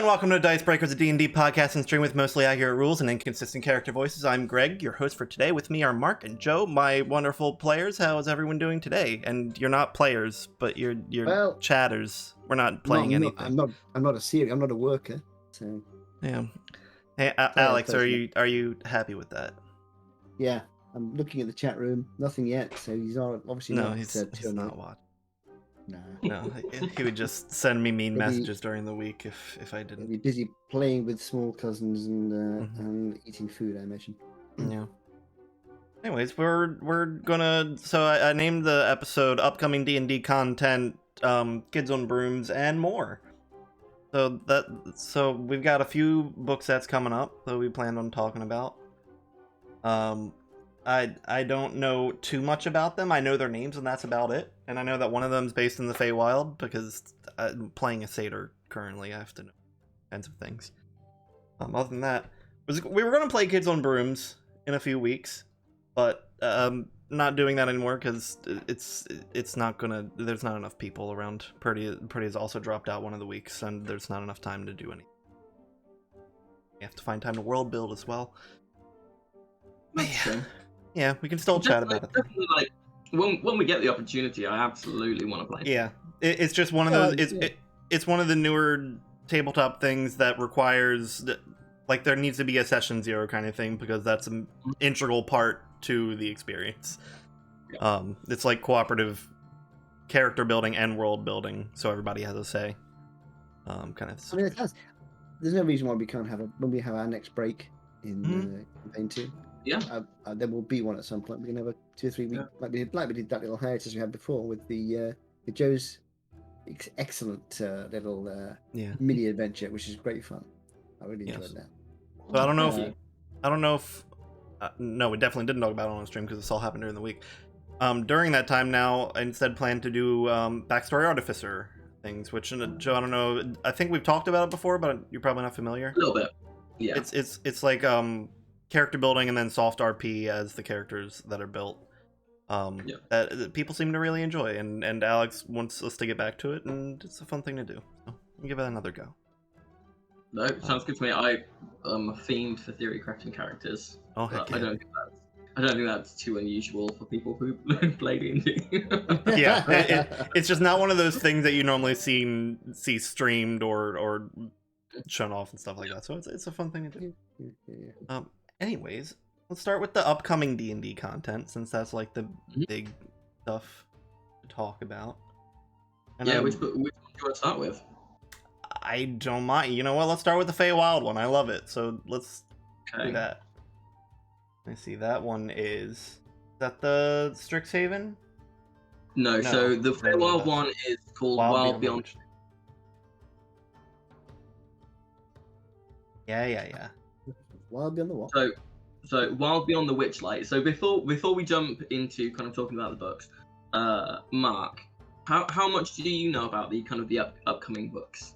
and welcome to Dice Breakers, a D&D podcast and stream with mostly accurate rules and inconsistent character voices. I'm Greg, your host for today. With me are Mark and Joe, my wonderful players. How is everyone doing today? And you're not players, but you're chatters. We're not playing anything. I'm not a Siri. I'm not a worker. So yeah. Hey, Alex, are you happy with that? Yeah, I'm looking at the chat room. Nothing yet. So he's obviously no. not. He's not watching. No, he would just send me mean messages during the week if I didn't. He'd be busy playing with small cousins and eating food, I imagine. Yeah. Anyways, we're gonna. So I named the episode "Upcoming D&D Content, Kids on Brooms, and More." So we've got a few book sets coming up that we planned on talking about. I don't know too much about them. I know their names and that's about it. And I know that one of them is based in the Feywild because I'm playing a satyr currently. I have to know kinds of things. Other than that, we were going to play Kids on Brooms in a few weeks, but not doing that anymore because it's not gonna. There's not enough people around. Purdy has also dropped out one of the weeks, and there's not enough time to do anything. You have to find time to world build as well. Yeah, we can still chat about it. Definitely, like when we get the opportunity, I absolutely want to play. Yeah, it's just one of those. It's one of the newer tabletop things that requires like there needs to be a session 0 kind of thing because that's an integral part to the experience. Yeah. It's like cooperative character building and world building, so everybody has a say. Kind of. I mean, there's no reason why we can't have when we have our next break in campaign 2. Yeah, there will be one at some point. We can have a 2 or 3 week, like we did that little hiatus we had before with the Joe's excellent little mini adventure, which is great fun. I really enjoyed that. So I don't know if no, we definitely didn't talk about it on stream because this all happened during the week. During that time, now I instead plan to do backstory artificer things, which Joe, I don't know. I think we've talked about it before, but you're probably not familiar. A little bit. Yeah. It's like character building and then soft RP as the characters that are built. That people seem to really enjoy, and Alex wants us to get back to it, and it's a fun thing to do. So we'll give it another go. No, sounds good to me. I am a fiend for theory crafting characters. Oh heck yeah. I don't think that's too unusual for people who play D&D. Yeah, it's just not one of those things that you normally see streamed or shown off and stuff like that. So it's a fun thing to do. Yeah. Anyways, let's start with the upcoming D&D content, since that's like the big stuff to talk about. And, which one do you want to start with? I don't mind. You know what? Let's start with the Feywild one. I love it. So let's do that. Let me see. That one is that the Strixhaven? No, so the Feywild one is called Wild Beyond. Yeah. Wild Beyond the what? So Wild Beyond the Witchlight. So before we jump into kind of talking about the books, Mark, how much do you know about the kind of the upcoming books?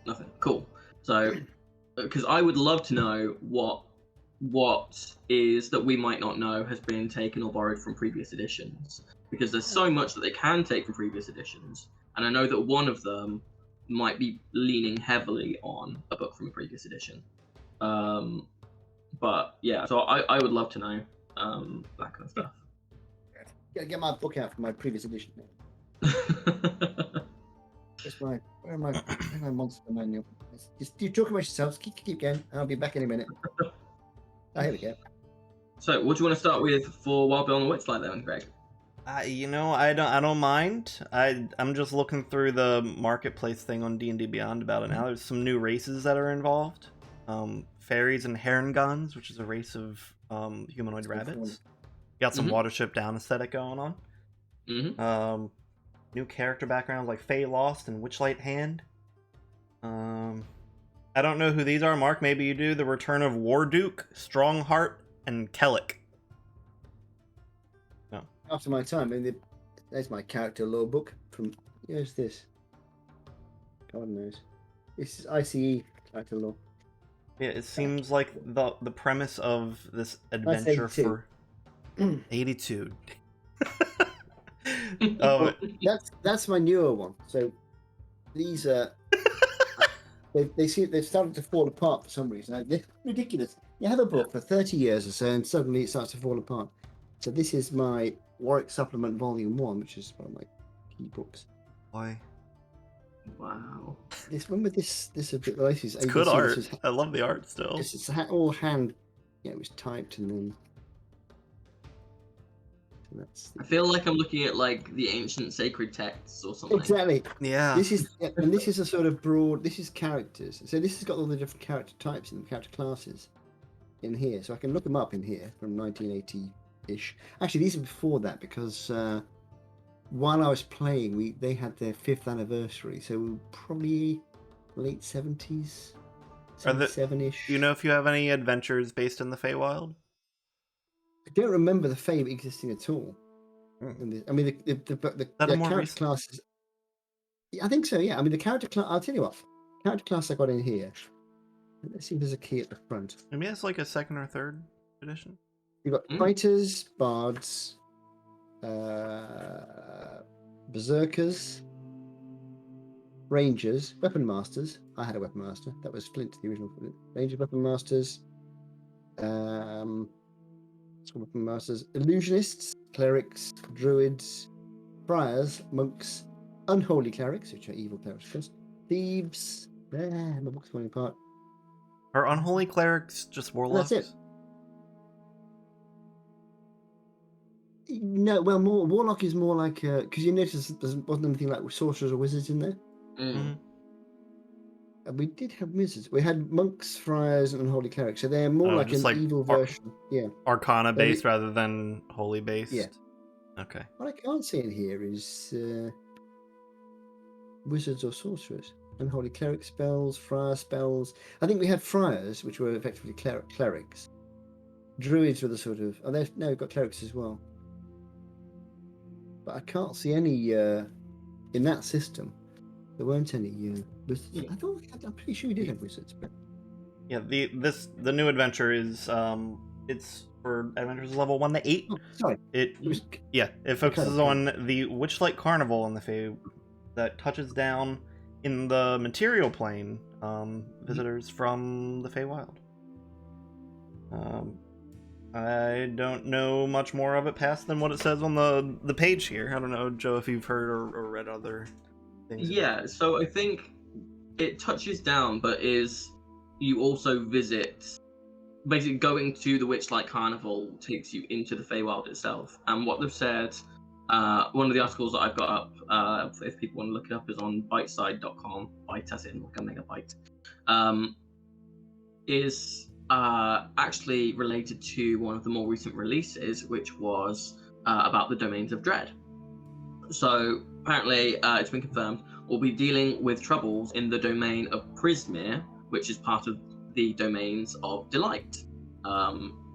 Nothing. Cool. So, because I would love to know what is that we might not know has been taken or borrowed from previous editions, because there's so much that they can take from previous editions, and I know that one of them might be leaning heavily on a book from a previous edition. But yeah, so I would love to know that kind of stuff. Gotta get my book out from my previous edition. Where am my monster manual? Just you talk about yourselves. Keep going. I'll be back in a minute. Oh, here we go. So, what do you want to start with for Wild Beyond the Witchlight then, Greg? I don't mind. I'm just looking through the marketplace thing on D&D Beyond about it now. There's some new races that are involved. Fairies and Herringons, which is a race of humanoid rabbits. Got some Watership Down aesthetic going on. New character backgrounds like Fey Lost and Witchlight Hand. I don't know who these are. Mark, maybe you do. The Return of Warduke, Strongheart, and Kellic. No. After my time, there's my character lore book from. Where's this? God knows. This is ICE character lore. Yeah, it seems like the premise of this adventure for 82. That's my newer one. So these are they've started to fall apart for some reason. They're ridiculous. You have a book for 30 years or so, and suddenly it starts to fall apart. So this is my Warwick Supplement Volume 1, which is one of my key books. Why? Wow. Remember this a bit. This is It's good art. I love the art still. It's all hand. Yeah, it was typed and then. I feel like I'm looking at like the ancient sacred texts or something. Exactly. Yeah. This is a sort of broad. This is characters. So this has got all the different character types and character classes in here. So I can look them up in here from 1980-ish. Actually, these are before that because while I was playing, they had their 5th anniversary. So probably late 70s, 77-ish. You know if you have any adventures based in the Feywild? I don't remember the Fae existing at all. I mean, the character classes. Yeah, I think so. Yeah, I mean the character class. I'll tell you what. Character class I got in here. Let's see if there's a key at the front. Maybe it's like a 2nd or 3rd edition. You've got fighters, bards, berserkers, rangers, weapon masters. I had a weapon master. That was Flint, the original Flint. Rangers, weapon masters. Weapon masters, illusionists, clerics, druids, friars, monks, unholy clerics, which are evil clerics, of course, thieves. My book's falling apart. Are unholy clerics just warlocks? That's it. No, well, warlock is more like because you notice there wasn't anything like sorcerers or wizards in there. Mm. We did have wizards. We had monks, friars, and unholy clerics. So they're more like an evil version. Yeah. Arcana based rather than holy based. Yeah. Okay. What I can't see in here is wizards or sorcerers. Unholy cleric spells, friar spells. I think we had friars, which were effectively clerics. Druids were the sort of. Oh, no, we've got clerics as well. But I can't see any in that system. There weren't any wizards. I'm pretty sure we did have wizards, but yeah, the new adventure is it's for adventures level 1 to 8. oh, sorry. It focuses on the Witchlight Carnival in the Fae that touches down in the material plane. Visitors from the Feywild. I don't know much more of it past than what it says on the page here. I don't know, Joe, if you've heard or read other things. Yeah, so I think it touches down, but you also visit. Basically, going to the Witchlight Carnival takes you into the Feywild itself. And what they've said, one of the articles that I've got up, if people want to look it up, is on biteside.com. Byte as in like a megabyte. Is actually related to one of the more recent releases, which was about the Domains of Dread. So apparently, it's been confirmed, we'll be dealing with troubles in the domain of Prismere, which is part of the Domains of Delight,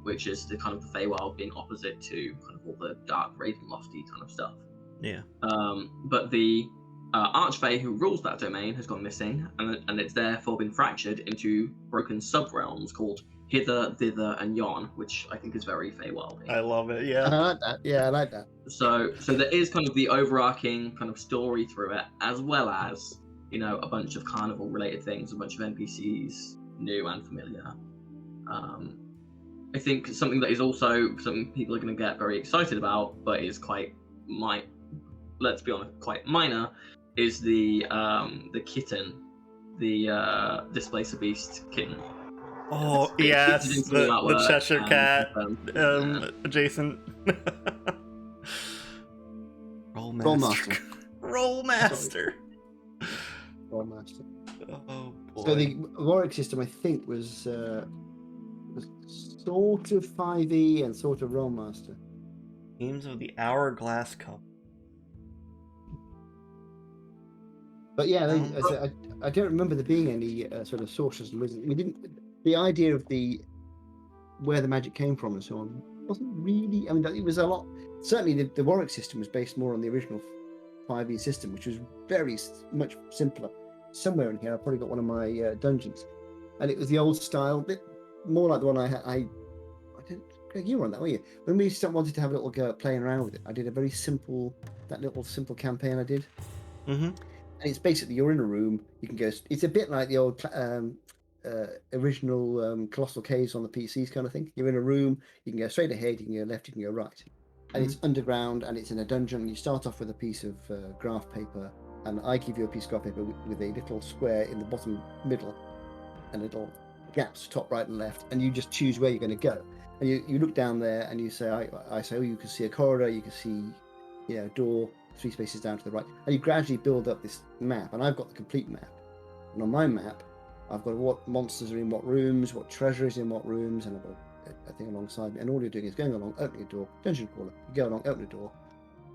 which is the kind of the Feywild being opposite to kind of all the dark Ravenlofty kind of stuff. Yeah. But the Archfey who rules that domain has gone missing, and it's therefore been fractured into broken sub-realms called Hither, Thither, and Yon, which I think is very Feywild. I love it, yeah. I like that. Yeah, I like that. So there is kind of the overarching kind of story through it, as well as, you know, a bunch of carnival-related things, a bunch of NPCs, new and familiar. I think something that is also something people are going to get very excited about, but is quite let's be honest, quite minor, is the kitten, the Displacer Beast kitten. Oh yes, the Cheshire Cat, adjacent. Rollmaster. Rollmaster. Rollmaster. Oh boy. So the Warwick system, I think, was sort of 5e and sort of Rollmaster. Themes of the Hourglass Cup. But yeah, I don't remember there being any sort of sorcerers and wizards. We didn't. The idea of where the magic came from and so on wasn't really. I mean, it was a lot. Certainly, the Warwick system was based more on the original 5e system, which was very much simpler. Somewhere in here, I probably got one of my dungeons, and it was the old style, bit more like the one I had. I don't. Greg, you were on that, were you? When we wanted to have a little go at playing around with it, I did a very simple, simple campaign I did. Mm-hmm. And it's basically you're in a room. You can go. It's a bit like the old original Colossal Caves on the PCs kind of thing. You're in a room. You can go straight ahead. You can go left. You can go right. And it's underground. And it's in a dungeon. You start off with a piece of graph paper, and I give you a piece of graph paper with a little square in the bottom middle, and little gaps top, right, and left. And you just choose where you're going to go. And you look down there, and you say, I say, oh, you can see a corridor. You can see, a door. 3 spaces down to the right, and you gradually build up this map. And I've got the complete map, and on my map I've got what monsters are in what rooms, what treasure is in what rooms, and I've got a thing alongside me, and all you're doing is going along, opening a door, dungeon crawler, you go along, open a door,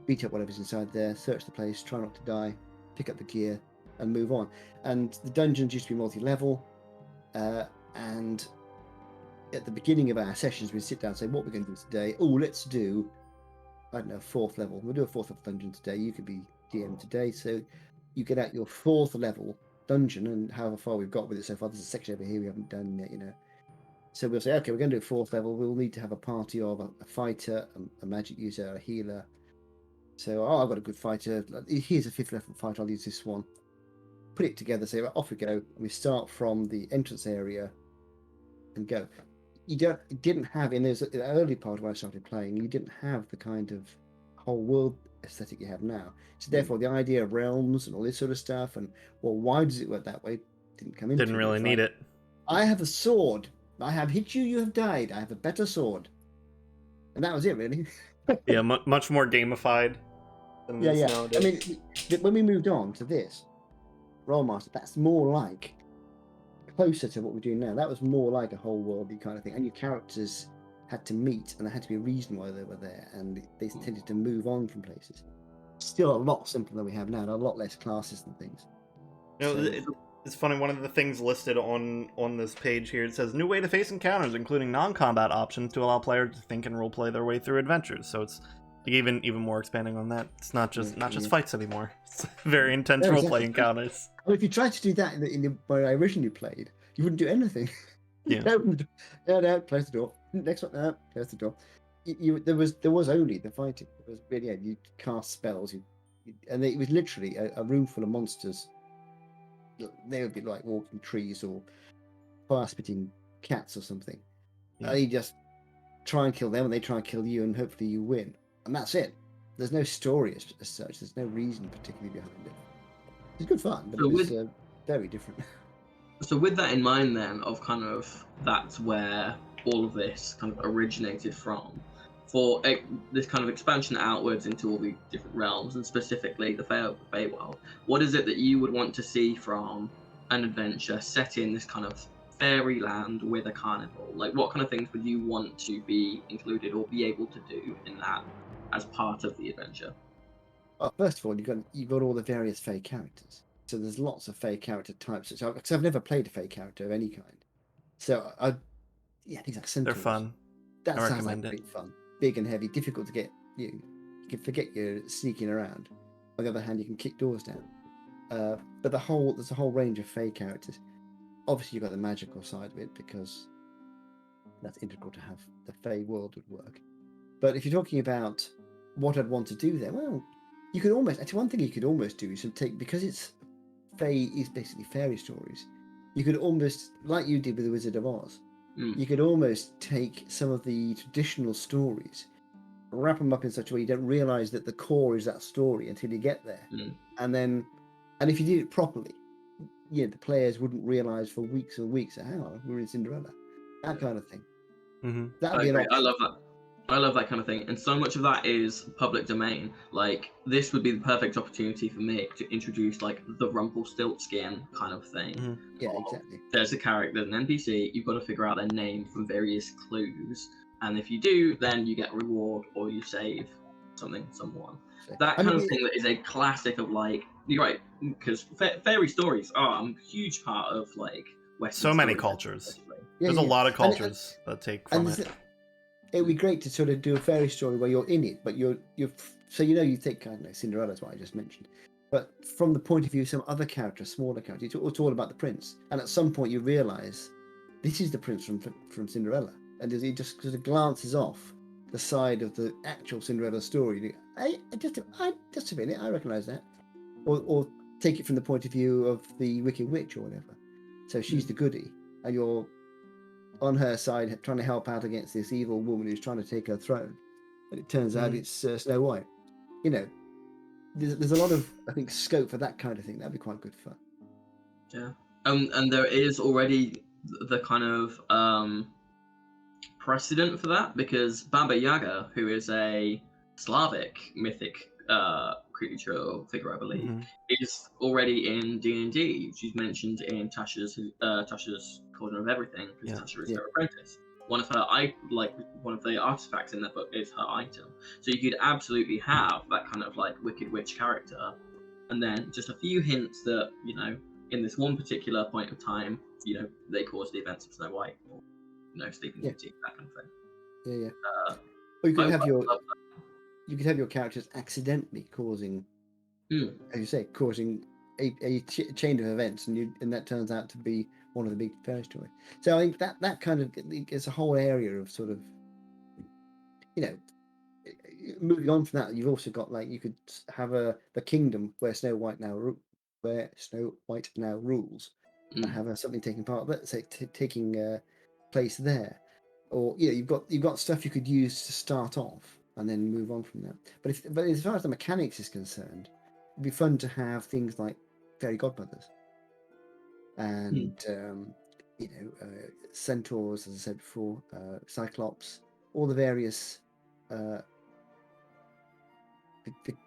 beat up whatever's inside there, search the place, try not to die, pick up the gear, and move on. And the dungeons used to be multi-level, and at the beginning of our sessions we'd sit down and say, what we're going to do today, let's do, I don't know, 4th level. We'll do a 4th level dungeon today. You could be DM today. So you get out your 4th level dungeon, and however far we've got with it so far. There's a section over here we haven't done yet, So we'll say, okay, we're going to do a 4th level. We'll need to have a party of a fighter, a magic user, a healer. So, I've got a good fighter. Here's a 5th level fighter. I'll use this one. Put it together. Say, right, off we go. We start from the entrance area and go. You didn't have in the early part when I started playing, you didn't have the kind of whole world aesthetic you have now. So therefore the idea of realms and all this sort of stuff, and why does it work that way, didn't come into. Didn't really need it. I have a sword. I have hit you, you have died. I have a better sword. And that was it, really. Yeah, much more gamified than this nowadays. I mean, when we moved on to this Rollmaster, that's more like closer to what we're doing now. That was more like a whole worldy kind of thing, and your characters had to meet, and there had to be a reason why they were there, and they tended to move on from places. Still a lot simpler than we have now, and a lot less classes and things. It's funny, one of the things listed on this page here, it says new way to face encounters, including non-combat options to allow players to think and roleplay their way through adventures. So it's even more expanding on that. It's not just fights anymore. It's very intense roleplay encounters. Well, if you tried to do that in the where I originally played, you wouldn't do anything. Yeah. Close the door. Next one, close the door. There was only the fighting. It was really, you cast spells, and it was literally a room full of monsters. They would be like walking trees or fire-spitting cats or something. Yeah. And you just try and kill them, and they try and kill you, and hopefully you win. And that's it. There's no story as such. There's no reason particularly behind it. It's good fun, but it's very different. So with that in mind then, of kind of that's where all of this kind of originated from, for this kind of expansion outwards into all the different realms, and specifically the Feywild, what is it that you would want to see from an adventure set in this kind of fairyland with a carnival? Like, what kind of things would you want to be included or be able to do in that as part of the adventure? Well, first of all, you've got all the various Fey characters. So there's lots of Fey character types. Because I've never played a Fey character of any kind. So things like Centaurs. They're fun. That sounds like great fun. Big and heavy, difficult to get. You can forget you're sneaking around. On the other hand, you can kick doors down. But there's a whole range of Fey characters. Obviously, you've got the magical side of it because that's integral to have the Fey world would work. But if you're talking about what I'd want to do there, well, you could almost. Actually, one thing you could almost do is to take, because it's Fey is basically fairy stories. You could almost, like you did with the Wizard of Oz, you could almost take some of the traditional stories, wrap them up in such a way you don't realise that the core is that story until you get there, and if you did it properly, the players wouldn't realise for weeks and weeks. Hang on, we're in Cinderella, that kind of thing. That'd be an option. I love that. I love that kind of thing, and so much of that is public domain. Like, this would be the perfect opportunity for me to introduce like the Rumpelstiltskin kind of thing. Yeah, exactly. There's a character, an NPC, you've got to figure out their name from various clues, and if you do, then you get a reward or you save someone. That kind of thing that is a classic of, like, you're right, because fairy stories are a huge part of like Western. So many cultures. There's a lot of cultures that take from it. It would be great to sort of do a fairy story where you're in it, but you're so you think, I don't know, Cinderella's what I just mentioned, but from the point of view of some other character, smaller character, it's all about the prince, and at some point you realise this is the prince from Cinderella, and he just sort of glances off the side of the actual Cinderella story. Just a minute, I recognise that, or take it from the point of view of the Wicked Witch or whatever. So she's the goodie, and you're on her side trying to help out against this evil woman who's trying to take her throne. And it turns out it's Snow White. You know, there's a lot of, I think, scope for that kind of thing. That'd be quite good fun. Yeah. And there is already the kind of precedent for that, because Baba Yaga, who is a Slavic mythic creature or figure, I believe, is already in D&D. She's mentioned in Tasha's Cauldron of Everything, because Tasha is her apprentice. One of the artifacts in that book is her item. So you could absolutely have that kind of like Wicked Witch character, and then just a few hints that, you know, in this one particular point of time, you know, they caused the events of Snow White, or, you know, Sleeping Beauty, that kind of thing. Yeah. Or you could have your characters accidentally causing, as you say, causing a chain of events, and that turns out to be one of the big fairy stories. So I think that kind of is a whole area of sort of, you know, moving on from that. You've also got, like, you could have the kingdom where Snow White now rules, and have something taking part, let's say, taking place there, or, you know, you've got stuff you could use to start off and then move on from that. But as far as the mechanics is concerned, it'd be fun to have things like fairy godmothers and you know, centaurs, as I said before, cyclops, all the various the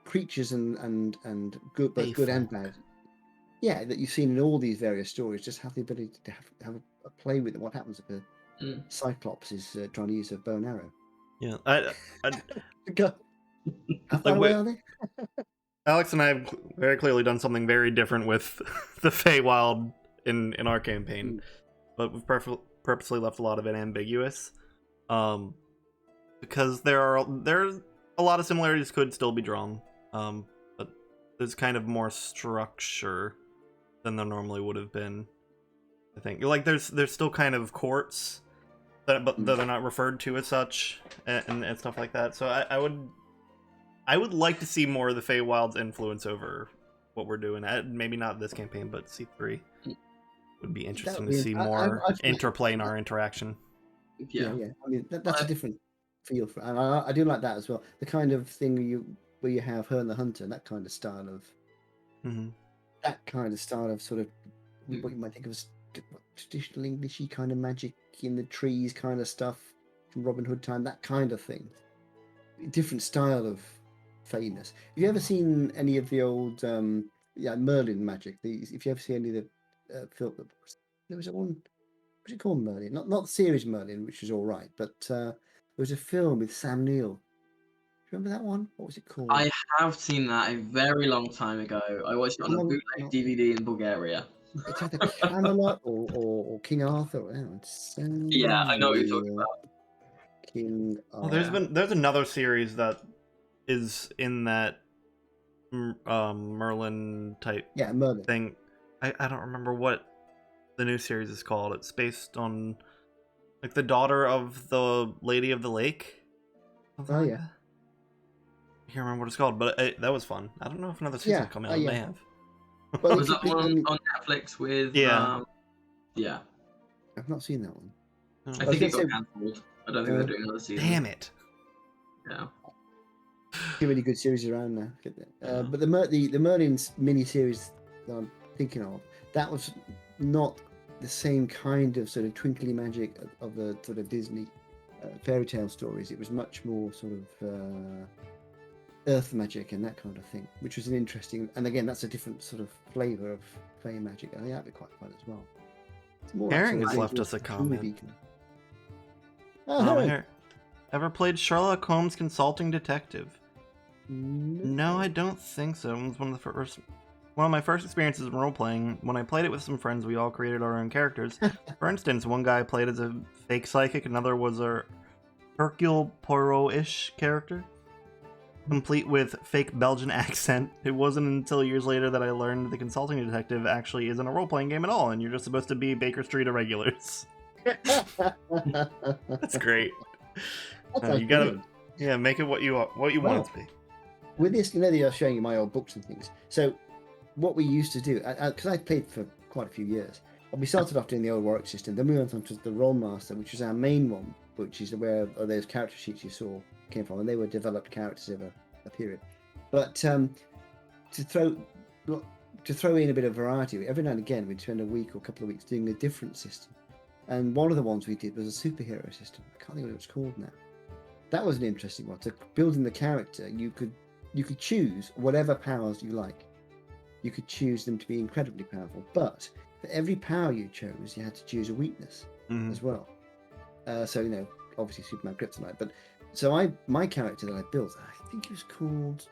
creatures and good, both good and bad. Yeah, that you've seen in all these various stories. Just have the ability to have a play with them. What happens if a cyclops is trying to use a bow and arrow? Yeah, How far away are they? Alex and I have very clearly done something very different with the Feywild in our campaign, but we've purposely left a lot of it ambiguous, because there's a lot of similarities could still be drawn, but there's kind of more structure than there normally would have been. I think, like, there's still kind of courts, but they're not referred to as such, and stuff like that. So I would like to see more of the Feywild's influence over what we're doing. Maybe not this campaign, but C3 would be interesting to see more interplay in our interaction. Yeah. I mean, that's a different feel for, and I do like that as well. The kind of thing where you have Herne the Hunter, that kind of style of, sort of what you might think of as traditional Englishy kind of magic in the trees kind of stuff from Robin Hood time, that kind of thing. Different style of fayness. Have you ever seen any of the old Merlin magic? If you ever see any of the film, there was one. What's it called? Merlin? Not the series Merlin, which is all right, but there was a film with Sam Neill. Remember that one? What was it called? I have seen that a very long time ago. I watched it on a bootleg DVD in Bulgaria. It's either Camelot or King Arthur. Yeah, I know what you're talking about. King Arthur. Well, there's another series that is in that Merlin type Merlin thing. I don't remember what the new series is called. It's based on, like, the daughter of the Lady of the Lake. Oh yeah. I can't remember what it's called, but that was fun. I don't know if another season will come out. It may have. Well, was that one on Netflix with? Yeah. I've not seen that one. I think it got cancelled. I don't think they're doing another season. Damn it. Yeah. Too many good series around now. But the Merlin's mini-series that I'm thinking of, that was not the same kind of sort of twinkly magic of the sort of Disney fairy tale stories. It was much more sort of earth magic and that kind of thing, which was an interesting, and again, that's a different sort of flavour of fairy magic. I think that'd be quite fun as well. Herring has left us a comment. Herring. Ever played Sherlock Holmes Consulting Detective? No, I don't think so. It was one of my first experiences in role-playing. When I played it with some friends, we all created our own characters. For instance, one guy played as a fake psychic, another was a Hercule Poirot-ish character, complete with fake Belgian accent. It wasn't until years later that I learned the Consulting Detective actually isn't a role-playing game at all, and you're just supposed to be Baker Street irregulars. That's great. You gotta, make it what you want it to be. With this, I was showing you my old books and things. So what we used to do, because I played for quite a few years, and we started off doing the old Warwick system, then we went on to the Rollmaster, which was our main one, which is where those character sheets you saw came from, and they were developed characters over a period. But to throw in a bit of variety, every now and again we'd spend a week or a couple of weeks doing a different system. And one of the ones we did was a superhero system. I can't think what it was called now. That was an interesting one. So building the character, you could choose whatever powers you like. You could choose them to be incredibly powerful, but for every power you chose, you had to choose a weakness as well. So obviously Superman Kryptonite. But so my character that I built, I think it was called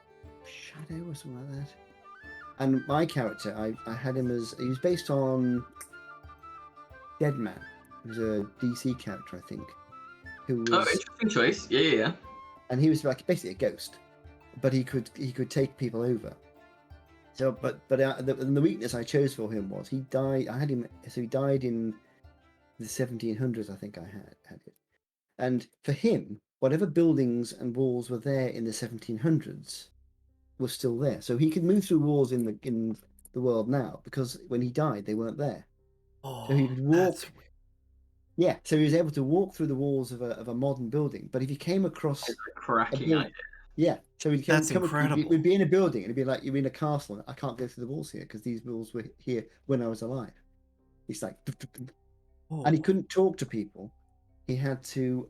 Shadow or something like that. And my character, I had him he was based on Deadman. He was a DC character, I think. Who was, interesting choice. Yeah. And he was like basically a ghost, but he could take people over. So, but the weakness I chose for him was he died. I had him. So he died in the 1700s, I think I had it. And for him, whatever buildings and walls were there in the 1700s were still there. So he could move through walls in the world now, because when he died, they weren't there. Oh, so he could walk. Yeah, so he was able to walk through the walls of a modern building. But if he came across cracking idea. Yeah, so That's incredible. We'd be in a building, and it'd be like you're in a castle, and I can't go through the walls here because these walls were here when I was alive. He's like, and he couldn't talk to people. He had to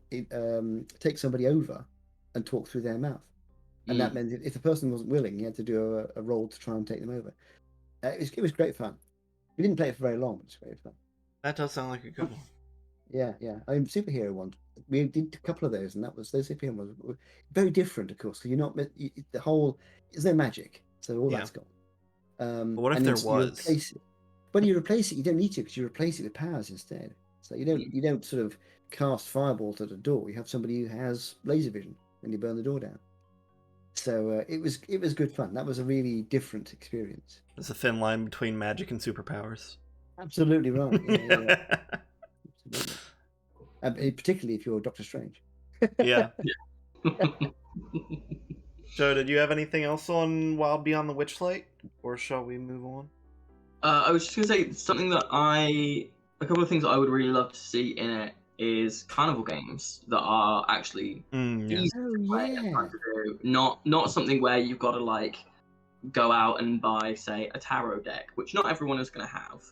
take somebody over and talk through their mouth, and that meant if the person wasn't willing, he had to do a roll to try and take them over. It was great fun. We didn't play it for very long, but it was great fun. That does sound like a good one. Yeah. I mean, superhero ones. We did a couple of those, and those superhero ones were very different, of course. Because you're not there's no magic, so all that's gone. But what if there was? When you replace it, you don't need to, because you replace it with powers instead. So you don't sort of cast fireballs at a door. You have somebody who has laser vision, and you burn the door down. So it was good fun. That was a really different experience. There's a thin line between magic and superpowers. Absolutely right. Yeah. Absolutely. Particularly if you're Doctor Strange. Yeah. So, did you have anything else on Wild Beyond the Witchlight, or shall we move on? I was just gonna say something that a couple of things that I would really love to see in it is carnival games that are actually easy to play and fun to do. Not something where you've got to like go out and buy, say, a tarot deck, which not everyone is going to have.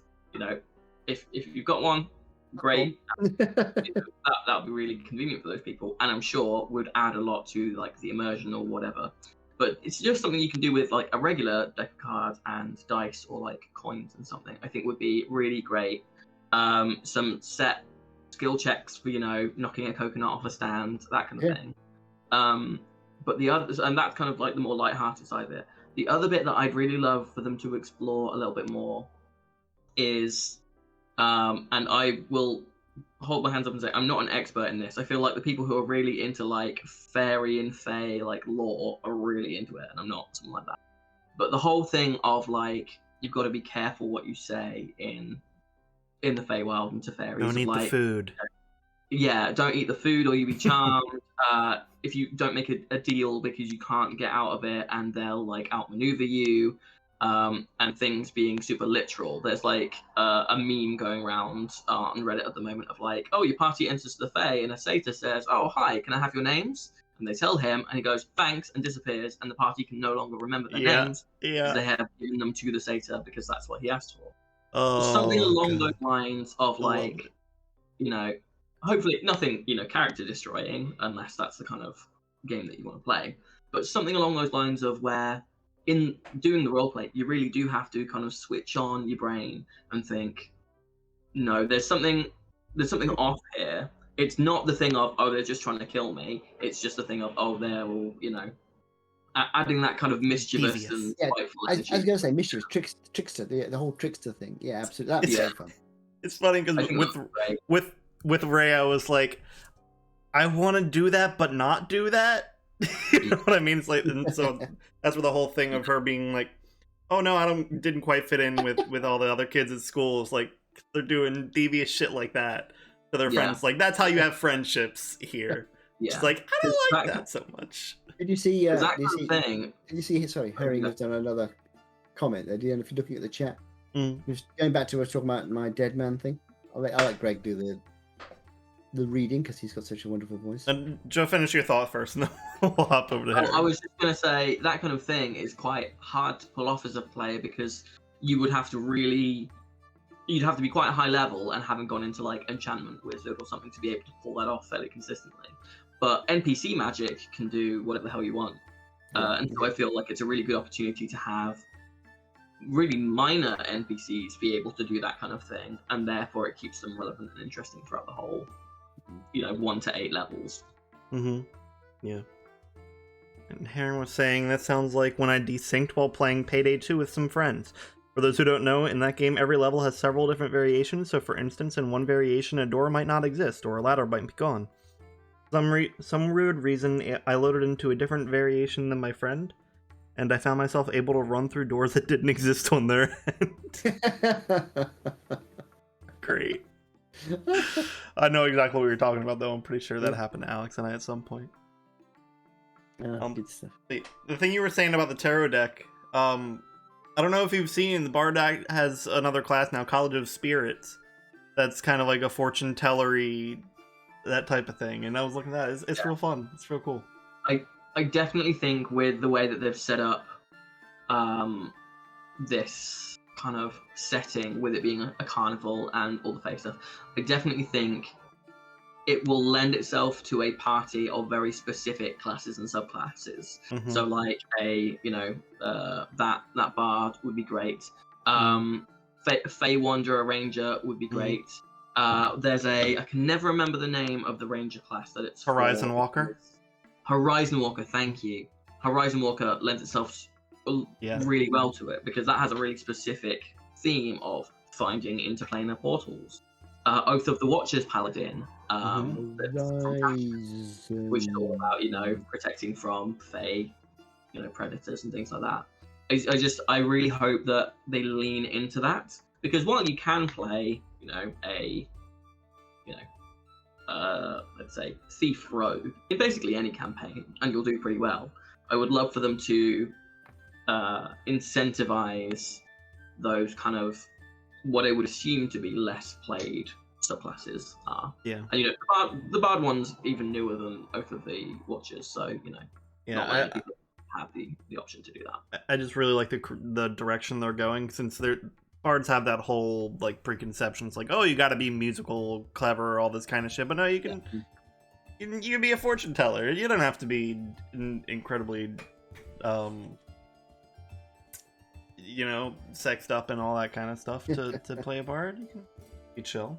If you've got one, great. that would be really convenient for those people, and I'm sure would add a lot to like the immersion or whatever. But it's just something you can do with like a regular deck of cards and dice or like coins and something. I think would be really great. Some set skill checks for knocking a coconut off a stand, that kind of thing. But the others, and that's kind of like the more lighthearted side of it. The other bit that I'd really love for them to explore a little bit more is, and I will hold my hands up and say I'm not an expert in this. I feel like the people who are really into like fairy and fae like lore are really into it, and I'm not something like that. But the whole thing of like you've got to be careful what you say in the Feywild and to fairies. Don't eat the food. Yeah, don't eat the food or you'll be charmed. If you don't make a deal because you can't get out of it, and they'll like outmaneuver you. And things being super literal. There's like a meme going around on Reddit at the moment of like, oh, your party enters the Fae, and a satyr says, oh, hi, can I have your names? And they tell him, and he goes, thanks, and disappears, and the party can no longer remember their names because they have given them to the satyr because that's what he asked for. Something along those lines of like, hopefully nothing, character destroying, unless that's the kind of game that you want to play, but something along those lines of where in doing the roleplay, you really do have to kind of switch on your brain and think, no, there's something off here. It's not the thing of, oh, they're just trying to kill me. It's just the thing of, oh, they're all, adding that kind of mischievous and spiteful attitude. I was going to say mischievous, trickster, the whole trickster thing. Yeah, absolutely. That'd be very fun. It's funny because with Ray, I was like, I want to do that, but not do that. You know what I mean? It's like, and so that's where the whole thing of her being like, oh no, didn't quite fit in with all the other kids at school. It's like they're doing devious shit like that to their friends. Like that's how you have friendships here. It's like I don't like that so much. Did you see? Did you see? Sorry, Harry has done another comment there, Deanne, if you're looking at the chat. Mm. Just going back to what I was talking about my dead man thing. I'll let Greg do the reading because he's got such a wonderful voice. And Joe, finish your thought first, and then we'll hop over to Harry. I was just going to say that kind of thing is quite hard to pull off as a player because you would have to really, you'd have to be quite high level and haven't gone into like enchantment wizard or something to be able to pull that off fairly consistently. But NPC magic can do whatever the hell you want, and so I feel like it's a really good opportunity to have really minor NPCs be able to do that kind of thing, and therefore it keeps them relevant and interesting throughout the whole, 1 to 8 levels. Yeah. And Heron was saying that sounds like when I desynced while playing Payday 2 with some friends. For those who don't know, in that game every level has several different variations, so for instance in one variation a door might not exist or a ladder might be gone. Some weird reason I loaded into a different variation than my friend, and I found myself able to run through doors that didn't exist on their end. Great. I know exactly what you're talking about, though. I'm pretty sure that happened to Alex and I at some point. Good stuff. The thing you were saying about the tarot deck, I don't know if you've seen, the Bard deck has another class now, College of Spirits. That's kind of like a fortune tellery, that type of thing. And I was looking at that. It's real fun. It's real cool. I definitely think with the way that they've set up this kind of setting, with it being a carnival and all the fake stuff, I definitely think it will lend itself to a party of very specific classes and subclasses. So like that bard would be great. Fey Wanderer Ranger would be great. There's I can never remember the name of the ranger class that it's Horizon Walker. Horizon Walker, thank you. Horizon Walker lends itself really well to it because that has a really specific theme of finding interplanar portals. Oath of the Watchers Paladin, which is all about protecting from Fey, predators and things like that. I really hope that they lean into that because while you can play let's say Thief Rogue in basically any campaign and you'll do pretty well, I would love for them to incentivize those kind of what I would assume to be less played subclasses are. Yeah. And the Bard one's even newer than Oath of the Watchers, so not many people have the option to do that. I just really like the direction they're going, since Bards have that whole like preconceptions, like, oh, you got to be musical, clever, all this kind of shit. But no, you can you can be a fortune teller. You don't have to be incredibly sexed up and all that kind of stuff to play a bard. You can be chill.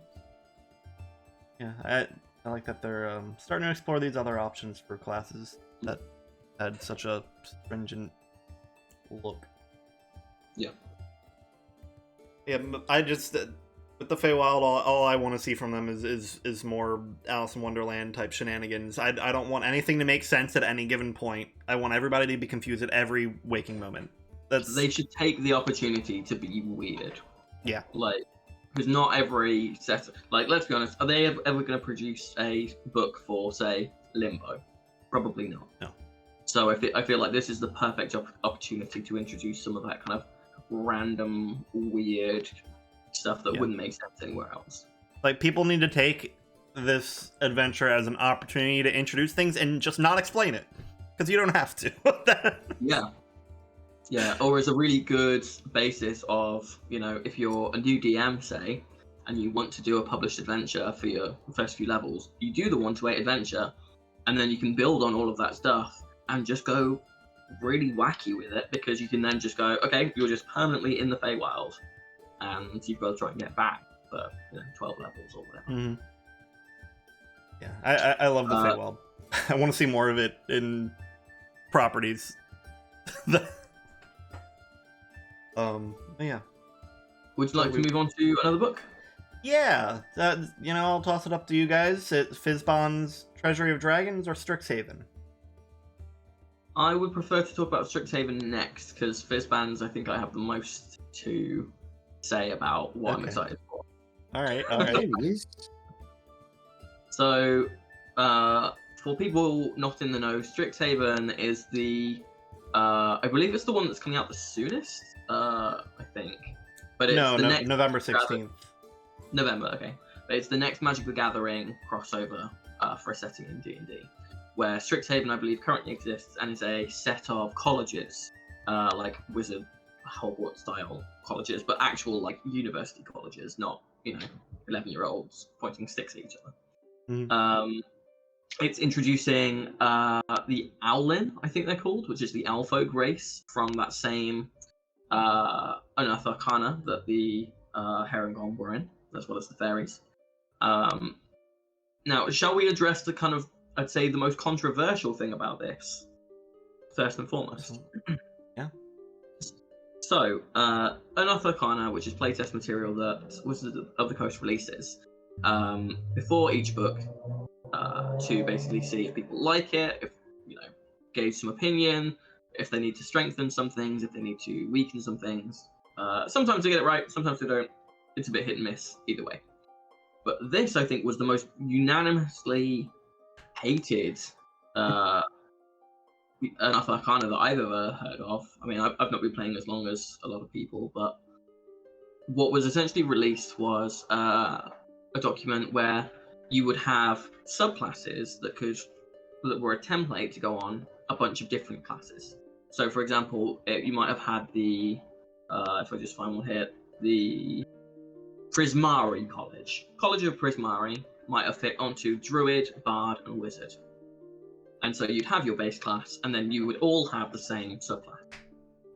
Yeah, I like that they're starting to explore these other options for classes that had such a stringent look. Yeah. Yeah, I just with the Feywild, all I want to see from them is more Alice in Wonderland type shenanigans. I don't want anything to make sense at any given point. I want everybody to be confused at every waking moment. They should take the opportunity to be weird. Yeah. Like, because not every set. Like, let's be honest. Are they ever going to produce a book for, say, Limbo? Probably not. No. So I feel like this is the perfect opportunity to introduce some of that kind of random, weird stuff that wouldn't make sense anywhere else. Like, people need to take this adventure as an opportunity to introduce things and just not explain it, because you don't have to. Yeah, or as a really good basis of, if you're a new DM, say, and you want to do a published adventure for your first few levels, you do the 1 to 8 adventure, and then you can build on all of that stuff and just go really wacky with it, because you can then just go, okay, you're just permanently in the Feywild, and you've got to try and get back for 12 levels or whatever. Mm-hmm. Yeah, I love the Feywild. I want to see more of it in properties. Yeah. Would you like to move on to another book? Yeah, I'll toss it up to you guys. It's Fizban's Treasury of Dragons or Strixhaven? I would prefer to talk about Strixhaven next, because Fizban's, I think I have the most to say about what I'm excited for. All right. So, for people not in the know, Strixhaven is the, I believe it's the one that's coming out the soonest. I think. But it's No, the next November 16th. November, okay. But it's the next Magic the Gathering crossover for a setting in D&D, where Strixhaven, I believe, currently exists and is a set of colleges, like Wizard, Hogwarts-style colleges, but actual like university colleges, not 11-year-olds pointing sticks at each other. Mhm. It's introducing the Owlin, I think they're called, which is the Elffolk race from that same Unearthed Arcana that the Herringon were in, as well as the fairies. Now, shall we address the kind of, I'd say, the most controversial thing about this, first and foremost? Yeah. So, Unearthed Arcana, which is playtest material that Wizards of the Coast releases before each book, to basically see if people like it, if gauge some opinion, if they need to strengthen some things, if they need to weaken some things. Sometimes they get it right, sometimes they don't. It's a bit hit and miss either way. But this, I think, was the most unanimously hated Unearthed Arcana that I've ever heard of. I mean, I've not been playing as long as a lot of people, but what was essentially released was a document where you would have subclasses that were a template to go on a bunch of different classes. So, for example, you might have had the, if I just find one here, the Prismari College. College of Prismari might have fit onto Druid, Bard, and Wizard. And so you'd have your base class, and then you would all have the same subclass.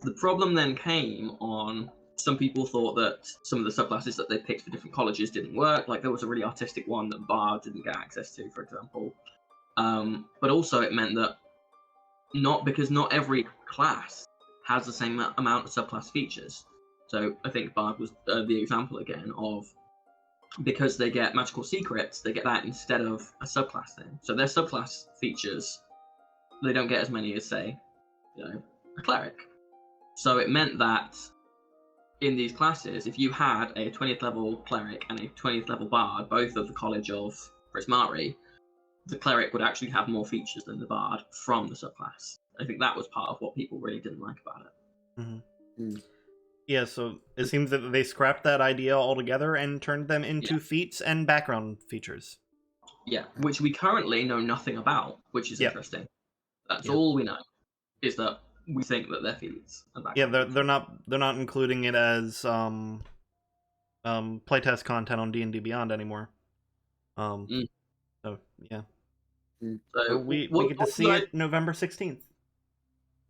The problem then came on, some people thought that some of the subclasses that they picked for different colleges didn't work. Like there was a really artistic one that Bard didn't get access to, for example. But also it meant that not every class has the same amount of subclass features. So I think Bard was the example again of, because they get magical secrets, they get that instead of a subclass thing. So their subclass features, they don't get as many as, say, a cleric. So it meant that in these classes, if you had a 20th level cleric and a 20th level bard, both of the College of Prismari, the cleric would actually have more features than the bard from the subclass. I think that was part of what people really didn't like about it. Mm-hmm. Yeah, so it seems that they scrapped that idea altogether and turned them into feats and background features. Yeah, which we currently know nothing about, which is interesting. That's all we know, is that we think that they're feats. Yeah, they're not including it as playtest content on D&D Beyond anymore. So yeah. So we get to see it November 16th.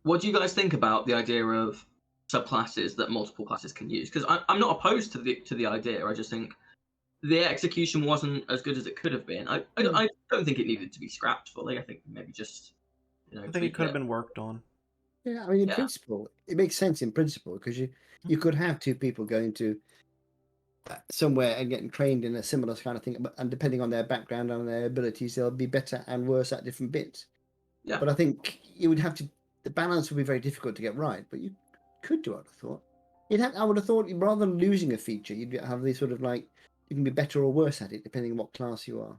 What do you guys think about the idea of subclasses that multiple classes can use? Because I'm not opposed to the idea. I just think the execution wasn't as good as it could have been. I don't think it needed to be scrapped fully. I think maybe just I think it could have been worked on. Yeah, I mean, in principle, it makes sense in principle, because you could have two people going to somewhere and getting trained in a similar kind of thing, and depending on their background and their abilities, they'll be better and worse at different bits. Yeah. But I think you would have to, the balance would be very difficult to get right, but you could do, I would have thought. I would have thought, rather than losing a feature, you'd have these sort of like, you can be better or worse at it, depending on what class you are.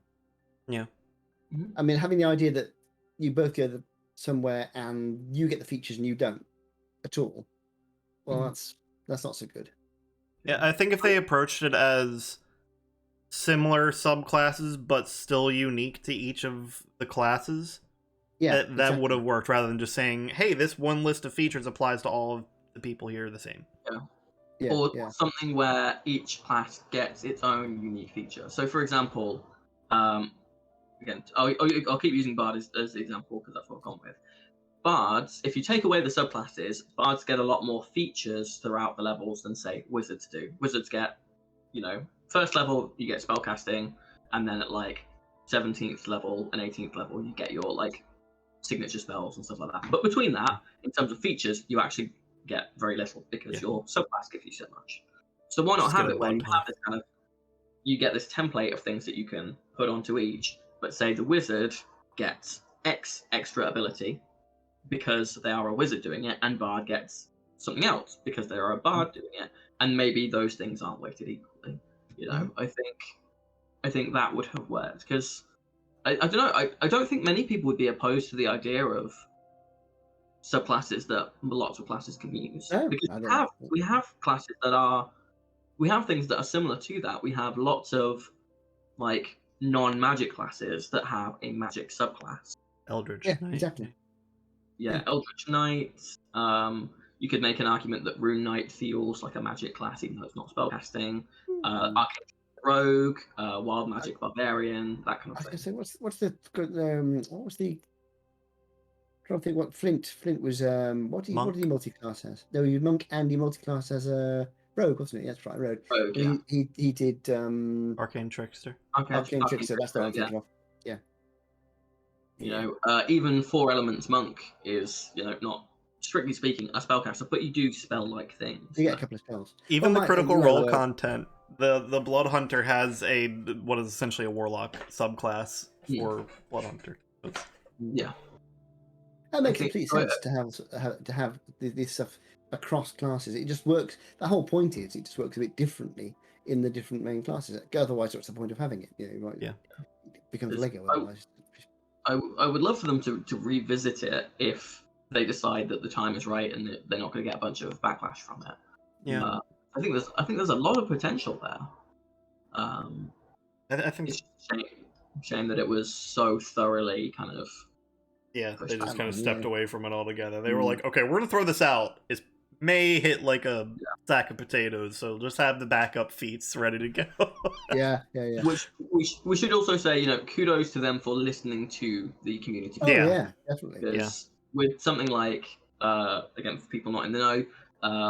Yeah. I mean, having the idea that you both go somewhere and you get the features and you don't at all, well, that's not so good. Yeah, I think if they approached it as similar subclasses but still unique to each of the classes, that would have worked, rather than just saying, hey, this one list of features applies to all of the people here the same. Or something where each class gets its own unique feature. So, for example, again, I'll keep using Bard as the example because that's what I've gone with. Bards, if you take away the subclasses, Bards get a lot more features throughout the levels than, say, Wizards do. Wizards get, first level, you get spellcasting, and then at, 17th level and 18th level, you get your, signature spells and stuff like that. But between that, in terms of features, you actually get very little, because your subclass gives you so much. So why not have it where you have this kind of, you get this template of things that you can put onto each, but say the Wizard gets X extra ability, because they are a wizard doing it, and Bard gets something else because they are a bard doing it, and maybe those things aren't weighted equally. I think that would have worked, because I don't know. I don't think many people would be opposed to the idea of subclasses that lots of classes can use. Oh, Because I don't know. we have classes that are, we have things that are similar to that. We have lots of like non-magic classes that have a magic subclass. Eldritch Yeah, Knight. exactly. Yeah, Eldritch Knight. You could make an argument that Rune Knight feels like a magic class, even though it's not spellcasting. Arcane Rogue, Wild Magic Barbarian, that kind I of was thing. gonna say, what was the? I don't think what Flint was. What did he multi-class as? No, he was monk and he multi-class as a rogue, wasn't he? That's right, rogue. Rogue, But yeah. he did Arcane Trickster. Arcane Trickster. That's the one I'm thinking of. Yeah. You know, even 4 Elements Monk is, you know, not strictly speaking a spellcaster, but you do spell-like things. You get a couple of spells. Even the critical role content, the Blood Hunter has a what is essentially a warlock subclass for Blood Hunter. Yeah. That makes complete sense to have this stuff across classes. It just works. The whole point is it just works a bit differently in the different main classes. Otherwise, what's the point of having it? You know, right? Yeah. It becomes Lego otherwise. I would love for them to revisit it if they decide that the time is right and that they're not going to get a bunch of backlash from it. Yeah. I think there's a lot of potential there. I think it's a shame that it was so thoroughly kind of. Yeah, they just kind of stepped away from it altogether. They were like, okay, we're gonna throw this out. It may hit like a sack of potatoes, so just have the backup feats ready to go. yeah. Which we should also say, you know, kudos to them for listening to the community. Oh, yeah, definitely. Because with something like, again, for people not in the know,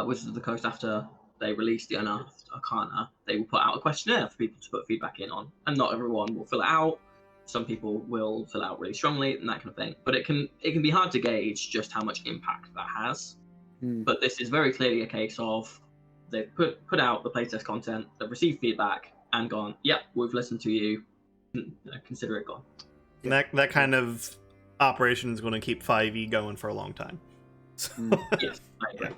Wizards of the Coast, after they released the Unearthed Arcana, they will put out a questionnaire for people to put feedback in on, and not everyone will fill it out. Some people will fill out really strongly and that kind of thing. But it can be hard to gauge just how much impact that has. But this is very clearly a case of they've put out the playtest content, they've received feedback, and gone, yep, we've listened to you, consider it gone. And that kind of operation is going to keep 5e going for a long time. So, yes, I agree.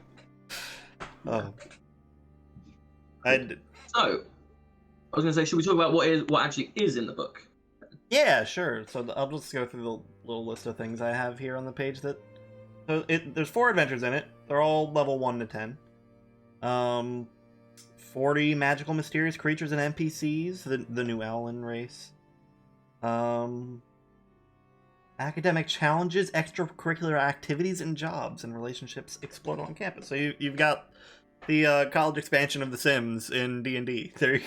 So, I was going to say, should we talk about what actually is in the book? Yeah, sure. So I'll just go through the little list of things I have here on the page. There's 4 adventures in it. They're all level 1 to 10. 40 magical, mysterious creatures and NPCs. The New Owlin race. Academic challenges, extracurricular activities, and jobs and relationships explode on campus. So you've got the college expansion of The Sims in D&D. There you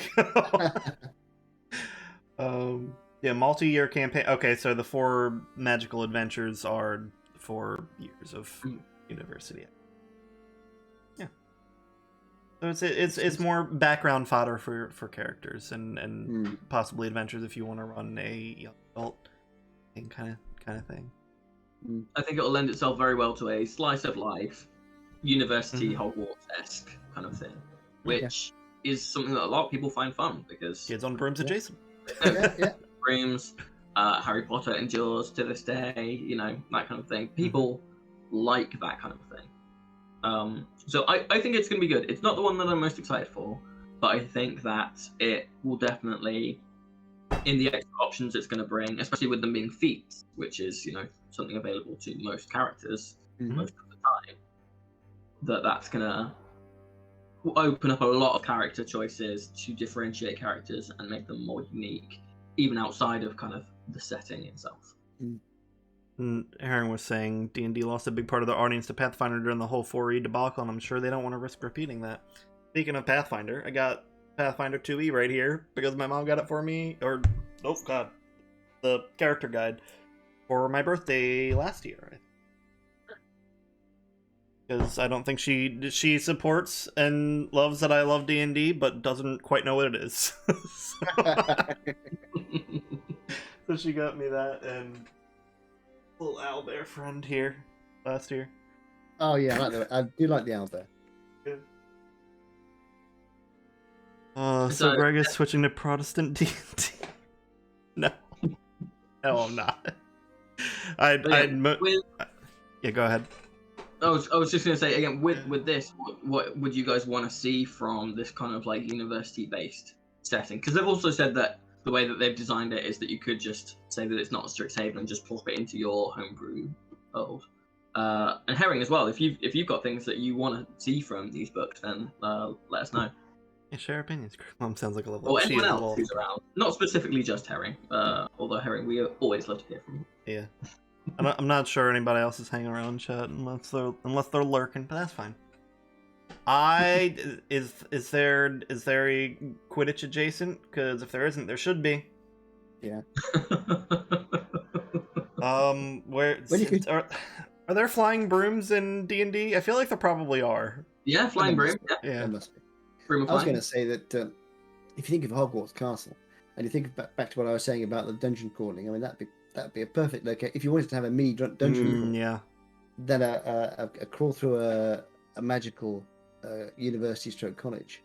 go. Yeah, multi-year campaign. Okay, so the 4 magical adventures are 4 years of university. Yeah. So it's more background fodder for characters and possibly adventures if you want to run a young adult kind of thing. I think it'll lend itself very well to a slice of life, university Hogwarts-esque kind of thing, which is something that a lot of people find fun because kids on Brooms adjacent. Yeah. Brooms, Harry Potter endures to this day, you know, that kind of thing. People like that kind of thing. So I think it's going to be good. It's not the one that I'm most excited for, but I think that it will definitely, in the extra options it's going to bring, especially with them being feats, which is, you know, something available to most characters most of the time, that's going to open up a lot of character choices to differentiate characters and make them more unique, even outside of kind of the setting itself. And Aaron was saying D&D lost a big part of their audience to Pathfinder during the whole 4E debacle, and I'm sure they don't want to risk repeating that. Speaking of Pathfinder, I got Pathfinder 2E right here because my mom got it for me, the character guide for my birthday last year. Because I don't think she supports and loves that I love D&D, but doesn't quite know what it is. So she got me that, and little owlbear friend here last year. Oh yeah, I do like the owlbear. So Greg is switching to Protestant D&D. No, I'm not. Yeah, go ahead. I was just gonna say again with this, what would you guys want to see from this kind of like university-based setting? Because they've also said that the way that they've designed it is that you could just say that it's not a Strixhaven and just plop it into your homebrew world. And Herring as well. If you've got things that you want to see from these books, then let us know. Yeah, share opinions. Mom sounds like a level. Or She anyone is a else level. who's around. Not specifically just Herring. Although Herring, we always love to hear from you. Yeah. I'm not sure anybody else is hanging around chat unless they're lurking, but that's fine. Is there a Quidditch adjacent? Because if there isn't, there should be. Yeah. Are there flying brooms in D&D? I feel like there probably are. Yeah, flying broom. Yeah, there must be. Broom I was going to say that if you think of Hogwarts Castle and you think back to what I was saying about the dungeon crawling, I mean that'd be a perfect location if you wanted to have a mini dungeon. Yeah. Then a crawl through a magical university stroke college.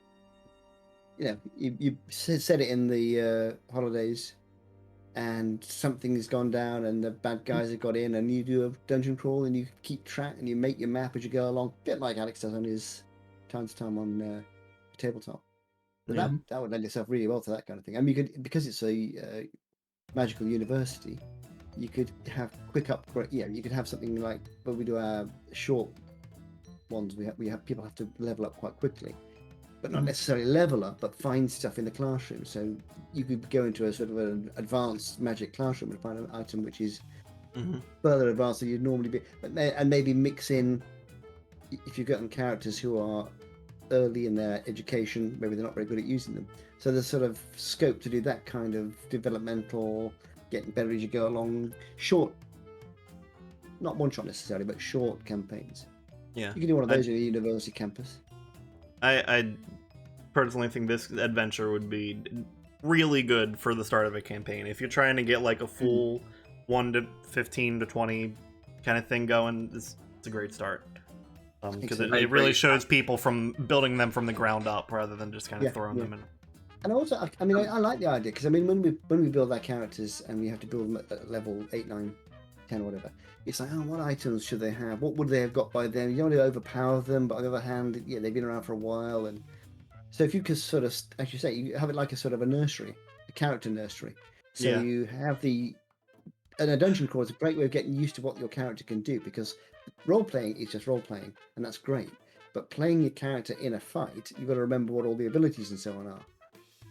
You know, you said it in the holidays, and something's gone down, and the bad guys have got in, and you do a dungeon crawl, and you keep track, and you make your map as you go along, a bit like Alex does on his time to time on tabletop. But that would lend itself really well to that kind of thing. I mean, you could, because it's a magical university, you could have quick upgrade. Yeah, you could have something like when we do our short ones, we have people have to level up quite quickly, but not necessarily level up, but find stuff in the classroom. So you could go into a sort of an advanced magic classroom and find an item which is further advanced than you'd normally be, and maybe mix in, if you've got some characters who are early in their education, maybe they're not very good at using them. So there's sort of scope to do that kind of developmental, getting better as you go along, short, not one shot necessarily, but short campaigns. Yeah, you can do one of those in a university campus. I personally think this adventure would be really good for the start of a campaign. If you're trying to get like a full 1 to 15 to 20 kind of thing going, it's a great start. Because it really shows people from building them from the ground up rather than just kind of throwing them in. And also, I mean, I like the idea, because I mean, when we build our characters and we have to build them at level 8, 9, 10 or whatever, it's like, oh, what items should they have? What would they have got by then? You don't want to overpower them, but on the other hand, yeah, they've been around for a while. And so if you could sort of, as you say, you have it like a sort of a nursery, a character nursery. So you have and a dungeon crawl is a great way of getting used to what your character can do, because role-playing is just role-playing, and that's great. But playing your character in a fight, you've got to remember what all the abilities and so on are.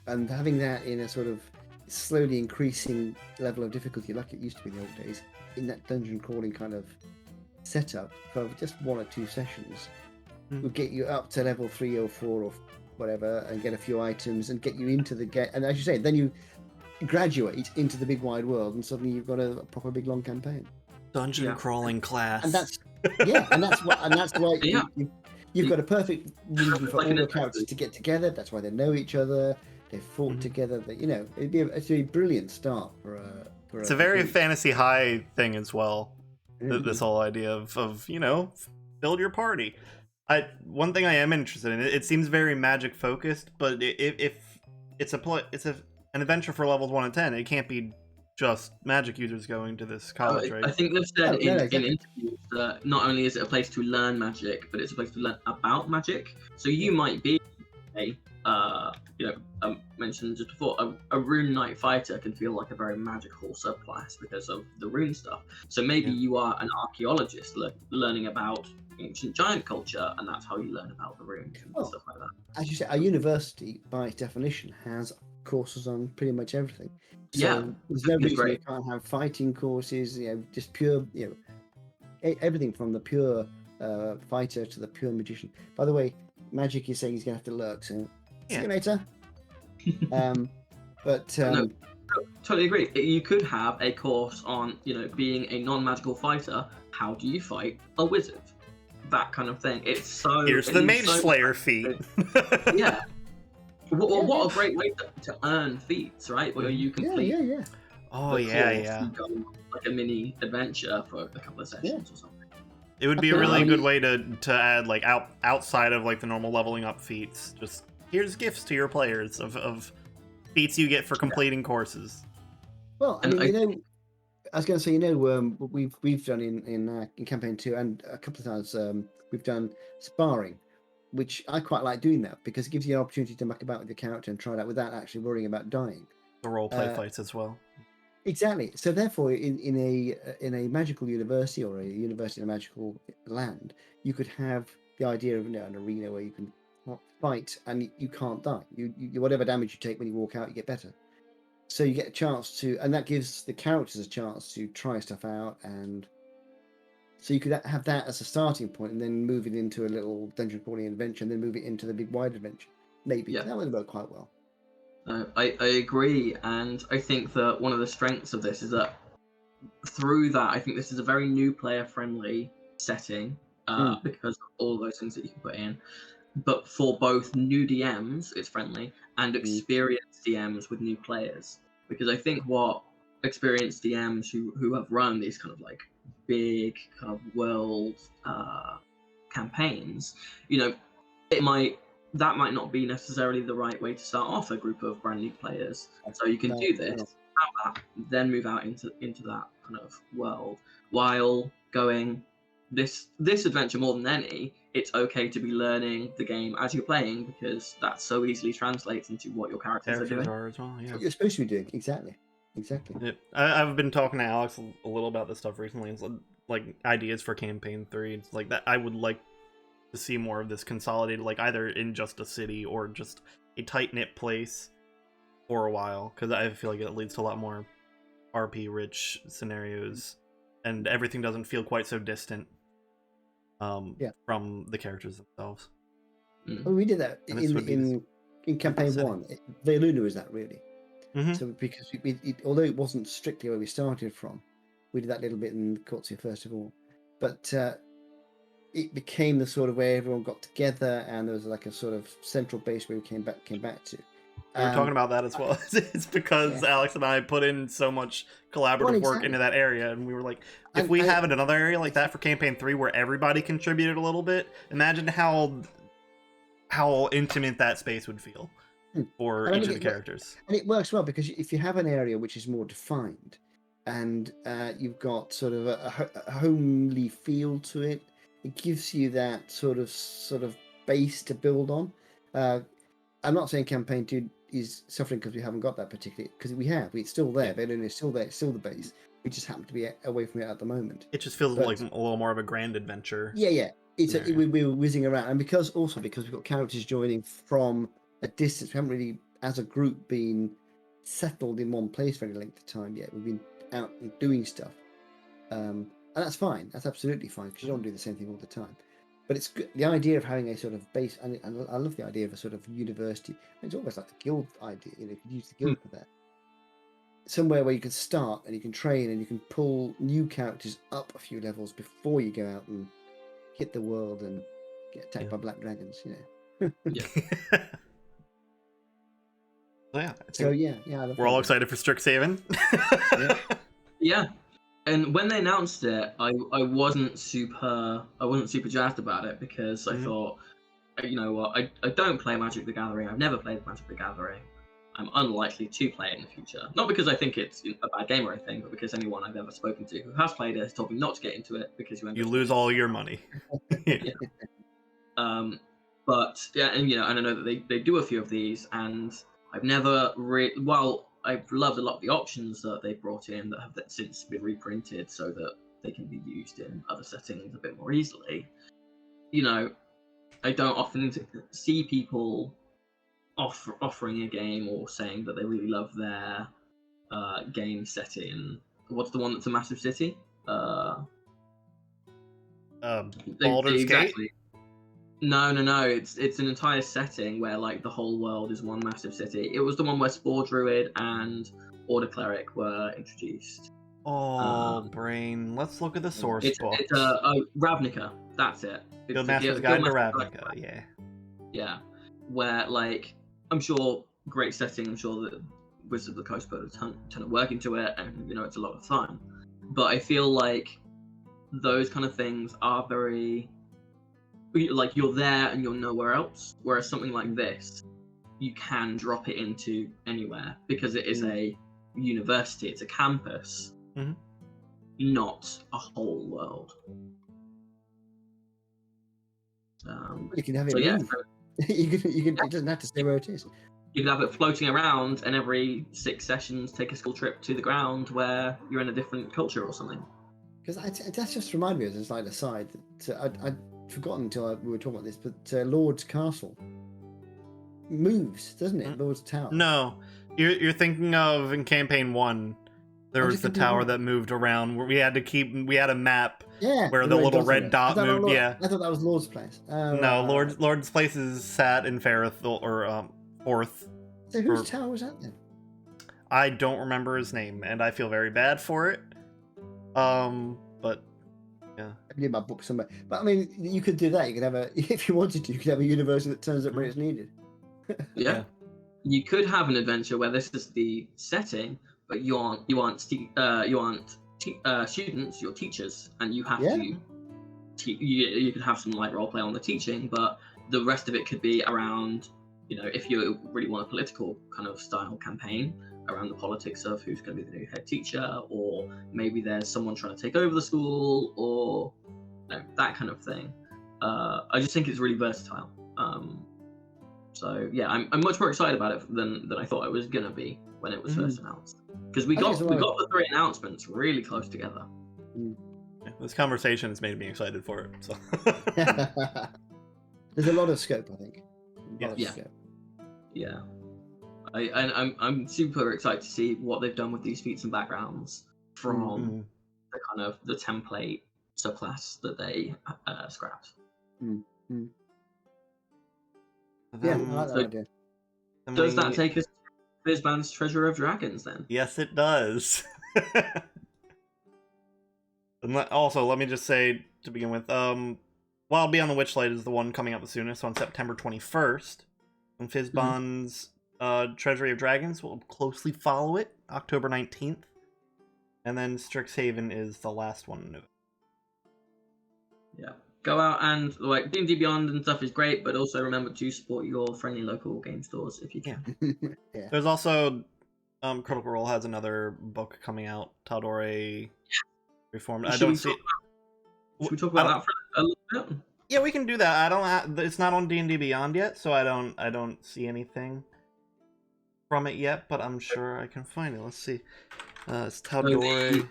And having that in a sort of slowly increasing level of difficulty, like it used to be in the old days, in that dungeon crawling kind of setup for just 1 or 2 sessions, will get you up to level 3 or 4 or whatever, and get a few items and get you into the game. And as you say, then you graduate into the big wide world, and suddenly you've got a proper big long campaign. Dungeon crawling class. And that's why you've got a perfect reason for all the characters to get together. That's why they know each other. They fought together. That, you know, it's a brilliant start for a. It's a very Fantasy High thing as well. This whole idea of you know, build your party. One thing I am interested in. It seems very magic focused, but if it's an adventure for levels 1 and 10, it can't be just magic users going to this college, right? I think they've said in interviews that not only is it a place to learn magic, but it's a place to learn about magic. So you might be I mentioned just before, a rune knight fighter can feel like a very magical subclass because of the rune stuff. So maybe you are an archaeologist learning about ancient giant culture, and that's how you learn about the runes and stuff like that. As you say, a university, by definition, has courses on pretty much everything. So there's no reason you can't have fighting courses, you know, just pure, you know, everything from the pure fighter to the pure magician. By the way, Magic is saying he's going to have to lurk, so see you later. No, totally agree. You could have a course on, you know, being a non-magical fighter. How do you fight a wizard? That kind of thing. It's so. Here's the Mage Slayer feat. Yeah. What a great way to earn feats, right? Where you complete. Oh yeah. Like a mini adventure for a couple of sessions or something. It would be a really good way to add like outside of like the normal leveling up feats. Just here's gifts to your players of feats you get for completing courses. Well, I mean, you know, I was going to say, you know, we've done in campaign 2 and a couple of times we've done sparring, which I quite like doing that because it gives you an opportunity to muck about with your character and try it out without actually worrying about dying. The role play fights as well. Exactly. So therefore, in a magical university or a university in a magical land, you could have the idea of an arena where you can fight and you can't die. You whatever damage you take when you walk out, you get better. So you get a chance to, and that gives the characters a chance to try stuff out, and so you could have that as a starting point, and then move it into a little dungeon crawling adventure, and then move it into the big wide adventure. Maybe that would work quite well. I agree, and I think that one of the strengths of this is that through that, I think this is a very new player-friendly setting because of all those things that you can put in. But for both new DMs, it's friendly, and experienced DMs with new players. Because I think what experienced DMs who have run these kind of like big kind of world campaigns, that might not be necessarily the right way to start off a group of brand new players. So you can do this, have that, then move out into that kind of world while going this adventure more than any. It's okay to be learning the game as you're playing because that so easily translates into what your characters are doing. As well, yeah. What you're supposed to be doing, exactly. Yeah. I've been talking to Alex a little about this stuff recently. It's like ideas for campaign 3. It's like that I would like to see more of this consolidated, like either in just a city or just a tight-knit place for a while, because I feel like it leads to a lot more RP rich scenarios and everything doesn't feel quite so distant from the characters themselves. Well, we did that in campaign 1. Veiluna was that really. So because although it wasn't strictly where we started from, we did that little bit in Corsia first of all, but it became the sort of where everyone got together, and there was like a sort of central base where we came back to. We were talking about that as well. It's because Alex and I put in so much collaborative work into that area, and we were like, if we have another area like that for campaign 3 where everybody contributed a little bit, imagine how intimate that space would feel for each of the characters. And it works well because if you have an area which is more defined, and you've got sort of a homely feel to it, it gives you that sort of base to build on. I'm not saying campaign 2 is suffering because we haven't got that particularly, because it's still there. Veiluna is still there. It's still the base. We just happen to be away from it at the moment. It just feels like a little more of a grand adventure. Yeah. We were whizzing around, and because we've got characters joining from a distance, we haven't really, as a group, been settled in one place for any length of time yet. We've been out and doing stuff, and that's fine. That's absolutely fine because you don't do the same thing all the time. But it's good. The idea of having a sort of base, and I love the idea of a sort of university. It's almost like the guild idea. You could use the guild for that. Somewhere where you can start and you can train and you can pull new characters up a few levels before you go out and hit the world and get attacked by black dragons. We're all excited for Strixhaven. Yeah. And when they announced it, I wasn't super jazzed about it because I thought, you know what, I don't play Magic the Gathering. I've never played Magic the Gathering. I'm unlikely to play it in the future. Not because I think it's a bad game or anything, but because anyone I've ever spoken to who has played it has told me not to get into it because you lose all your money. But yeah, and and I know that they do a few of these, and I've never I've loved a lot of the options that they brought in that have since been reprinted so that they can be used in other settings a bit more easily. I don't often see people offering a game or saying that they really love their game setting. What's the one that's a massive city? Baldur's Gate? No. It's an entire setting where like the whole world is one massive city. It was the one where Spore Druid and Order Cleric were introduced. Brain. Let's look at the source book. It's Ravnica. That's it. Guildmaster's Guide to Ravnica. Yeah. Where like I'm sure great setting. I'm sure that Wizards of the Coast put a ton of work into it, and it's a lot of fun. But I feel like those kind of things are very like you're there and you're nowhere else. Whereas something like this, you can drop it into anywhere because it is a university. It's a campus, not a whole world. You can have it. You can. It doesn't have to stay where it is. You could have it floating around, and every 6 sessions take a school trip to the ground where you're in a different culture or something. Because that's just reminded me, as a slight aside, that I'd forgotten until we were talking about this, but Lord's Castle moves, doesn't it? Lord's Tower. No, you're thinking of in Campaign 1. There was the tower that moved around where we had a map where the little red dot moved. I thought that was Lord's Place. No, Lord's Place is sat in Ferrith or Forth. So whose tower was that then? I don't remember his name, and I feel very bad for it. But yeah, I can get my book somewhere. But I mean, you could do that. You could have if you wanted to, you could have a university that turns up when it's needed. Yeah. You could have an adventure where this is the setting, but you aren't students, you're teachers, and you have to. You could have some light role play on the teaching, but the rest of it could be around, if you really want a political kind of style campaign around the politics of who's going to be the new head teacher, or maybe there's someone trying to take over the school, or that kind of thing. I just think it's really versatile. So yeah, I'm much more excited about it than I thought I was gonna be when it was first announced, because we got the 3 announcements really close together. This conversation has made me excited for it. So there's a lot of scope, I think. Yeah. I'm super excited to see what they've done with these feats and backgrounds from the kind of the template subclass that they scrapped. Yeah, I like that idea. Does that take us to Fizban's Treasure of Dragons then? Yes, it does. And also, let me just say to begin with, Wild Beyond the Witchlight is the one coming out the soonest, on September 21st. And Fizban's Treasury of Dragons will closely follow it, October 19th. And then Strixhaven is the last one. Yeah. Go out and D&D Beyond and stuff is great, but also remember to support your friendly local game stores if you can. Yeah. There's also Critical Role has another book coming out, Taldore Reformed. Should we talk about that for a little bit? Yeah, we can do that. It's not on D&D Beyond yet, so I don't see anything from it yet, but I'm sure I can find it. Let's see. It's Taldore.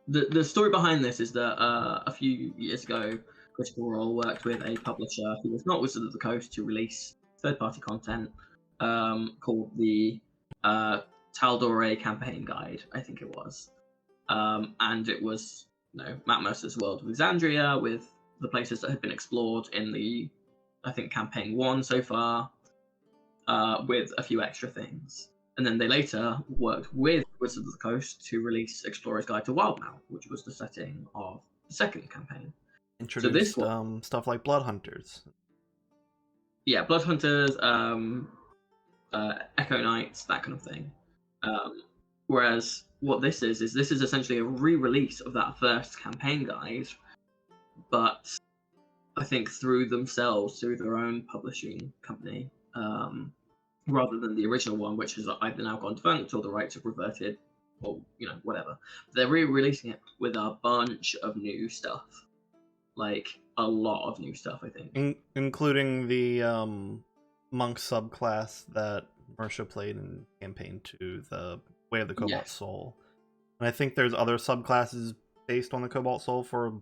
The story behind this is that a few years ago, Critical Role worked with a publisher who was not Wizards of the Coast to release third-party content called the Taldore Campaign Guide, I think it was. And it was Matt Mercer's world of Exandria, with the places that had been explored in the, I think, Campaign 1 so far, with a few extra things. And then they later worked with Wizards of the Coast to release Explorer's Guide to Wildmount, which was the setting of the second campaign. Introduced stuff like Blood Hunters. Yeah, Blood Hunters, Echo Knights, that kind of thing. Whereas what this is essentially a re-release of that first campaign guide, but I think through their own publishing company. Rather than the original one, which has either now gone defunct or the rights have reverted, or whatever. They're re-releasing it with a bunch of new stuff, like a lot of new stuff, I think, including the monk subclass that Marsha played in Campaign 2, the Way of the Cobalt Soul, and I think there's other subclasses based on the Cobalt Soul for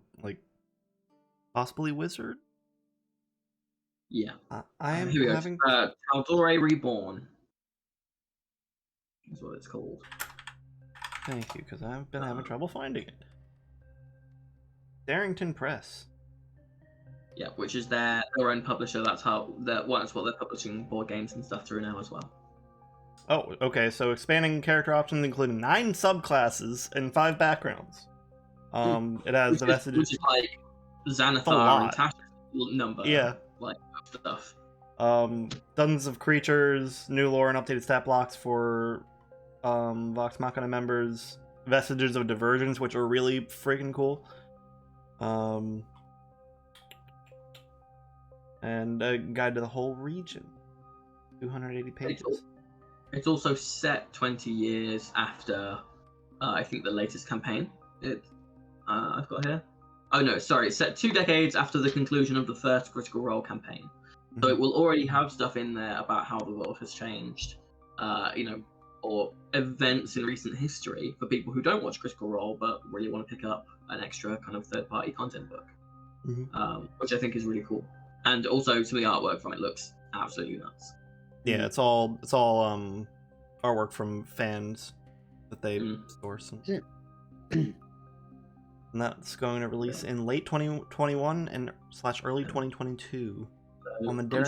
possibly Wizard. Yeah. I am having Taldore Reborn is what it's called. Thank you, because I've been having trouble finding it. Darrington Press. Yeah, which is their own publisher. That's what they're publishing board games and stuff through now as well. Oh, okay. So expanding character options, including 9 subclasses and 5 backgrounds. It has the messages, which is like Xanathar and Tasha's number. Yeah. Like stuff. Dozens of creatures, new lore and updated stat blocks for Vox Machina members, vestiges of diversions, which are really freaking cool. And a guide to the whole region. 280 pages. It's also set 20 years after, I think, the latest campaign. I've got here. Oh no, sorry, it's set 2 decades after the conclusion of the first Critical Role campaign. So it will already have stuff in there about how the world has changed, or events in recent history for people who don't watch Critical Role but really want to pick up an extra kind of third-party content book, which I think is really cool. And also, some of the artwork from it looks absolutely nuts. Yeah, it's all artwork from fans that they source. And that's going to release in late 2021 and / early 2022 on the We're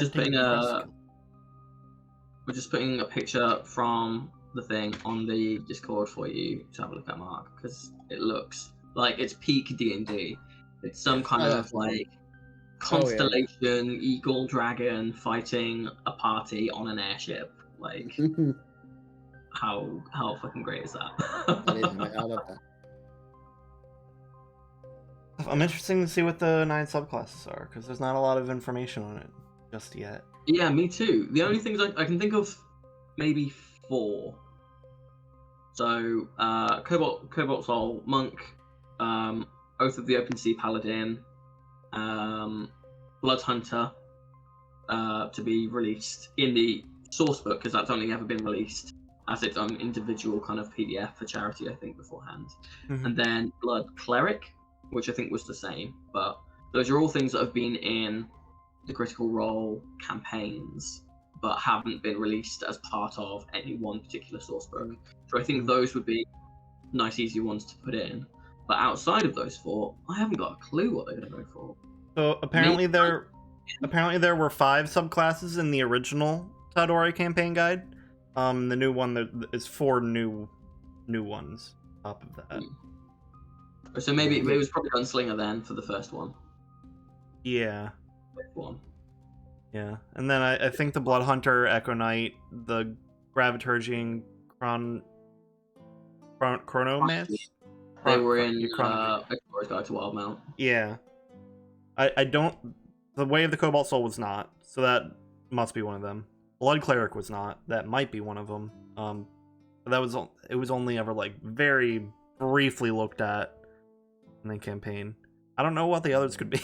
just putting a picture from the thing on the Discord for you to have a look at, Mark, because it looks like it's peak D&D. It's some kind of like constellation, eagle, dragon fighting a party on an airship. Like, how fucking great is that? That is, mate. I love that. I'm interested to see what the 9 subclasses are, because there's not a lot of information on it just yet. Yeah, me too. The only things I can think of, maybe 4. So, Cobalt Soul, Monk, Oath of the Open Sea Paladin, Blood Hunter, to be released in the source book, because that's only ever been released as its own individual kind of PDF for charity, I think, beforehand. And then Blood Cleric, which I think was the same, but those are all things that have been in the Critical Role campaigns but haven't been released as part of any one particular source book. So I think those would be nice, easy ones to put in. But outside of those 4, I haven't got a clue what they're going to go for. So apparently there were 5 subclasses in the original Tadori campaign guide. The new one, there is 4 new ones on top of that. So maybe it was probably Gunslinger then for the first one. Yeah. One. Yeah, and then I think the Blood Hunter, Echo Knight, the Graviturgian Chronomancer. They were in Explorer's Guide to Wildmount. Yeah. I don't... The Way of the Cobalt Soul was not, so that must be one of them. Blood Cleric was not. That might be one of them. But it was only ever, like, very briefly looked at in the campaign. I don't know what the others could be.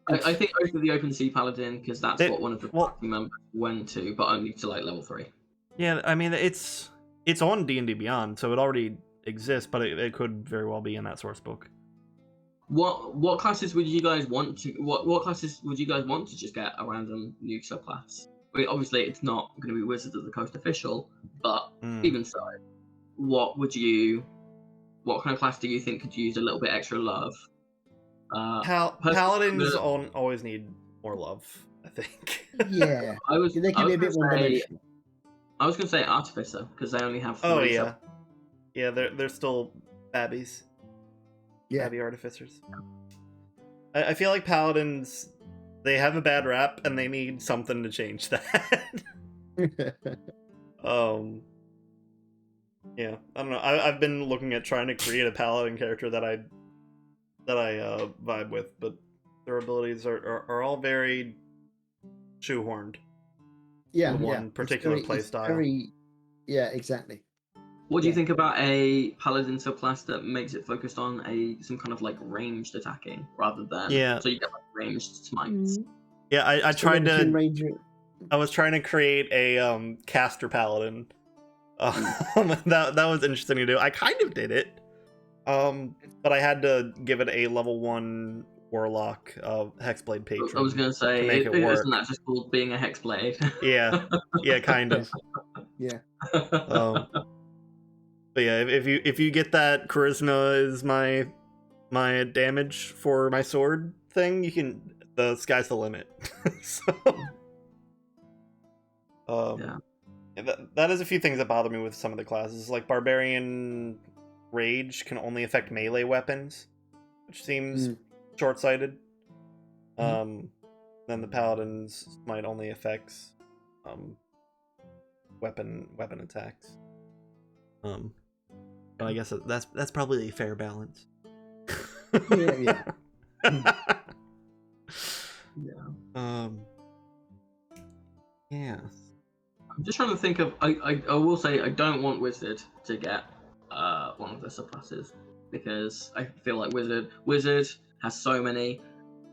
I think Oath of the Open Sea Paladin, because that's what one of the party members went to, but only to like level 3. Yeah, I mean it's on D&D Beyond, so it already exists, but it could very well be in that source book. What classes would you guys want to? What classes would you guys want to just get a random new subclass? I mean, obviously it's not going to be Wizards of the Coast official, but even so, what kind of class do you think could use a little bit extra love? Paladins always need more love, I think. Yeah, they can be a bit more dimensional. I was going to say Artificer, because they only have 3. Oh, yeah. Yeah, they're still babbies. Yeah. Babby Artificers. I feel like Paladins, they have a bad rap, and they need something to change that. Yeah, I don't know. I've been looking at trying to create a Paladin character that I vibe with, but their abilities are all very shoehorned. Yeah, one particular playstyle. Yeah, exactly. What do you think about a Paladin subclass that makes it focused on some kind of like ranged attacking rather than so you get like ranged smites? Yeah, I tried to. I was trying to create a caster Paladin. That was interesting to do. I kind of did it. But I had to give it a level 1 Warlock Hexblade Patron. I was going to say, isn't that just called being a Hexblade? Yeah, kind of. Yeah. But yeah, if you get that Charisma is my damage for my sword thing, the sky's the limit. So, that is a few things that bother me with some of the classes, like Barbarian Rage can only affect melee weapons, which seems short-sighted. Then the Paladins might only affect weapon attacks. But I guess that's probably a fair balance. Yeah. Yeah. I'm just trying to think of. I will say I don't want Wizard to get one of the subclasses because I feel like Wizard has so many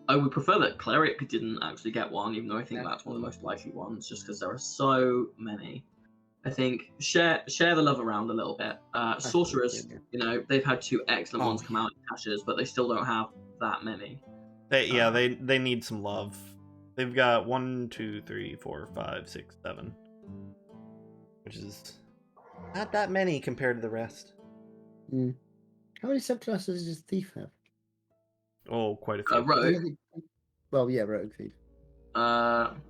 I would prefer that Cleric didn't actually get one, even though I think Yeah. that's one of the most likely ones, just because there are so many. I think share the love around a little bit. Sorcerers, you know, they've had 2 excellent ones come out in caches, but they still don't have that many. They need some love. They've got 1, 2, 3, 4, 5, 6, 7, which is not that many compared to the rest. How many subclasses does Thief have? Oh, quite a few. Rogue. Well, yeah, Rogue Thief.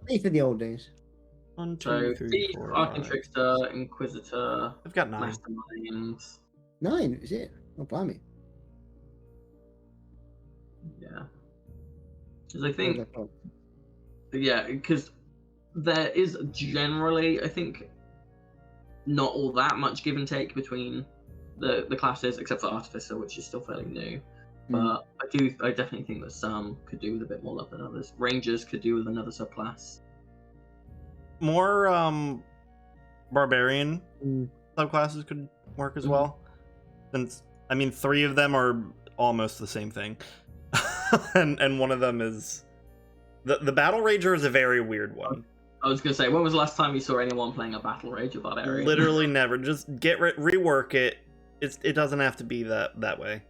Thief in the old days. 1, 2, 3, Thief, 4, Arcane 5. Trickster, Inquisitor. I've got 9. Mastermind. 9, is it? Oh, blimey. Yeah. Because I think, yeah, because there is generally, I think, not all that much give and take between the classes, except for Artificer, which is still fairly new. But I definitely think that some could do with a bit more love than others. Rangers could do with another subclass. More barbarian subclasses could work as well. Since, I mean, 3 of them are almost the same thing. and one of them is the Battle Rager is a very weird one. I was gonna say, when was the last time you saw anyone playing a Battle Rager barbarian? Literally never. Just rework it. It doesn't have to be that way.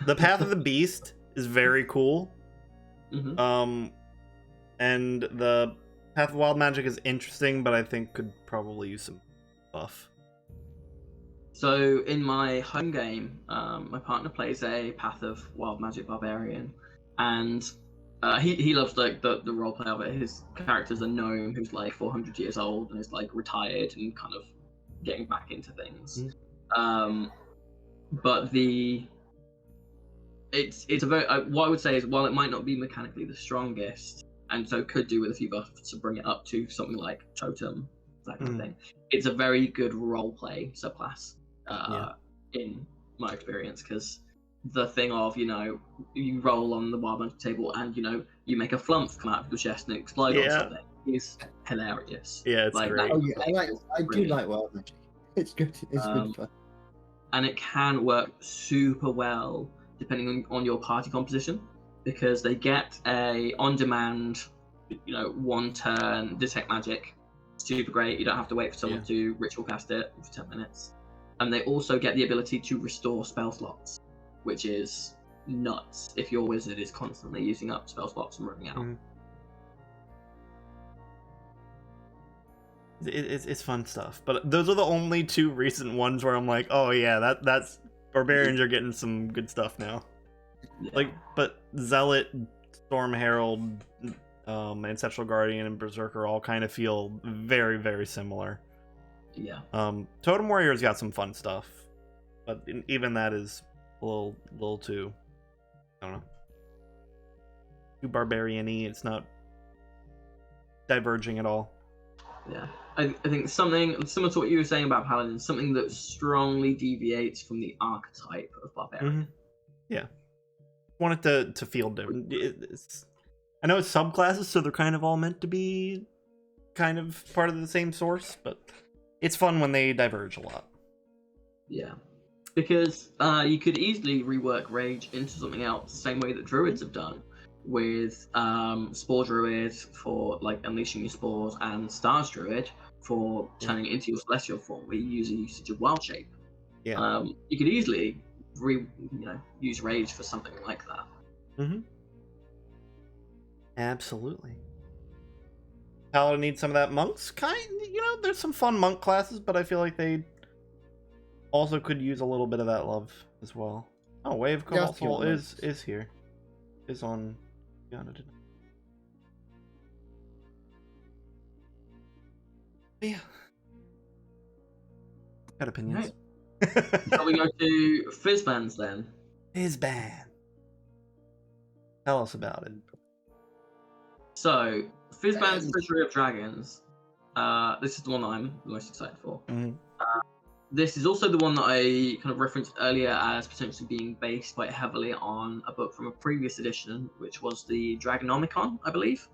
The Path of the Beast is very cool. And the Path of Wild Magic is interesting, but I think could probably use some buff. So in my home game, my partner plays a Path of Wild Magic Barbarian, and he loves like the roleplay of it. His character's a gnome who's like 400 years old and is like retired and kind of getting back into things. But it's a very what I would say is, while it might not be mechanically the strongest, and so could do with a few buffs to bring it up to something like Totem, that kind of thing, it's a very good roleplay subclass in my experience, because the thing of, you know, you roll on the Wild Magic table and, you know, you make a flump come out of your chest and explode on something is hilarious. Yeah, it's like, great. I do like Wild Magic. It's good. It's good fun. And it can work super well depending on your party composition, because they get a on-demand, you know, 1 turn detect magic. Super great. You don't have to wait for someone to ritual cast it for 10 minutes. And they also get the ability to restore spell slots, which is nuts if your wizard is constantly using up spell slots and running out. It's fun stuff, but those are the only 2 recent ones where I'm like, oh yeah, that's barbarians are getting some good stuff now. Like, but Zealot, Storm Herald, Ancestral Guardian, and Berserker all kind of feel very, very similar. Yeah. Totem Warrior's got some fun stuff, but even that is a little too, I don't know, too barbarian-y. It's not diverging at all. Yeah, I think something similar to what you were saying about Paladin, something that strongly deviates from the archetype of barbarian. Yeah, want it to feel different. I know it's subclasses, so they're kind of all meant to be kind of part of the same source, but it's fun when they diverge a lot. Yeah, because you could easily rework Rage into something else, the same way that Druids have done, with Spore Druid for like unleashing your spores, and Stars Druid for turning it into your celestial form, where you use a usage of Wild Shape. Yeah. You could easily use Rage for something like that. Absolutely. Paladin needs some of that. Monks there's some fun monk classes, but I feel like they also could use a little bit of that love as well. Oh, Wave Cobalt Soul is here. Is on Guyana today. Yeah. Got opinions. Right. Shall we go to Fizzbands then? Fizzband. Tell us about it. So, Fizzband's Treasury of Dragons. This is the one that I'm most excited for. This is also the one that I kind of referenced earlier as potentially being based quite heavily on a book from a previous edition, which was the Dragonomicon, I believe.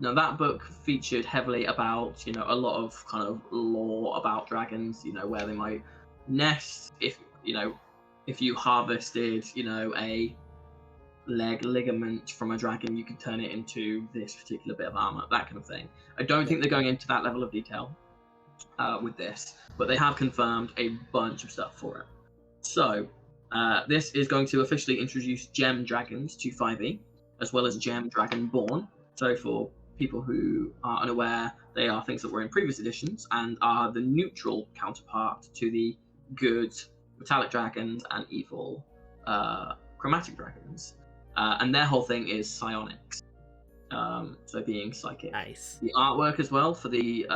Now that book featured heavily about, a lot of kind of lore about dragons, where they might nest, if you harvested, ligament from a dragon, you can turn it into this particular bit of armor, that kind of thing. I don't think they're going into that level of detail with this, but they have confirmed a bunch of stuff for it. So this is going to officially introduce gem dragons to 5e, as well as gem dragonborn. So for people who are unaware, they are things that were in previous editions and are the neutral counterpart to the good metallic dragons and evil chromatic dragons. And their whole thing is psionics. So being psychic. Nice. The artwork as well for the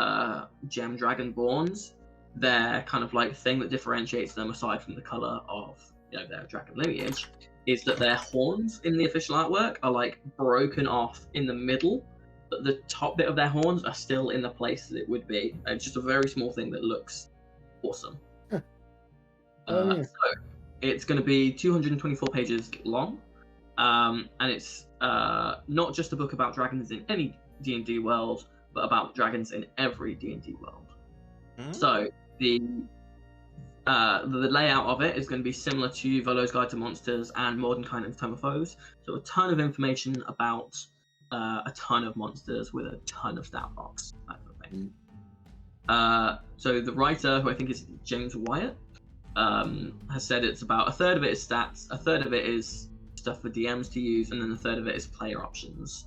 gem dragonborns, their kind of like thing that differentiates them aside from the color of their dragon lineage is that their horns in the official artwork are like broken off in the middle, but the top bit of their horns are still in the place that it would be. It's just a very small thing that looks awesome. So it's going to be 224 pages long, and it's not just a book about dragons in any D&D world, but about dragons in every D&D world. So the layout of it is going to be similar to Volo's Guide to Monsters and Mordenkainen's Tome of Foes. So a ton of information about a ton of monsters with a ton of stat blocks, that kind of thing. So the writer, who I think is James Wyatt, has said it's about a third of it is stats, a third of it is stuff for DMs to use, and then a third of it is player options,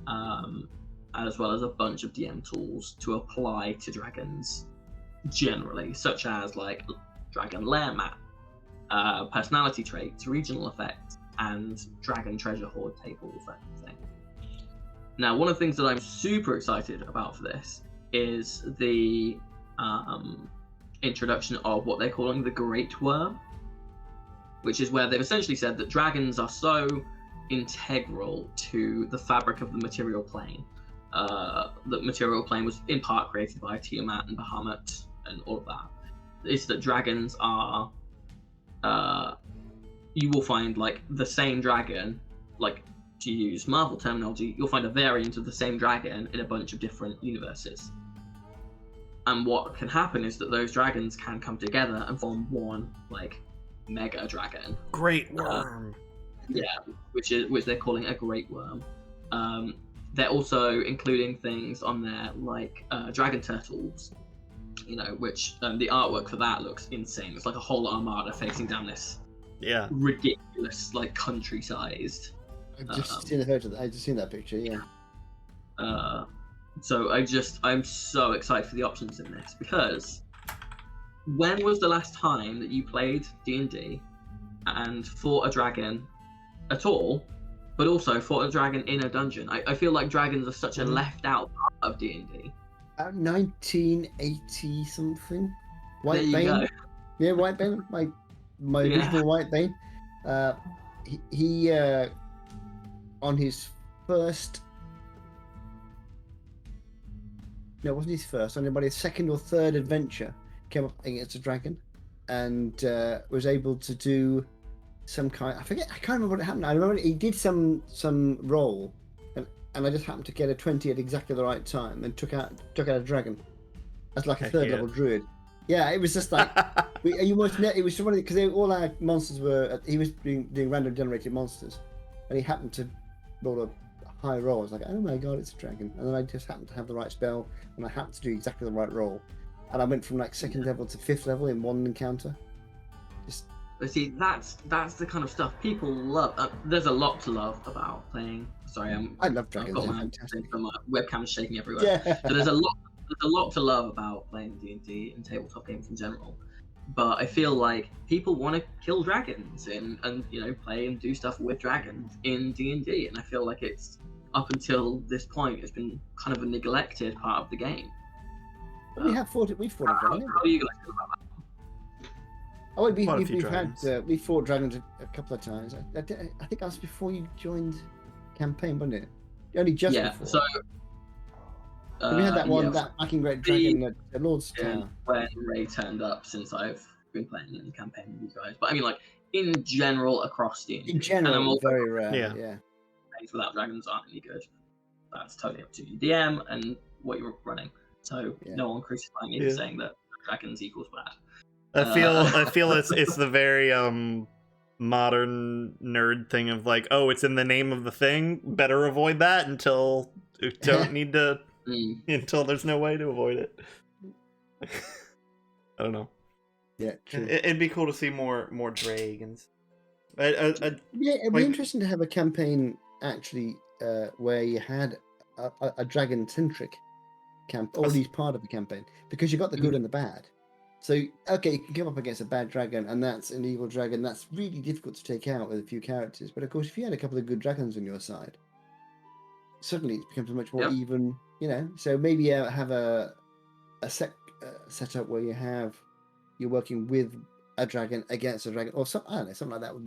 as well as a bunch of DM tools to apply to dragons generally, such as like dragon lair map, personality traits, regional effects, and dragon treasure hoard tables, that kind of thing. Now, one of the things that I'm super excited about for this is the introduction of what they're calling the Great Worm, which is where they've essentially said that dragons are so integral to the fabric of the material plane. The material plane was in part created by Tiamat and Bahamut and all of that. Is that dragons are, you will find like the same dragon, like to use Marvel terminology, you'll find a variant of the same dragon in a bunch of different universes. And what can happen is that those dragons can come together and form one like mega dragon. Great worm. Which they're calling a great worm. They're also including things on there like dragon turtles, which the artwork for that looks insane. It's like a whole armada facing down this ridiculous like country-sized. I've just seen a photo. I've just seen that picture. Yeah. So I'm so excited for the options in this, because when was the last time that you played D&D and fought a dragon at all, but also fought a dragon in a dungeon? I feel like dragons are such a left out part of D&D. 1980 something. White There you Bane. go. Yeah, White Bane. My original White Bane. He on his first. No, it wasn't his first. On his second or third adventure, came up against a dragon, and was able to do some kind. I forget. I can't remember what happened. I remember he did some roll, and I just happened to get a 20 at exactly the right time, and took out a dragon as like a third level druid. Yeah, it was just like it was funny because all our monsters were. He was doing random generated monsters, and he happened to roll a high roll. I was like, oh my god, it's a dragon. And then I just happened to have the right spell, and I happened to do exactly the right roll. And I went from like second level to fifth level in one encounter. But see, that's the kind of stuff people love. There's a lot to love about playing. Sorry, I love dragons. I've got Fantastic. my webcam's shaking everywhere. Yeah. So there's a lot to love about playing D&D and tabletop games in general. But I feel like people want to kill dragons and play and do stuff with dragons in D&D, and I feel like it's up until this point it's been kind of a neglected part of the game. We've fought a dragon. How do you guys feel about that? Oh, we fought dragons a couple of times. I think that was before you joined campaign, wasn't it? Only just before. So we had that one, that fucking great dragon at the Lord's Tower. When Ray turned up, since I've been playing in the campaign with you guys. But I mean, like, in general, across D&D. In general, very rare, yeah. Games without dragons aren't any good. That's totally up to you, DM, and what you're running. So no one crucify me for saying that dragons equals bad. I feel it's the very modern nerd thing of like, oh, it's in the name of the thing. Better avoid that until you don't need to, until there's no way to avoid it. I don't know. Yeah, true. It'd be cool to see more dragons. Yeah, it'd be interesting to have a campaign actually where you had a dragon-centric camp, or at least part of the campaign, because you got the good and the bad. So, okay, you can come up against a bad dragon, and that's an evil dragon. That's really difficult to take out with a few characters. But of course, if you had a couple of good dragons on your side, suddenly it becomes a much more even, So maybe have a setup where you're working with a dragon against a dragon, or something. I don't know, something like that would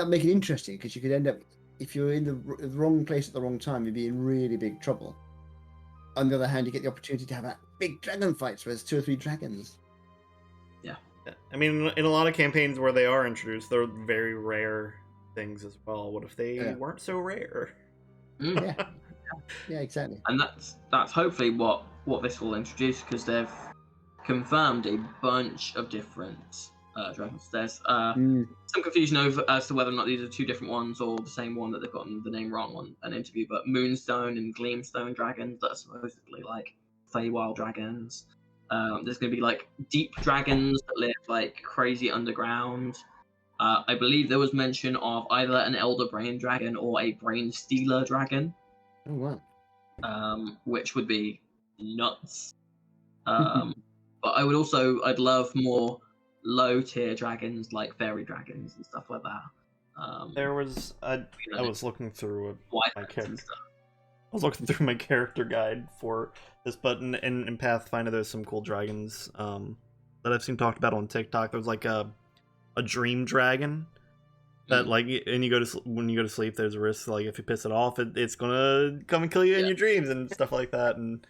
make it interesting, because you could end up, if you're in the wrong place at the wrong time, you'd be in really big trouble. On the other hand, you get the opportunity to have that big dragon fights where there's 2 or 3 dragons. Yeah. I mean, in a lot of campaigns where they are introduced, they're very rare things as well. What if they weren't so rare? Yeah. Yeah, exactly. And that's hopefully what this will introduce, because they've confirmed a bunch of different dragons. There's some confusion as to whether or not these are 2 different ones or the same one that they've gotten the name wrong on an interview, but Moonstone and Gleamstone dragons that are supposedly like Feywild dragons. There's going to be like deep dragons that live like crazy underground. I believe there was mention of either an Elder Brain dragon or a Brain Stealer dragon. Oh wow. Which would be nuts. But I'd love more low-tier dragons like fairy dragons and stuff like that. There was I was looking through my character. I was looking through my character guide for this, but in Pathfinder, there's some cool dragons that I've seen talked about on TikTok. There's like a dream dragon that like, and when you go to sleep, there's a risk like if you piss it off, it's gonna come and kill you in your dreams and stuff like that. And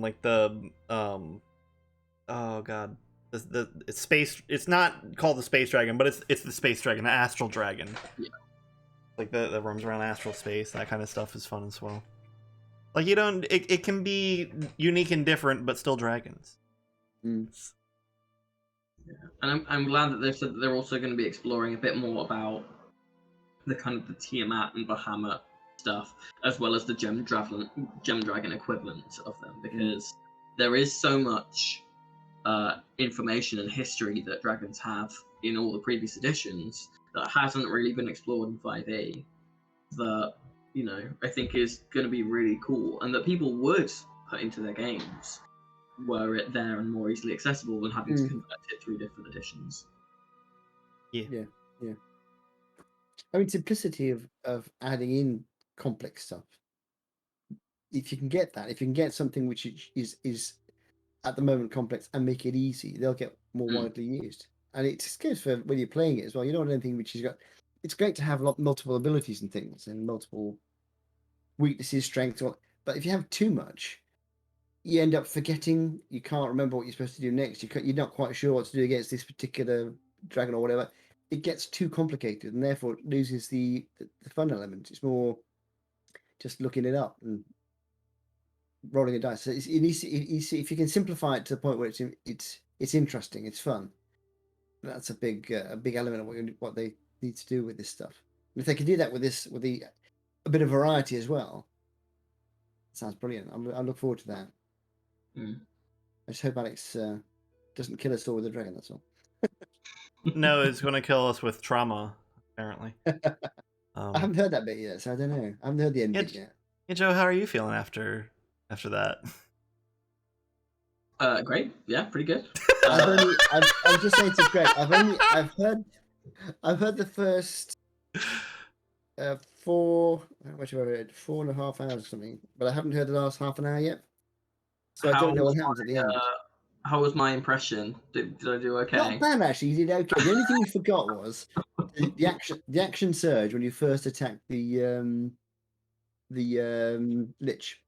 like the oh god. It's space. It's not called the space dragon, but it's the space dragon, the astral dragon. Yeah. Like that roams around astral space. That kind of stuff is fun as well. Like you don't. It can be unique and different, but still dragons. Mm. Yeah. And I'm glad that they've said that they're also going to be exploring a bit more about the kind of the Tiamat and Bahamut stuff, as well as the gem dragon equivalent of them, because there is so much information and history that dragons have in all the previous editions that hasn't really been explored in 5e, that I think is going to be really cool, and that people would put into their games were it there and more easily accessible than having to convert it through different editions. Yeah. I mean, simplicity of adding in complex stuff. If you can get that, if you can get something which is at the moment complex and make it easy, they'll get more widely used. And it's good for when you're playing it as well. You don't want anything which has got. It's great to have multiple abilities and things and multiple weaknesses, strengths. But if you have too much, you end up forgetting. You can't remember what you're supposed to do next. You're not quite sure what to do against this particular dragon or whatever. It gets too complicated and therefore it loses the fun element. It's more just looking it up and rolling a dice. So if you can simplify it to the point where it's interesting, it's fun. That's a big element of what they need to do with this stuff. And if they can do that with a bit of variety as well, it sounds brilliant. I look forward to that. I just hope Alex doesn't kill us all with a dragon. That's all. No, it's going to kill us with trauma. Apparently. I haven't heard that bit yet, so I don't know. I haven't heard the end bit yet. Yeah, Joe, how are you feeling after that? Great. Yeah, pretty good. I'll just say it's great. I've heard the first 4 and a half hours or something, but I haven't heard the last half an hour yet. So I don't know what happens at the end. How was my impression? Did I do okay? Not bad, actually. You did okay. The only thing you forgot was the action surge when you first attacked the Lich,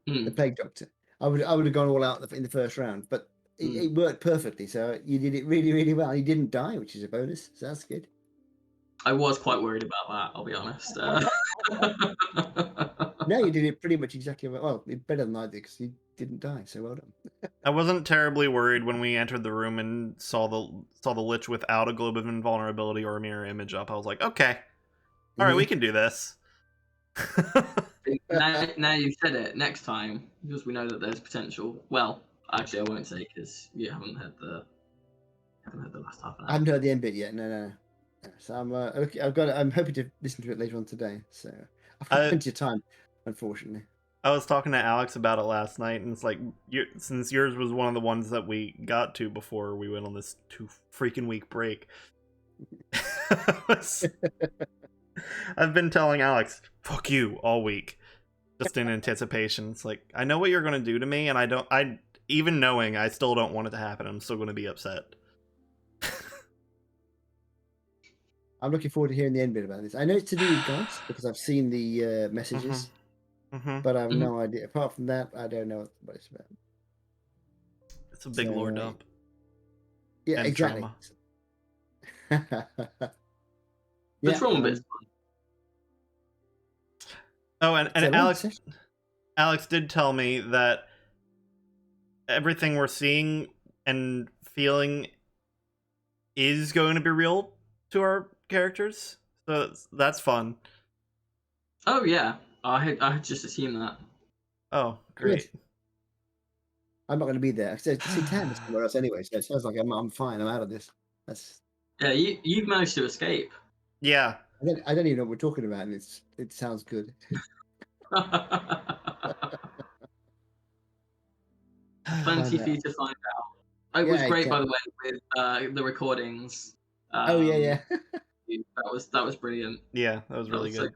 the Plague Doctor. I would have gone all out in the first round, but it worked perfectly. So you did it really, really well. You didn't die, which is a bonus. So that's good. I was quite worried about that, I'll be honest. No, you did it pretty much exactly well. Better than I did because you didn't die. So well done. I wasn't terribly worried when we entered the room and saw the Lich without a globe of invulnerability or a mirror image up. I was like, okay, all right, we can do this. now you've said it. Next time, because we know that there's potential. Well, actually, I won't say because you haven't heard the last half an hour. I haven't heard the end bit yet. No. So I'm hoping to listen to it later on today. So I've got plenty of time, unfortunately. I was talking to Alex about it last night, and it's like, since yours was one of the ones that we got to before we went on this 2-freaking-week break, I've been telling Alex, fuck you, all week, just in anticipation. It's like, I know what you're going to do to me, and even knowing, I still don't want it to happen. I'm still going to be upset. I'm looking forward to hearing the end bit about this. I know it's to do with gods, because I've seen the messages. But I have no idea. Apart from that, I don't know what it's about. It's a big lore dump. Yeah, and exactly. The trauma bit's fun. Oh, and Alex did tell me that everything we're seeing and feeling is going to be real to our characters. So that's fun. Oh, yeah. I had just assumed that. Oh, great. Good. I'm not going to be there. I said to see Tam somewhere else anyway, so it sounds like I'm fine. I'm out of this. Yeah, you've managed to escape. Yeah. I don't even know what we're talking about, and it sounds good. Plenty for you to find out. It was great, by the way, with the recordings. Oh yeah. That was brilliant. Yeah, that was really good.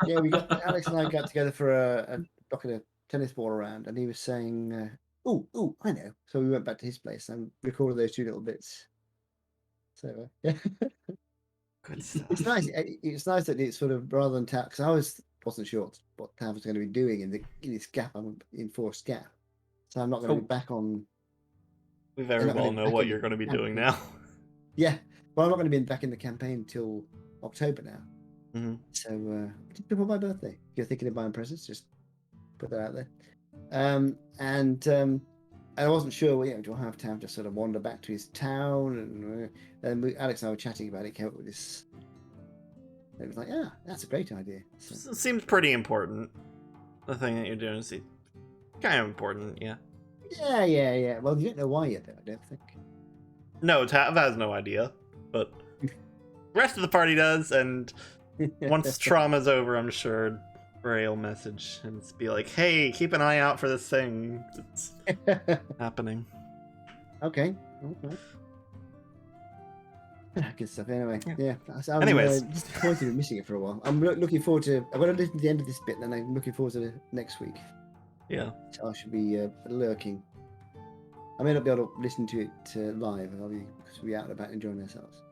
Yeah, Alex and I got together for knocking a tennis ball around, and he was saying, "Oh, I know." So we went back to his place and recorded those 2 little bits. So yeah, good stuff. It's nice. It's nice that it's sort of rather than Tav, because wasn't sure what Tav was going to be doing in this gap. I'm in enforced gap, so I'm not going to be back on. We very well know what you're going to be doing now. Yeah, well, I'm not going to be back in the campaign until October now. So just before my birthday, if you're thinking of buying presents, just put that out there. And I wasn't sure, do I have time to sort of wander back to his town? And Alex and I were chatting about it, came up with this. It was like, that's a great idea. So. It seems pretty important. The thing that you're doing is kind of important, yeah. Yeah. Well, you don't know why yet, though, I don't think. No, Tav has no idea, but the rest of the party does, and once trauma's over, I'm sure Ray will message and be like, hey, keep an eye out for this thing. It's happening. Okay. Good stuff. Anyway, yeah. Anyways, disappointed with missing it for a while. I'm looking forward to. I'm going to listen to the end of this bit, and then I'm looking forward to next week. Yeah. So I should be lurking. I may not be able to listen to it live. Because we'll be out and about enjoying ourselves.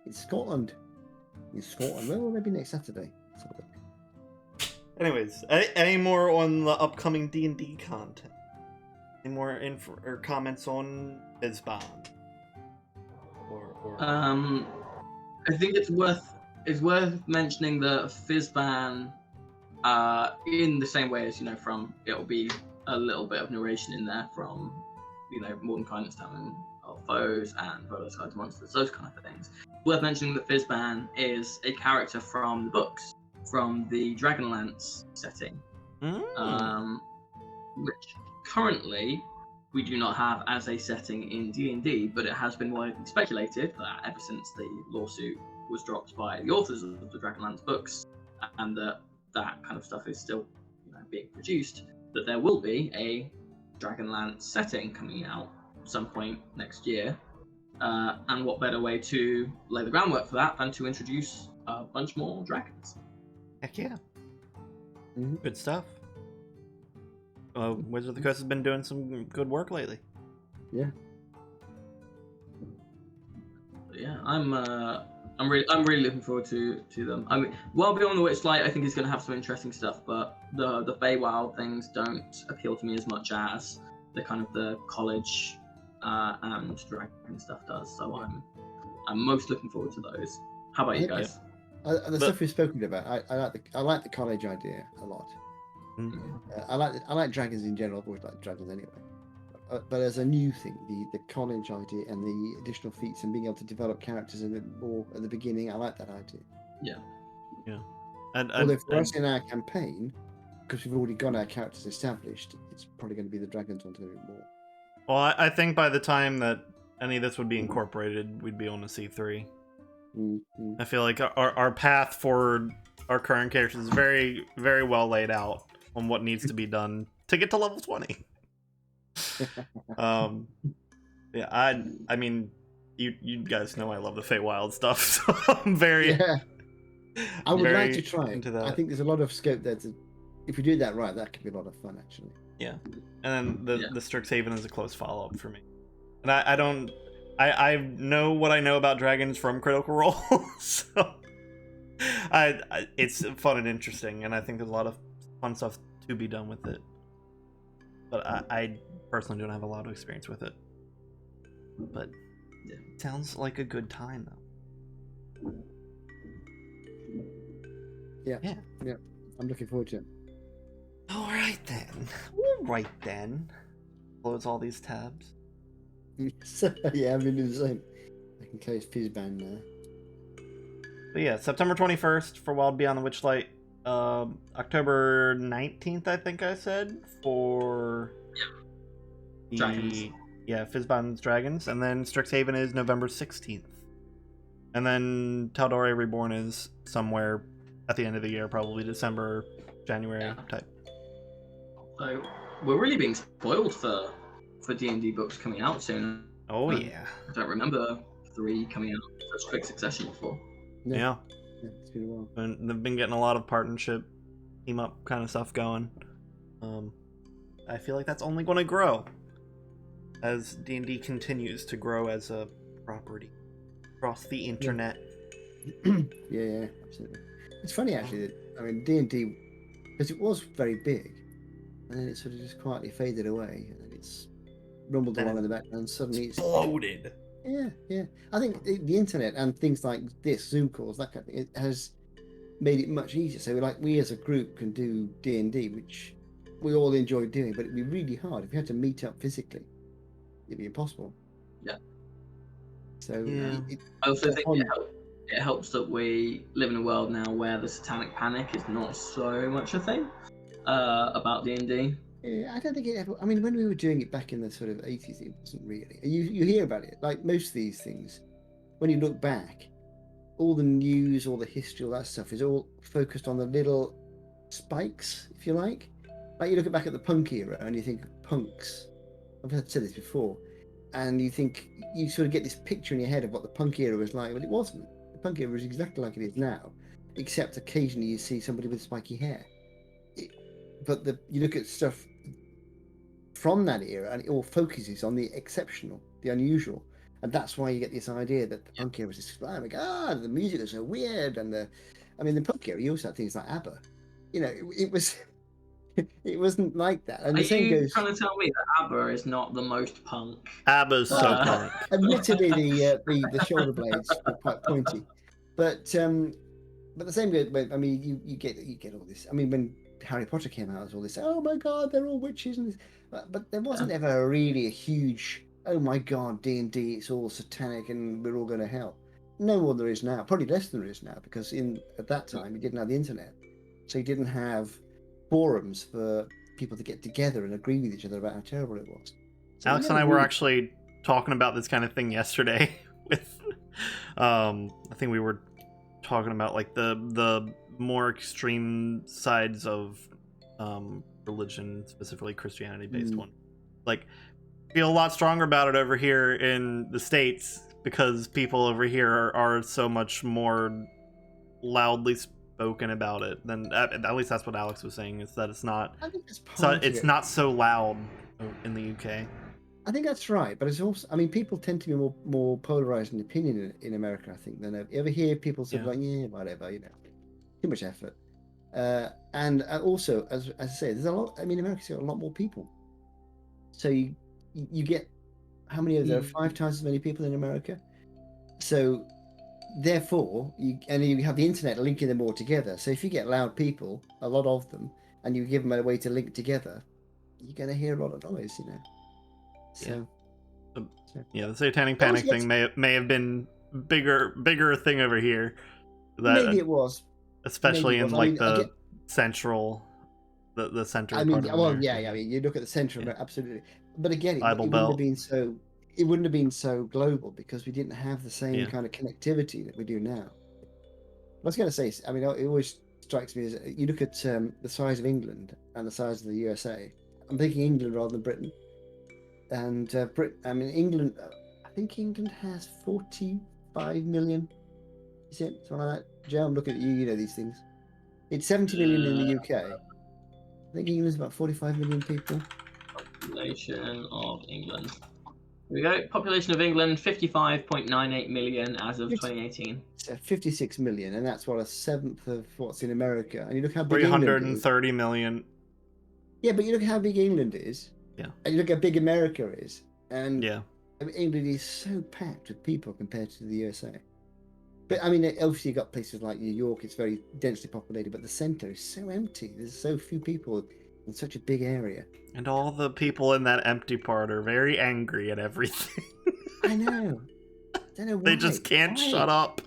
In Scotland. Where will they be next Saturday? Anyways, any more on the upcoming D&D content? Any more or comments on Fizban? I think it's worth mentioning that Fizban, in the same way as from it'll be a little bit of narration in there from Mordenkainen's Tavern of Foes and Volo's Guide to Monsters, those kind of things. It's worth mentioning that Fizban is a character from the books, from the Dragonlance setting, which currently we do not have as a setting in D&D, but it has been widely speculated that ever since the lawsuit was dropped by the authors of the Dragonlance books, and that kind of stuff is still being produced, that there will be a Dragonlance setting coming out at some point next year. And what better way to lay the groundwork for that than to introduce a bunch more dragons? Heck yeah. Good stuff. Wizard of the Coast has been doing some good work lately. Yeah. Yeah, I'm really looking forward to them. I mean, Wild Beyond the Witchlight, I think is going to have some interesting stuff, but the Feywild things don't appeal to me as much as the kind of the college and dragon stuff does. So I'm most looking forward to those. How about you guys? The stuff we've spoken about, I like the college idea a lot. I like dragons in general. I've always liked dragons anyway. But as a new thing, the college idea and the additional feats and being able to develop characters a bit more at the beginning, I like that idea. Yeah. Although for us in our campaign, because we've already got our characters established, it's probably going to be the dragons one a bit more. Well, I think by the time that any of this would be incorporated, we'd be on to C3. I feel like our path for our current characters is very, very well laid out on what needs to be done to get to level 20. Yeah, I mean, you guys know I love the Feywild stuff, so I'm very. Yeah. I would like to very try it. into that. I think there's a lot of scope there to. If we do that right, that could be a lot of fun, actually. Yeah, and then the Strixhaven is a close follow-up for me, and I know what I know about dragons from Critical Role, so it's fun and interesting, and I think there's a lot of fun stuff to be done with it. But I personally don't have a lot of experience with it. But it sounds like a good time, though. Yeah. I'm looking forward to it. All right then. Close all these tabs. Yeah, I've been doing the same. I can close Fizzband now. But yeah, September 21st for Wild Beyond the Witchlight. October 19th, I think I said, for Dragons. Fizzbond's Dragons, and then Strixhaven is November 16th. And then Tal'Dorei Reborn is somewhere at the end of the year, probably December, January type. So we're really being spoiled for D&D books coming out soon. Oh yeah. I don't remember 3 coming out in such quick succession before. Yeah. It's been a while. And they've been getting a lot of partnership, team up kind of stuff going. I feel like that's only going to grow as D&D continues to grow as a property across the internet. Yeah, absolutely. It's funny actually that D&D, because it was very big, and then it sort of just quietly faded away, and then it's rumbled along in the background. Suddenly it's exploded. Yeah. I think the internet and things like this, Zoom calls, that kind of thing, it has made it much easier. So we as a group can do D&D, which we all enjoy doing, but it'd be really hard if you had to meet up physically. It'd be impossible. Yeah. So I also think it helps that we live in a world now where the satanic panic is not so much a thing about D&D. Yeah, I don't think it ever. I mean, when we were doing it back in the sort of 80s, it wasn't really. You hear about it, like most of these things. When you look back, all the news, all the history, all that stuff is all focused on the little spikes, if you like. Like you look back at the punk era and you think punks. I've said this before, and you sort of get this picture in your head of what the punk era was like, but it wasn't. The punk era was exactly like it is now, except occasionally you see somebody with spiky hair. But you look at stuff from that era, and it all focuses on the exceptional, the unusual, and that's why you get this idea that the punk era was this. Oh my God, the music is so weird, and the punk era, you also had things like ABBA. You know, it was. It wasn't like that. And Are the same you goes. trying to tell me that ABBA is not the most punk? ABBA's so punk. Admittedly, the shoulder blades were quite pointy, but the same goes. I mean, you get all this. I mean, when Harry Potter came out, there was all this. Oh my God, they're all witches, and this. But there wasn't ever really a huge. Oh my God, D&D, it's all satanic, and we're all going to hell. No more there is now. Probably less than there is now, because at that time you didn't have the internet, so you didn't have forums for people to get together and agree with each other about how terrible it was. So Alex and I were actually talking about this kind of thing yesterday with I think we were talking about like the more extreme sides of religion, specifically Christianity based one. Like feel a lot stronger about it over here in the States because people over here are so much more loudly spoken about it than at least that's what Alex was saying, is that it's not not so loud in the UK. I think that's right, but it's also, I mean, people tend to be more polarized in opinion in America, I think, than you ever hear people say like, yeah, whatever, you know, too much effort. And also, as I say, there's a lot. I mean, America's got a lot more people, so you get how many of there are 5 times as many people in America, so therefore, you have the internet linking them all together. So if you get loud people, a lot of them, and you give them a way to link together, you're going to hear a lot of noise, you know. So, yeah, the Satanic Panic thing may have been bigger thing over here. Maybe it was, especially in like the central, the center. I mean, part of well, America. yeah. I mean, you look at the central, absolutely. But again, it Bible wouldn't Belt. have been so. It wouldn't have been so global because we didn't have the same kind of connectivity that we do now. I was going to say, I mean, it always strikes me as you look at the size of England and the size of the USA. I'm thinking England rather than Britain. And I mean, England. I think England has 45 million. Is it something like that? Joe, I'm looking at you. You know these things. It's 70 million in the UK. I think England's about 45 million people. Population of England. Here we go. Population of England, 55.98 million as of 2018. So 56 million, and that's what, a seventh of what's in America. And you look how big 330 million. Yeah, but you look how big England is. Yeah. And you look how big America is. And yeah. I mean, England is so packed with people compared to the USA. But I mean, obviously you've got places like New York, it's very densely populated, but the centre is so empty. There's so few people in such a big area. And all the people in that empty part are very angry at everything. I know. I don't know why. They just can't shut up.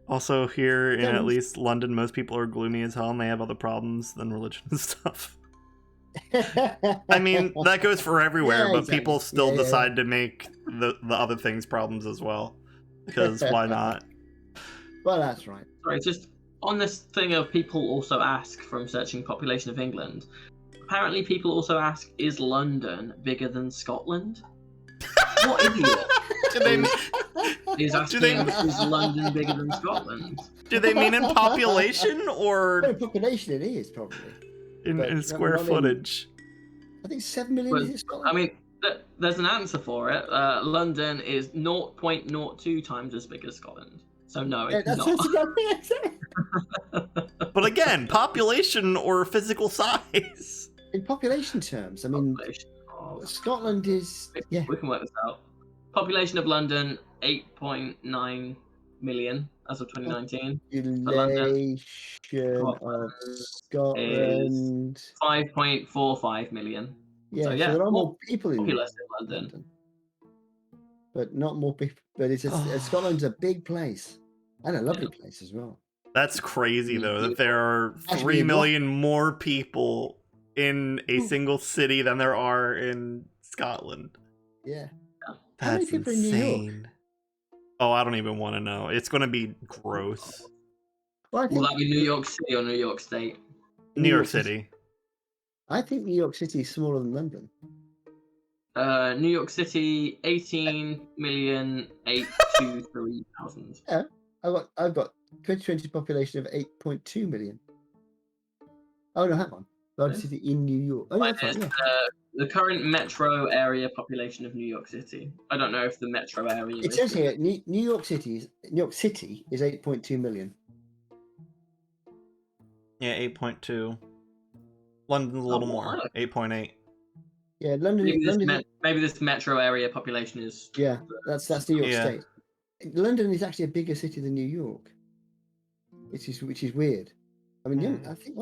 Also, here in at least London, most people are gloomy as hell and they have other problems than religion and stuff. I mean, that goes for everywhere, but exactly. People still decide to make the other things problems as well. Because why not? Well, that's right. Sorry, just on this thing of people also ask from searching population of England, apparently people also ask, is London bigger than Scotland? What idiot is asking, is London bigger than Scotland? Do they mean in population or... In population it is, probably. In square footage. I think 7 million is in Scotland. I mean, there's an answer for it. London is 0.02 times as big as Scotland. So no, it's not. But again, population or physical size? In population terms, I mean, Scotland is... Yeah. We can work this out. Population of London, 8.9 million as of 2019. Population of Scotland... 5.45 million. Yeah, so there are more people in London. But not more people. But Scotland's a big place. And a lovely place as well. That's crazy, though, that there are 3 million more people in a single city than there are in Scotland. Yeah. That's insane. Oh, I don't even want to know. It's going to be gross. Will that be New York City or New York State? New York City. I think New York City is smaller than London. New York City, 18,823,000. Yeah, I've got 2020 population of 8.2 million. Oh no, hang on. Largest city in New York. Oh, that's right, yeah. The current metro area population of New York City. I don't know if the metro area. It says here New York City is 8.2 million. Yeah, 8.2. London's a little more, 8.8. Yeah, London. Maybe this metro area population is. Yeah, that's New York State. London is actually a bigger city than New York, which is weird. I mean, I think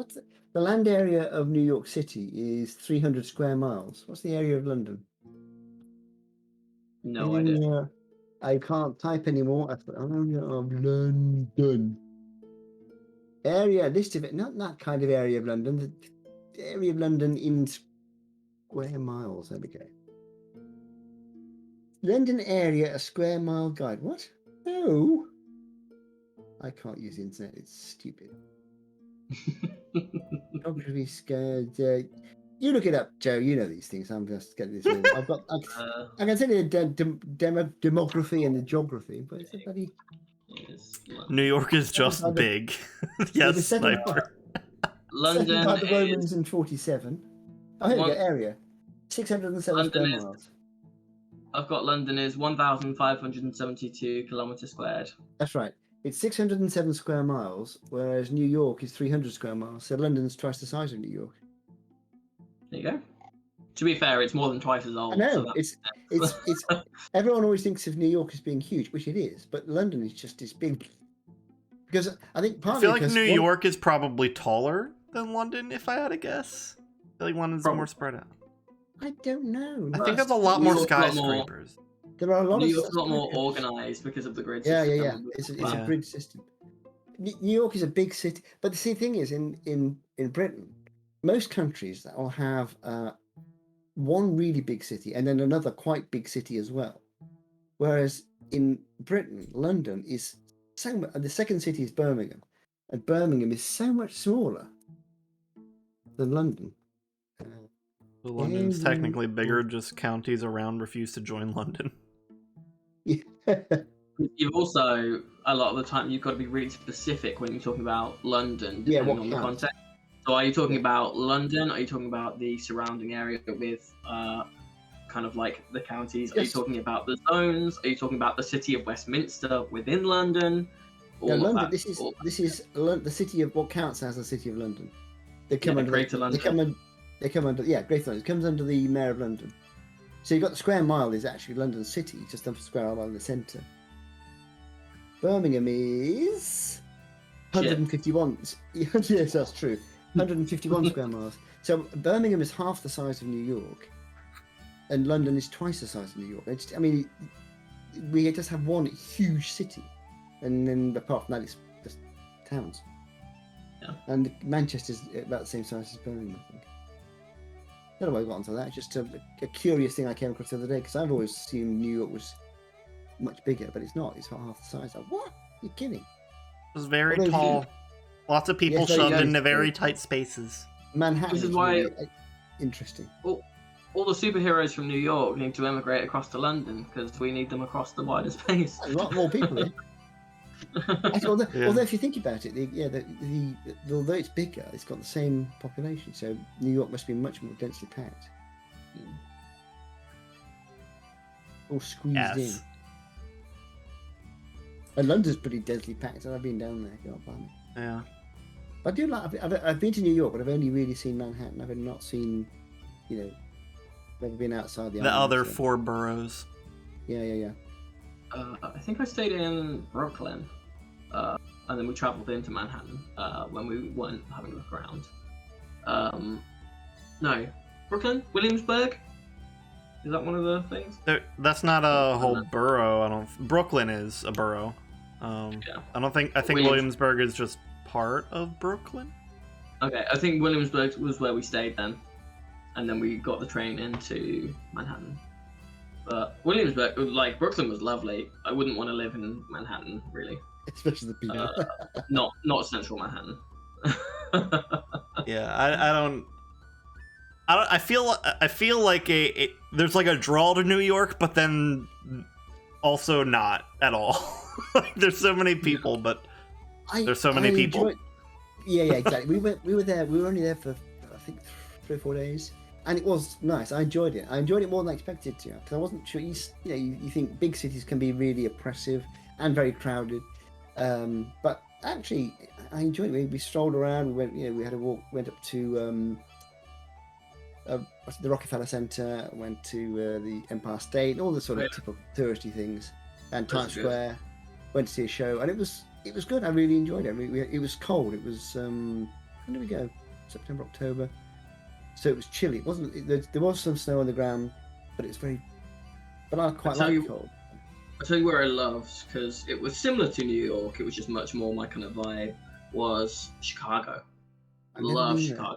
the land area of New York City is 300 square miles. What's the area of London? No idea. I can't type anymore. Area of London. Area list of it. Not that kind of area of London. The area of London in square miles. There we go. London area, a square mile guide. What? No. I can't use the internet. It's stupid. Geography scared. You look it up, Joe. You know these things. I'm just getting this. I can tell you the demography and the geography, but it's a bloody. New York is just big. Yes, sniper. London by the Romans in 47. Oh, here we go. Area 607 square miles. I've got London is 1,572 kilometers squared. That's right. It's 607 square miles, whereas New York is 300 square miles. So London's twice the size of New York. There you go. to be fair, it's more than twice as old. I know so it's everyone always thinks of New York as being huge, which it is, but London is just as big. Because I think I partly feel like because New York is probably taller than London, if I had to guess. I feel like London's more spread out. I don't know. I think there's a lot New more York's a lot skyscrapers. There are a lot New of York's a lot more skyscrapers. organized because of the grid Yeah, system. It's a grid system. New York is a big city, but the thing is, in Britain, most countries that will have one really big city and then another quite big city as well. Whereas in Britain, London is so much, and the second city is Birmingham, and Birmingham is so much smaller than London. So London's technically bigger, just counties around refuse to join London. Yeah. You've also, a lot of the time, you've got to be really specific when you're talking about London, depending on the context. So are you talking about London? Are you talking about the surrounding area with kind of like the counties? Are you talking about the zones? Are you talking about the city of Westminster within London? No, London. This is the city of what counts as the city of London. They come under Greater London. They come under Greater London. It comes under the Mayor of London. So you've got the square mile is actually London City, just a square mile in the centre. Birmingham is 151. Yes, that's true. 151 square miles. So Birmingham is half the size of New York, and London is twice the size of New York. I mean, we just have one huge city, and then apart from that, it's just towns. Yeah. And Manchester's about the same size as Birmingham, I think. I don't know why I got onto that. It's just a curious thing I came across the other day, because I've always assumed New York was much bigger, but it's not. It's half the size. Like, what? You're kidding? It's very tall. Lots of people shoved into very tight spaces. Manhattan This is why really interesting. All the superheroes from New York need to emigrate across to London, because we need them across the wider space. A lot more people here. Actually, although if you think about it, although it's bigger, it's got the same population. So New York must be much more densely packed. All squeezed in. And London's pretty densely packed, and I've been down there. Can't find me. Yeah. I do like. I've been to New York, but I've only really seen Manhattan. I've not seen, never been outside the other 4 boroughs. Yeah. I think I stayed in Brooklyn, and then we travelled into Manhattan when we weren't having a look around. No, Brooklyn, Williamsburg. Is that one of the things? That's not a whole borough. Brooklyn is a borough. I think Williamsburg is just part of Brooklyn. Okay, I think Williamsburg was where we stayed then, and then we got the train into Manhattan. But Williamsburg, like Brooklyn, was lovely. I wouldn't want to live in Manhattan, really. Especially the people. Not central Manhattan. Yeah, I feel like there's like a draw to New York, but then also not at all. Like, there's so many people, but there's so many people. Yeah, exactly. We were there. We were only there for I think 3 or 4 days, and it was nice. I enjoyed it. I enjoyed it more than I expected to, because I wasn't sure. You think big cities can be really oppressive and very crowded, but actually I enjoyed it. We strolled around. We went. We had a walk. Went up to the Rockefeller Center. Went to the Empire State. All the sort of typical touristy things, and Times Square. Went to see a show, and it was good. I really enjoyed it. I mean, it was cold. It was when did we go? September, October. So it was chilly. It wasn't. There was some snow on the ground, but it's very. But I quite like cold. I'll tell you where I loved, because it was similar to New York. It was just much more my kind of vibe. Was Chicago. I love Chicago.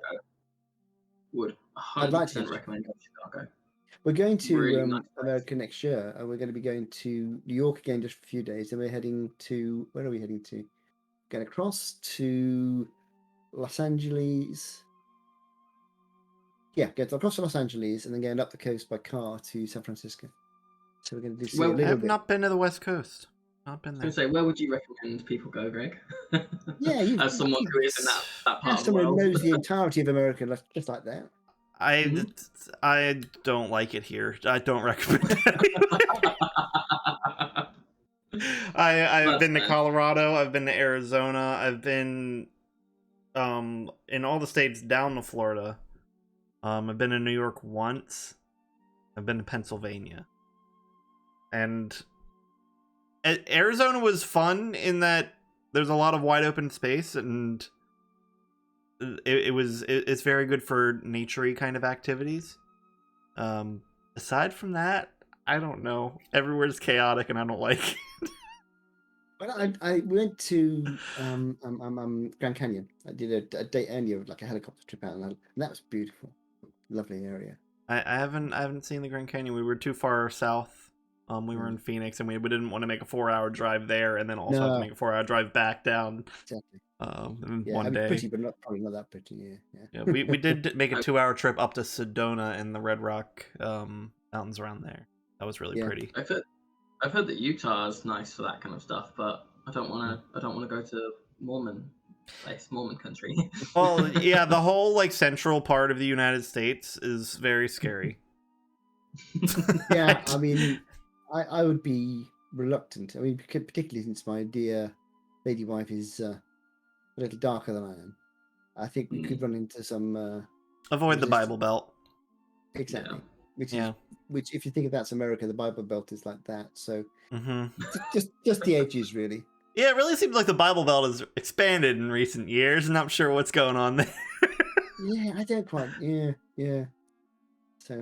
Would 100% recommend going to Chicago. We're going to America next year, and we're going to be going to New York again just for a few days. Then we're heading to, where are we heading to? Going across to Los Angeles. Yeah, going across to Los Angeles, and then going up the coast by car to San Francisco. So we're going to do. Well, I have not been to the West Coast. Not been there. I was going to say, where would you recommend people go, Greg? Yeah, as someone who is in that part of the world. Someone who knows the entirety of America, just like that. I don't like it here. I don't recommend it. I've been to Colorado. I've been to Arizona. I've been in all the states down to Florida. I've been to New York once. I've been to Pennsylvania. And Arizona was fun in that there's a lot of wide open space, and it's very good for nature-y kind of activities. Aside from that, I don't know. Everywhere's chaotic, and I don't like it. Well, I went to Grand Canyon. I did a day earlier, like a helicopter trip out, and that was beautiful, lovely area. I haven't seen the Grand Canyon. We were too far south. We were in Phoenix, and we didn't want to make a 4-hour drive there, and then also have to make a 4-hour drive back down. Exactly. One day. Pretty, but probably not that pretty. Yeah. We did make a 2-hour trip up to Sedona and the Red Rock mountains around there. That was really pretty. I've heard that Utah is nice for that kind of stuff, but I don't want to go to Mormon country. Well, yeah, the whole like central part of the United States is very scary. Yeah, I mean, I would be reluctant. I mean, particularly since my dear lady wife is a little darker than I am. I think we could run into some avoid the Bible Belt. Exactly. Which, if you think of that's America, the Bible Belt is like that. So just the edges, really. Yeah, it really seems like the Bible Belt has expanded in recent years, and I'm not sure what's going on there. Yeah, I don't quite. Yeah. So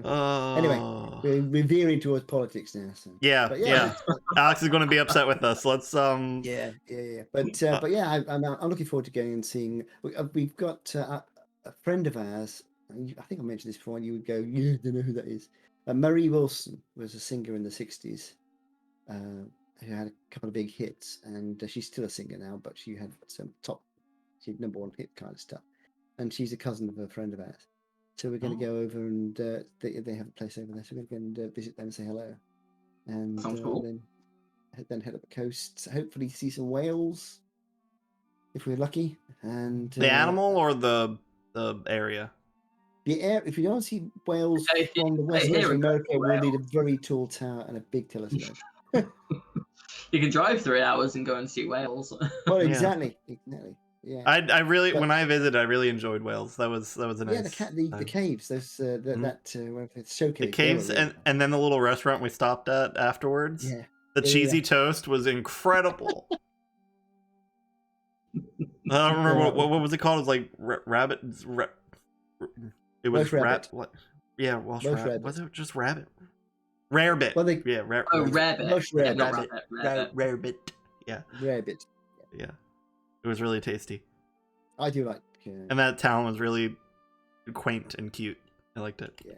anyway, we're veering towards politics now. So. Yeah. Alex is going to be upset with us. Let's Yeah. But yeah, I'm looking forward to going and seeing. We've got a friend of ours. I think I mentioned this before, and you would go, "Yeah, don't know who that is." Marie Wilson was a singer in the '60s who had a couple of big hits, and she's still a singer now, but she had some she had number 1 hit kind of stuff. And she's a cousin of a friend of ours. So we're going to go over and they have a place over there. So we're going to go and visit them and say hello. And sounds cool. Then head up the coast. Hopefully see some whales if we're lucky. And the animal or the area? The air. If you don't see whales from the west coast of America, we'll need a very tall tower and a big telescope. You can drive 3 hours and go and see whales. Well, exactly. Yeah. I really, when I visited, I really enjoyed Wales. That was a nice. Yeah, the caves. Those that showcase. The caves and then the little restaurant we stopped at afterwards. Yeah. The cheesy toast was incredible. I don't remember what was it called. It was like rabbit. It was rabbit. What? Yeah, Welsh rabbit. Was it just rabbit? Rarebit. Well, rabbit. Welsh rabbit. Rarebit. Yeah. Rabbit. Yeah. It was really tasty. I do like. And that town was really quaint and cute. I liked it. Yeah.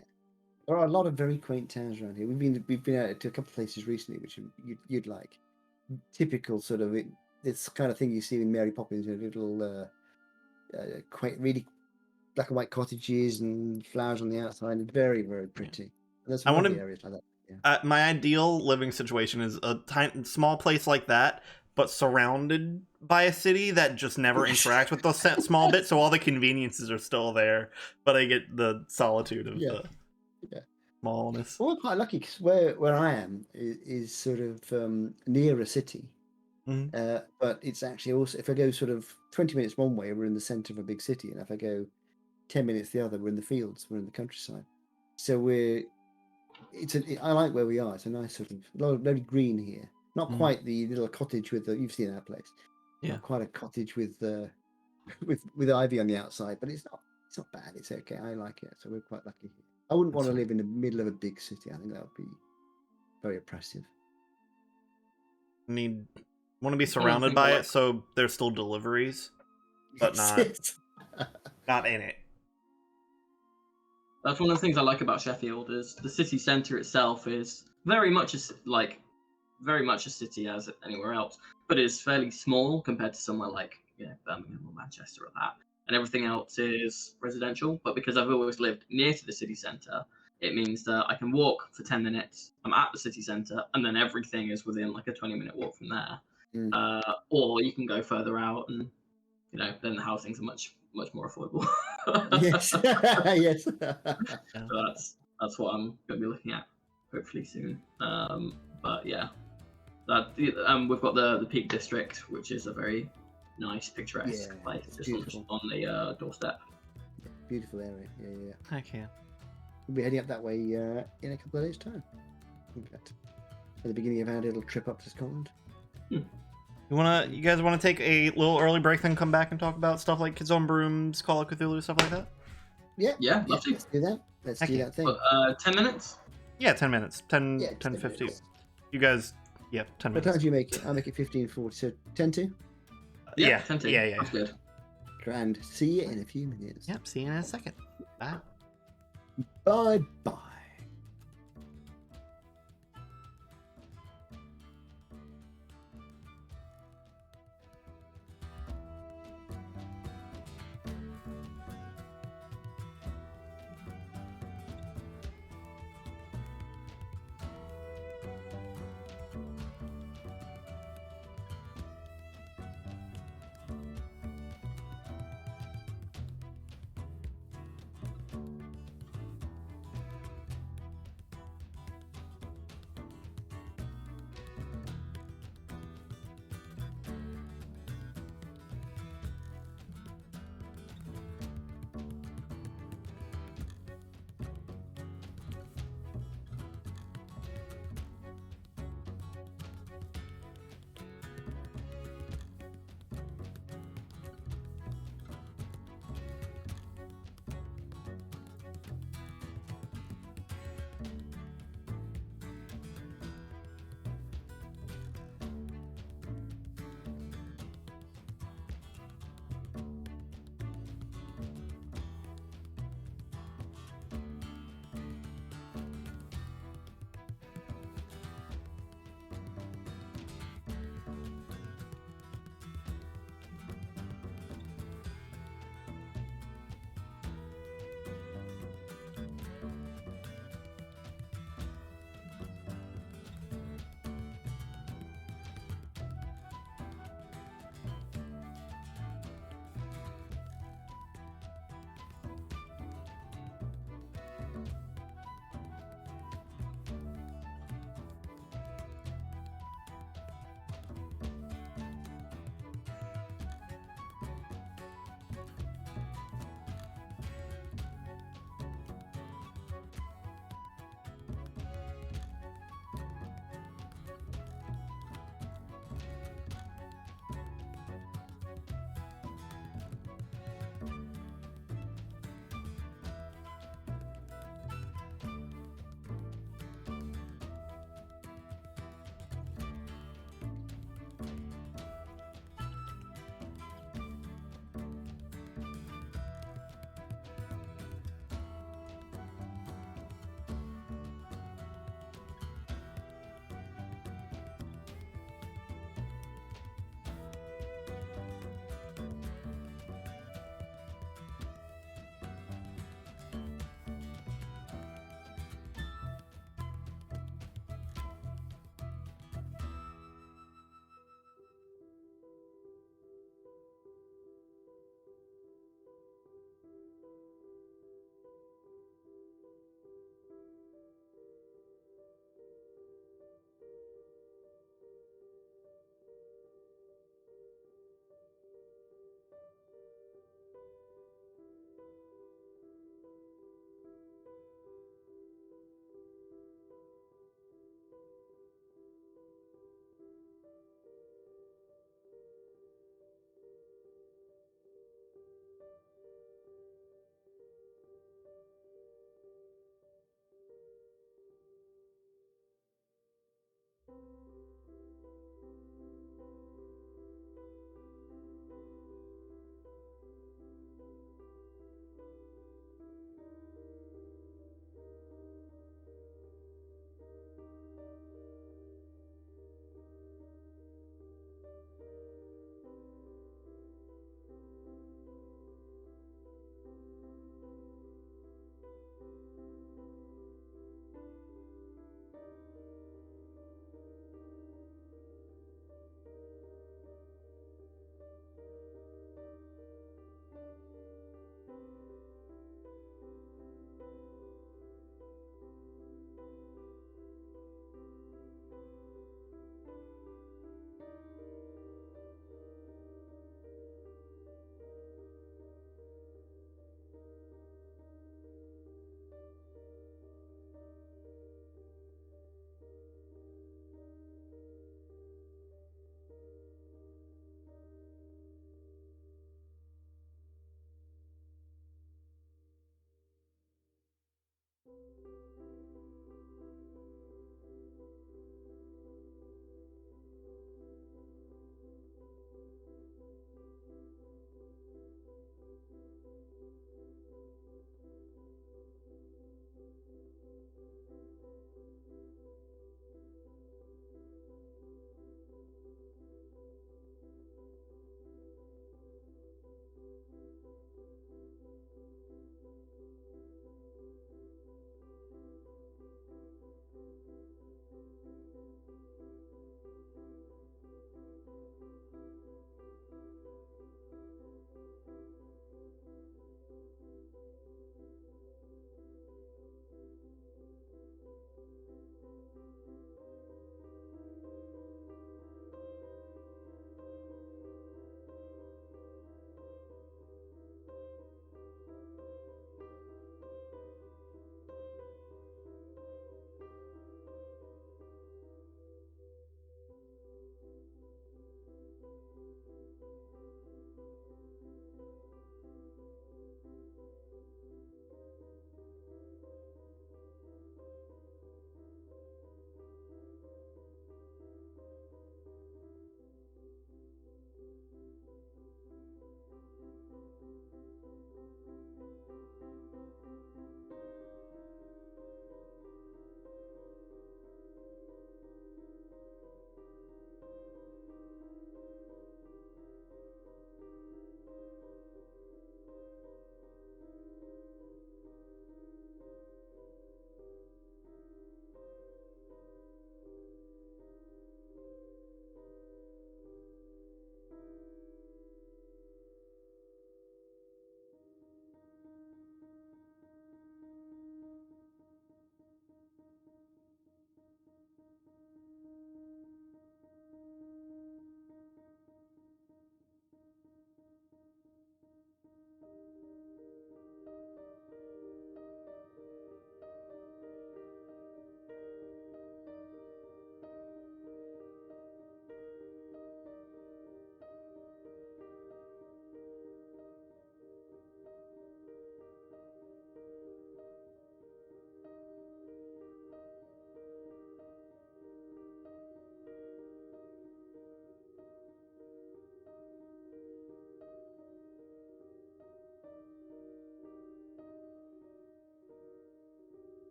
There are a lot of very quaint towns around here. We've been out to a couple of places recently, which you'd like. Typical sort of this kind of thing you see in Mary Poppins, little quaint, really black and white cottages and flowers on the outside. And very, very pretty. And there's some lovely areas like that. Yeah. My ideal living situation is a small place like that, but surrounded by a city that just never interacts with those small bits, so all the conveniences are still there, but I get the solitude of the smallness. Well, we're quite lucky because where I am is sort of near a city, but it's actually also, if I go sort of 20 minutes one way, we're in the centre of a big city, and if I go 10 minutes the other, we're in the fields, we're in the countryside. So I like where we are. It's a nice sort of very green here. Not quite the little cottage with you've seen our place. Yeah. Not quite a cottage with ivy on the outside, but it's not bad. It's okay. I like it. So we're quite lucky here. I wouldn't want to live in the middle of a big city. I think that would be very oppressive. Want to be surrounded by it, so there's still deliveries, but not in it. That's one of the things I like about Sheffield is the city centre itself is very much a city as anywhere else, but it's fairly small compared to somewhere like Birmingham or Manchester or that. And everything else is residential. But because I've always lived near to the city centre, it means that I can walk for 10 minutes. I'm at the city centre, and then everything is within like a 20-minute walk from there. Or you can go further out, and then the housings are much more affordable. Yes. Yes. So that's what I'm going to be looking at hopefully soon. But yeah, we've got the Peak District, which is a very nice, picturesque place just on the doorstep. beautiful area. Yeah. Heck yeah. We'll be heading up that way in a couple of days' time. In fact, at the beginning of our little trip up to Scotland. You guys wanna take a little early break, then come back and talk about stuff like Kids on Brooms, Call of Cthulhu, stuff like that? Yeah, love to. Let's do that. Let's do that thing. 10 minutes? Yeah, 10 minutes. 10, Yeah, 10 10 50. minutes. You guys, yeah, 10 What minutes. time do you make it? I'll make it 15:40. So 10 to. Yeah, 10 to. yeah. That's good. Grand. See you in a few minutes. Yep, see you in a second. Bye. Bye bye.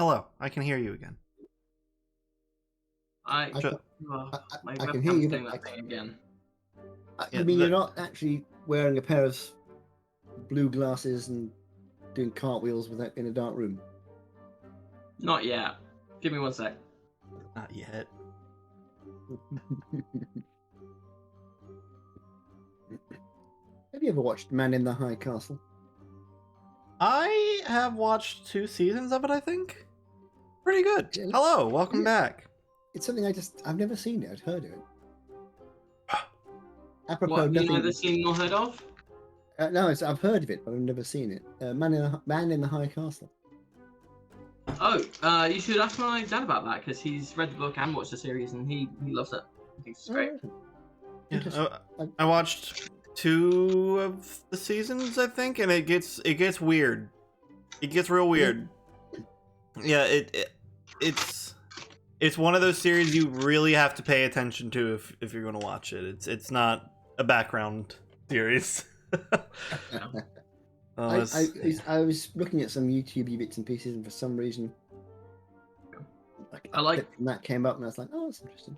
hello. I can hear you again. My I can hear webcam's you, doing but that thing again. I mean, you're not actually wearing a pair of blue glasses and doing cartwheels in a dark room. Not yet. Give me 1 sec. Not yet. Have you ever watched Man in the High Castle? I have watched 2 seasons of it, I think. Pretty good. Yeah. Hello, welcome Yeah. back. It's something I've never seen it. I've heard of it. Apropos What, you nothing. neither seen nor heard of? No, I've heard of it, but I've never seen it. Man in the High Castle. Oh, you should ask my dad about that, because he's read the book and watched the series, and he loves it. He thinks it's great. Oh, Yeah, interesting. I watched 2 of the seasons, I think, and it gets weird. It gets real weird. Yeah, it's one of those series you really have to pay attention to if you're going to watch it. It's not a background series. I was looking at some YouTube bits and pieces, and for some reason, I like- that came up, and I was like, "Oh, that's interesting."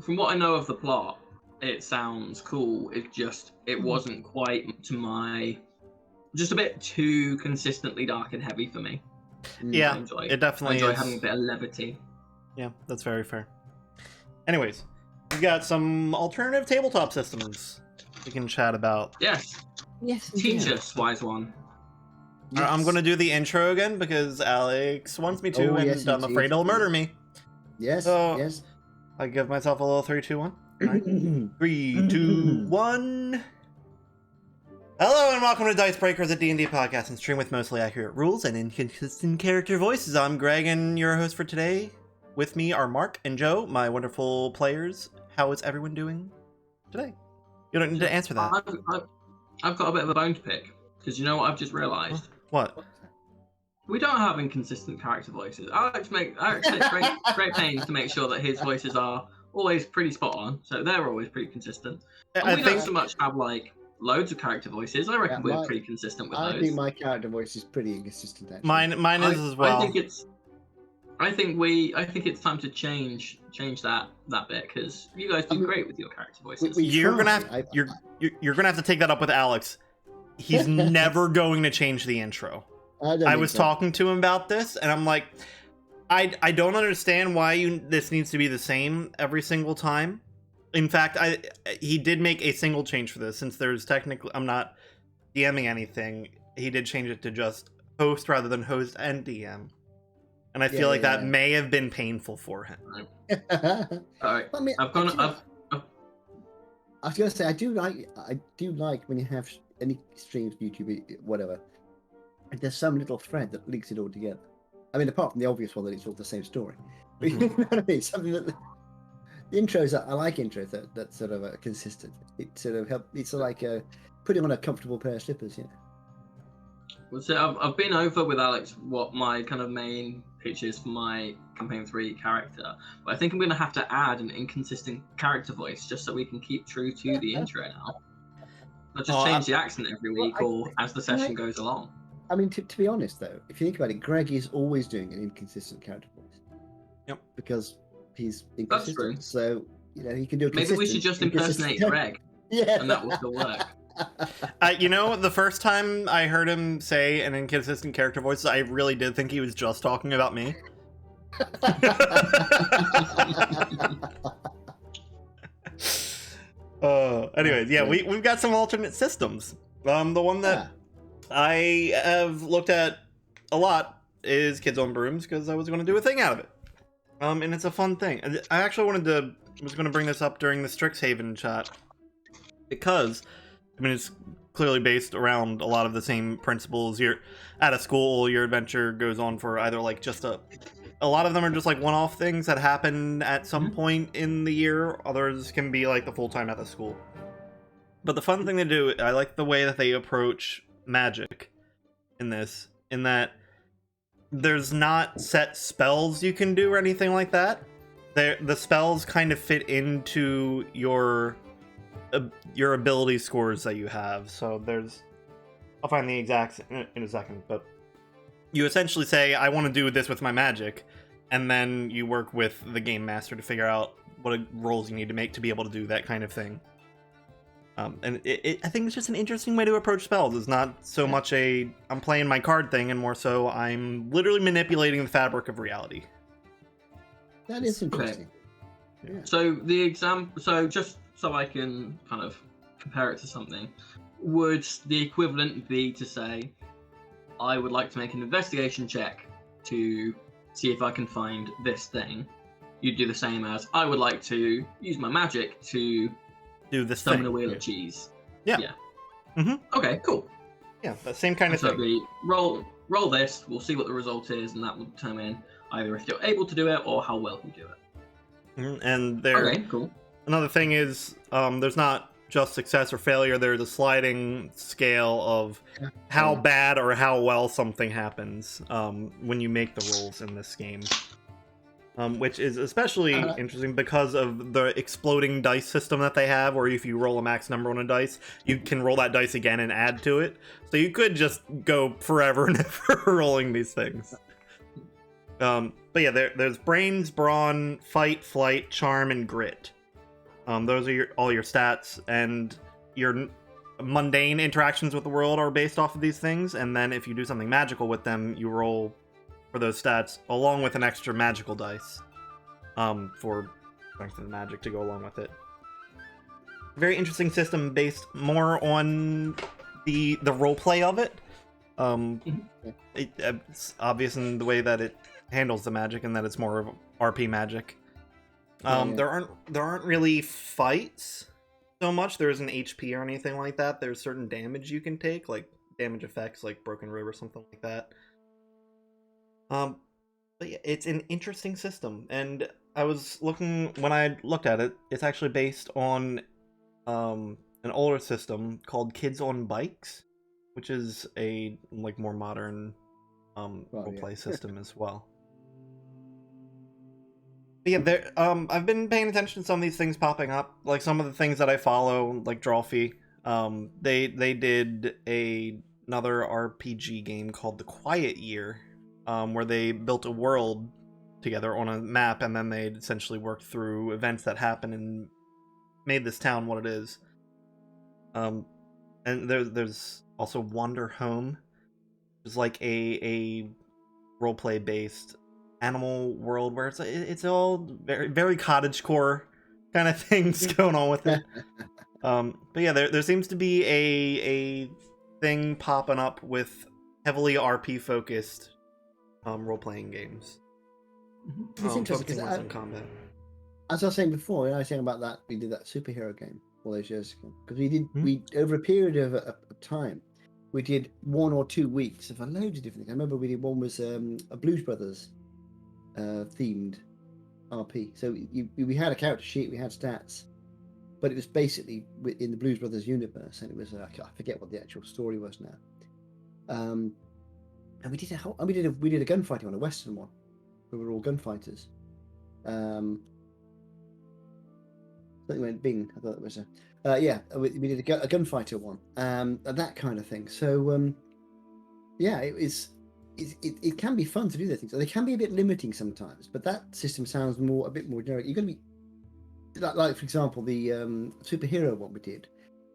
From what I know of the plot, it sounds cool. It wasn't quite to my, just a bit too consistently dark and heavy for me. Yeah, it definitely I enjoy is. having a bit of levity. Yeah, that's very fair. Anyways, we've got some alternative tabletop systems we can chat about. Yes, Yes. teach us, wise one. I'm going to do the intro again because Alex wants me to, Oh, and yes, I'm indeed. afraid he'll murder me. Yes. So- Yes. I give myself a little 3, 2, 1. Right. 3, 2, 1. Hello and welcome to Dice Breakers, a D&D podcast and stream with mostly accurate rules and inconsistent character voices. I'm Greg and your host for today. With me are Mark and Joe, my wonderful players. How is everyone doing today? You don't need to answer that. I've got a bit of a bone to pick, because you know what I've just realised? What? We don't have inconsistent character voices. Alex takes great pains to make sure that his voices are always pretty spot on, so they're always pretty consistent. And we don't so much have like loads of character voices. I reckon we're pretty consistent with those. I think my character voice is pretty inconsistent. Actually. Mine is as well. I think it's time to change that bit, because you guys do great with your character voices. You're gonna have to take that up with Alex. He's never going to change the intro. I was talking to him about this, and I'm like, I don't understand why this needs to be the same every single time. In fact, he did make a single change for this, since there's technically, I'm not DMing anything. He did change it to just host rather than host and DM, and I feel like that may have been painful for him. Alright, I mean, I was gonna say I do like when you have any streams, YouTube, whatever. And there's some little thread that links it all together. I mean, apart from the obvious one that it's all the same story. But you know what I mean? Something that the intros, I like intros that sort of are consistent. It sort of help. It's like putting on a comfortable pair of slippers. Yeah. Well, so I've been over with Alex what my kind of main pitch is for my campaign 3 character, but I think I'm going to have to add an inconsistent character voice just so we can keep true to the intro now. I'll just change the accent every week or as the session goes along. I mean, to be honest though, if you think about it, Greg is always doing an inconsistent character voice. Yep. Because he's inconsistent. That's true. So he can do. Maybe we should just impersonate Greg. Yeah. And that will still work. The first time I heard him say an inconsistent character voice, I really did think he was just talking about me. Anyways, we've got some alternate systems. The one that I have looked at a lot is Kids on Brooms, because I was going to do a thing out of it. And it's a fun thing. I actually was going to bring this up during the Strixhaven chat, because it's clearly based around a lot of the same principles. You're at a school, your adventure goes on for either like just a lot of them are just like one-off things that happen at some point in the year. Others can be like the full-time at the school. But the fun thing to do, I like the way that they approach magic in this, in that there's not set spells you can do or anything like that. The spells kind of fit into your ability scores that you have. So I'll find the exacts in a second, but you essentially say, I want to do this with my magic, and then you work with the game master to figure out what rolls you need to make to be able to do that kind of thing. And I think it's just an interesting way to approach spells. It's not so much I'm playing my card thing, and more so I'm literally manipulating the fabric of reality. That is interesting. Okay. Yeah. So just so I can kind of compare it to something, would the equivalent be to say, I would like to make an investigation check to see if I can find this thing? You'd do the same as, I would like to use my magic to do this summon thing. A wheel of cheese. Yeah. Okay, cool. Yeah, that same kind of so thing. We roll this, we'll see what the result is, and that will determine either if you're able to do it or how well you do it. And there. Okay, cool. Another thing is, there's not just success or failure. There's a sliding scale of how bad or how well something happens when you make the rolls in this game. Which is especially interesting because of the exploding dice system that they have, where if you roll a max number on a dice, you can roll that dice again and add to it. So you could just go forever never rolling these things. But yeah, there's brains, brawn, fight, flight, charm, and grit. Those are all your stats, and your mundane interactions with the world are based off of these things. And then if you do something magical with them, you roll for those stats along with an extra magical dice for strength of the magic to go along with it. Very interesting system based more on the roleplay of it. It's obvious in the way that it handles the magic, and that it's more of RP magic. There aren't really fights so much. There isn't HP or anything like that. There's certain damage you can take, like damage effects, like Broken Rib or something like that. But yeah, it's an interesting system, and I was looking when I looked at it. It's actually based on an older system called Kids on Bikes, which is a more modern roleplay system as well. But yeah, I've been paying attention to some of these things popping up, like some of the things that I follow, like Drawfee. They did another RPG game called The Quiet Year. Where they built a world together on a map, and then they essentially worked through events that happened and made this town what it is. And there's also Wander Home, which is like a roleplay based animal world where it's all very very cottagecore kind of things going on with it. But yeah, there seems to be a thing popping up with heavily RP focused role-playing games. It's interesting because as I was saying before, I was saying about that, we did that superhero game all those years ago, because we over a period of time, we did 1 or 2 weeks of a load of different things. I remember we did one was a Blues Brothers themed RP. So we had a character sheet, we had stats, but it was basically in the Blues Brothers universe, and it was I forget what the actual story was now. And we did a gunfighting one, a Western one. We were all gunfighters. Something went bing. I thought it was we did a gunfighter one, and that kind of thing. So yeah, it can be fun to do those things. They can be a bit limiting sometimes, but that system sounds a bit more generic. You're going to be like for example, the superhero one we did.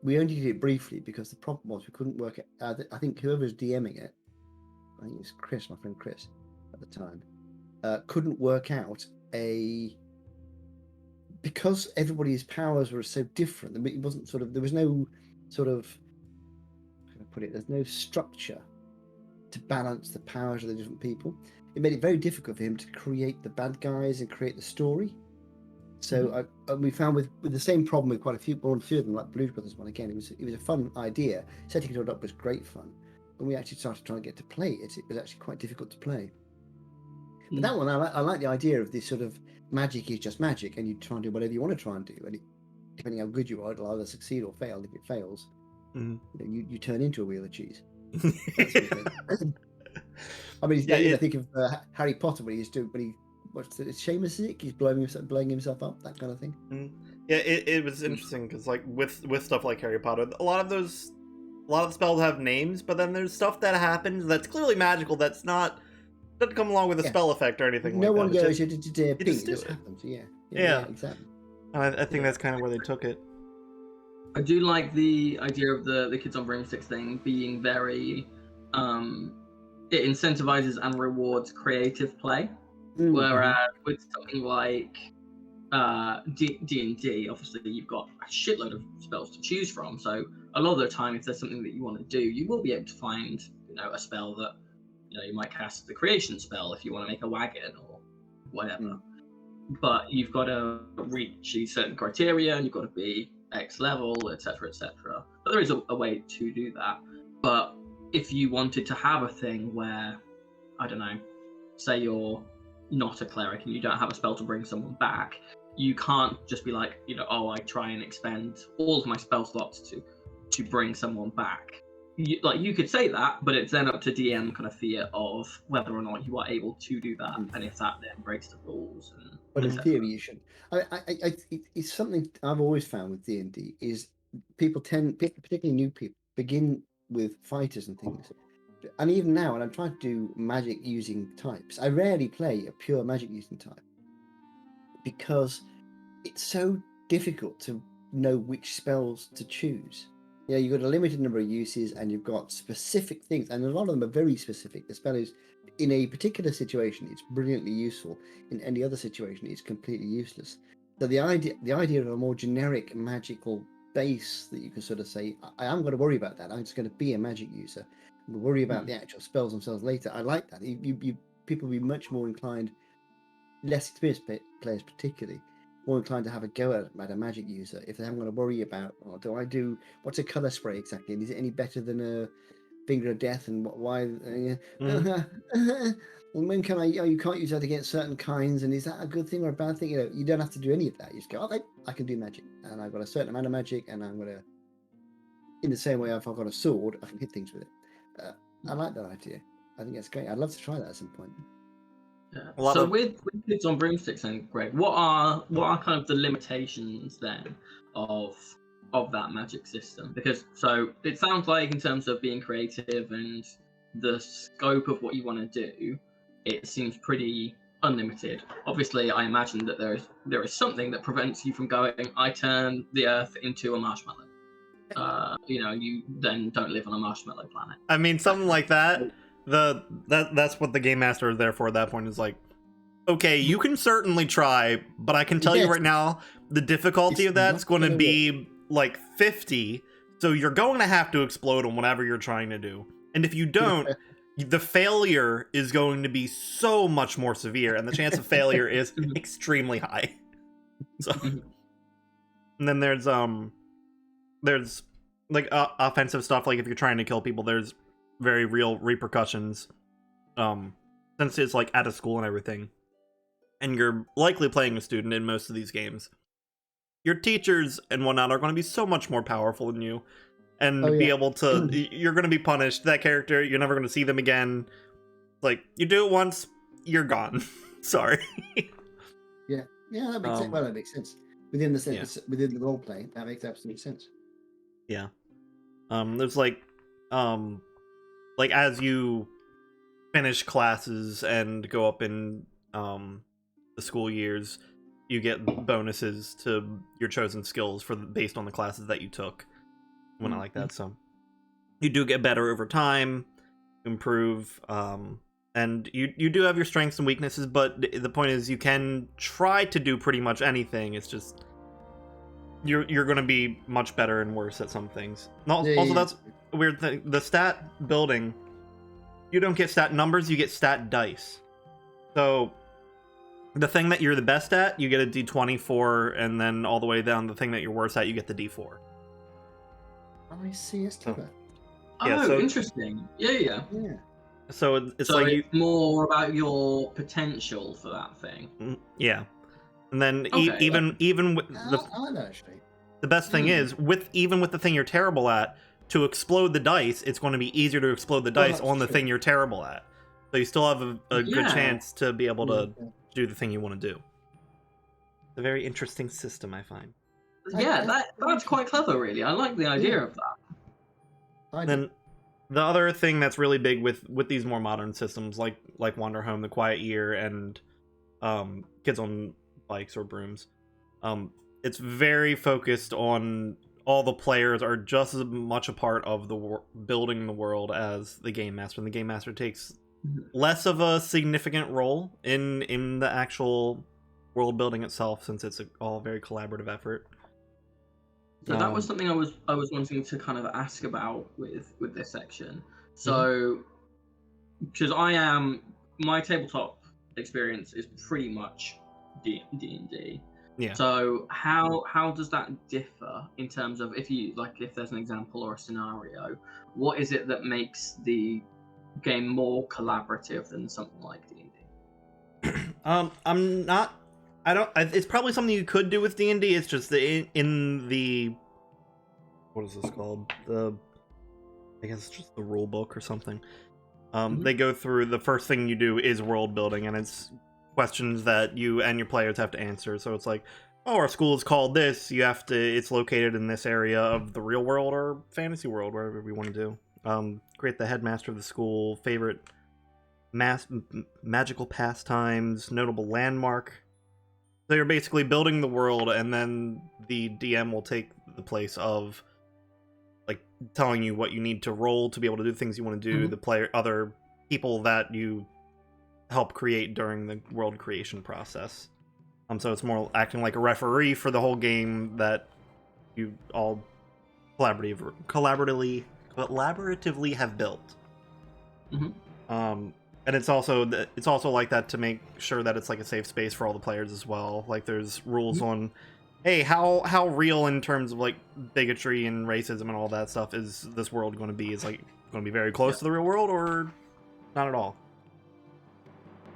We only did it briefly because the problem was we couldn't work it. I think whoever was DMing it, I think it was Chris, my friend Chris, at the time, couldn't work out because everybody's powers were so different. It wasn't there was no how can I put it? There's no structure to balance the powers of the different people. It made it very difficult for him to create the bad guys and create the story. So we found with the same problem with quite a few of them, like Blues Brothers one again. It was a fun idea. Setting it all up was great fun. When we actually started trying to get to play it, it was actually quite difficult to play. But that one, I like the idea of this sort of magic is just magic, and you try and do whatever you want to try and do, and depending how good you are, it'll either succeed or fail. If it fails, you turn into a wheel of cheese. I mean, I think of Harry Potter when what's it, Seamus Sick? He's blowing himself up, that kind of thing. Yeah, it was interesting because with stuff like Harry Potter, a lot of those a lot of the spells have names, but then there's stuff that happens that's clearly magical that's not doesn't come along with a spell effect or anything no like one that. goes, you did ping, it just just do it. happens. Yeah. Yeah, exactly. And I think that's kind of where they took it. I do like the idea of the Kids on Broomsticks thing being very, it incentivizes and rewards creative play. Whereas with something like D&D, obviously you've got a shitload of spells to choose from. So a lot of the time, if there's something that you want to do, you will be able to find, a spell that, you might cast the creation spell if you want to make a wagon or whatever. But you've got to reach these certain criteria, and you've got to be X level, etc., etc. But there is a way to do that. But if you wanted to have a thing where, I don't know, say you're not a cleric and you don't have a spell to bring someone back, you can't just be like, I try and expend all of my spell slots to bring someone back. You could say that, but it's then up to DM kind of fear of whether or not you are able to do that, and if that then breaks the rules. But in theory, you should. It's something I've always found with D&D is people particularly new people, begin with fighters and things. And even now, when I'm trying to do magic using types, I rarely play a pure magic using type because it's so difficult to know which spells to choose. You've got a limited number of uses, and you've got specific things, and a lot of them are very specific. The spell is, in a particular situation, it's brilliantly useful. In any other situation, it's completely useless. So the idea of a more generic magical base that you can sort of say, I am going to worry about that. I'm just going to be a magic user. I'm going to worry about the actual spells themselves later. I like that. People will be much more inclined, less experienced players particularly, more inclined to have a go at a magic user if they haven't got to worry about, what's a color spray exactly? And is it any better than a finger of death? And why? And when can you can't use that against certain kinds? And is that a good thing or a bad thing? You don't have to do any of that. You just go, okay, I can do magic, and I've got a certain amount of magic, and I'm gonna, in the same way, if I've got a sword, I can hit things with it. I like that idea. I think that's great. I'd love to try that at some point. Yeah. So with Kids on Broomsticks then, Greg, what are kind of the limitations then of that magic system? Because so it sounds like in terms of being creative and the scope of what you want to do, it seems pretty unlimited. Obviously, I imagine that there is something that prevents you from going, I turn the Earth into a marshmallow. You then don't live on a marshmallow planet. I mean, something like that. That's what the game master is there for at that point, is like, okay, you can certainly try, but I can tell you right now, the difficulty of that's going to be like 50, so you're going to have to explode on whatever you're trying to do. And if you don't, the failure is going to be so much more severe, and the chance of failure is extremely high. So, and then there's like offensive stuff, like if you're trying to kill people, there's very real repercussions, since it's like at a school and everything, and you're likely playing a student in most of these games. Your teachers and whatnot are going to be so much more powerful than you, and be able to, you're going to be punished. That character, you're never going to see them again. Like, you do it once, you're gone. Sorry. Yeah, that makes sense. Well, that makes sense within the sense, within the role play. That makes absolute sense. Yeah. There's like as you finish classes and go up in the school years, you get bonuses to your chosen skills based on the classes that you took. When I like that, so you do get better over time, improve, and you do have your strengths and weaknesses. But the point is, you can try to do pretty much anything. It's just you're going to be much better and worse at some things. Also, that's a weird thing. The stat building, you don't get stat numbers, you get stat dice. So the thing that you're the best at, you get a D20 for, and then all the way down, the thing that you're worse at, you get the D4. I see. It's clever. So interesting. Yeah. So it's so like it's more about your potential for that thing. Yeah. And then even with the best thing is, even with the thing you're terrible at, to explode the dice, it's going to be easier to explode the dice on the thing you're terrible at. So you still have a good chance to be able to do the thing you want to do. It's a very interesting system, I find. Yeah, that's quite clever, really. I like the idea of that. Then the other thing that's really big with these more modern systems, like Wander Home, The Quiet Year, and Kids on Bikes or Brooms, it's very focused on all the players are just as much a part of the building the world as the game master, and the game master takes less of a significant role in the actual world building itself, since it's all very collaborative effort. So that was something I was wanting to kind of ask about with this section. So because my tabletop experience is pretty much D&D. Yeah. So how does that differ in terms of if there's an example or a scenario, what is it that makes the game more collaborative than something like D&D? It's probably something you could do with D&D. It's just in the what is this called? I guess it's just the rule book or something. They go through, the first thing you do is world building, and it's questions that you and your players have to answer. So it's like, oh, our school is called this. It's located in this area of the real world or fantasy world, wherever we want to do. Create the headmaster of the school, favorite magical pastimes, notable landmark. So you're basically building the world, and then the DM will take the place of like telling you what you need to roll to be able to do the things you want to do. The other people that you help create during the world creation process. So it's more acting like a referee for the whole game that you all collaboratively have built. And it's also like that to make sure that it's like a safe space for all the players as well. Like there's rules on, hey, how real in terms of like bigotry and racism and all that stuff is this world going to be? Is like going to be very close to the real world or not at all?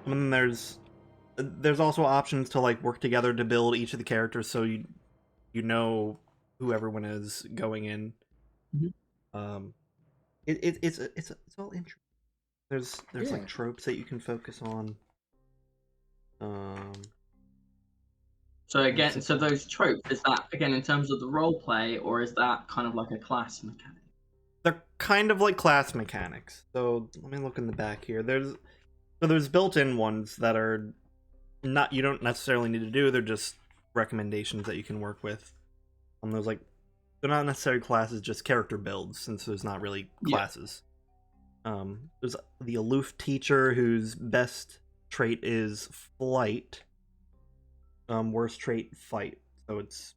And then there's also options to like work together to build each of the characters, so you know who everyone is going in. It's all interesting. There's like tropes that you can focus on. So again, so those tropes, is that again in terms of the role play, or is that kind of like a class mechanic? They're kind of like class mechanics. So let me look in the back here. There's built-in ones that are not, you don't necessarily need to do. They're just recommendations that you can work with. There's like, they're not necessarily classes, just character builds, since there's not really classes. There's the aloof teacher, whose best trait is flight. Worst trait, fight. So it's,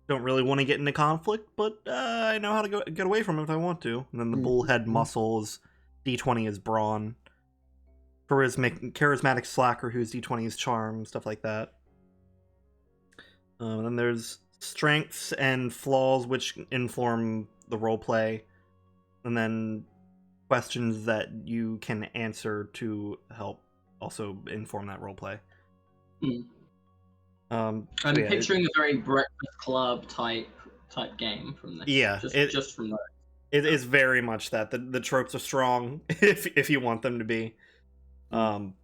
don't really want to get into conflict, but I know how to get away from it if I want to. And then the bullhead muscles, D20 is brawn. Charismatic slacker, whose D20 is charm, stuff like that. Then there's strengths and flaws, which inform the roleplay, and then questions that you can answer to help also inform that roleplay. I'm picturing a very Breakfast Club type game from this. Yeah, just from that. It is very much that. The tropes are strong if you want them to be.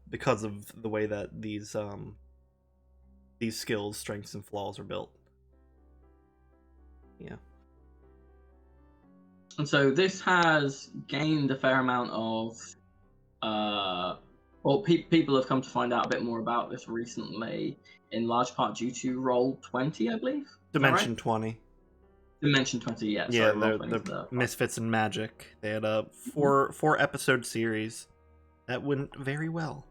Because of the way that these skills, strengths, and flaws are built. Yeah. And so this has gained a fair amount of, people have come to find out a bit more about this recently, in large part due to Roll20, I believe. Dimension 20. Dimension 20, yeah. Yeah, the Misfits and Magic. They had a four episode series that went very well.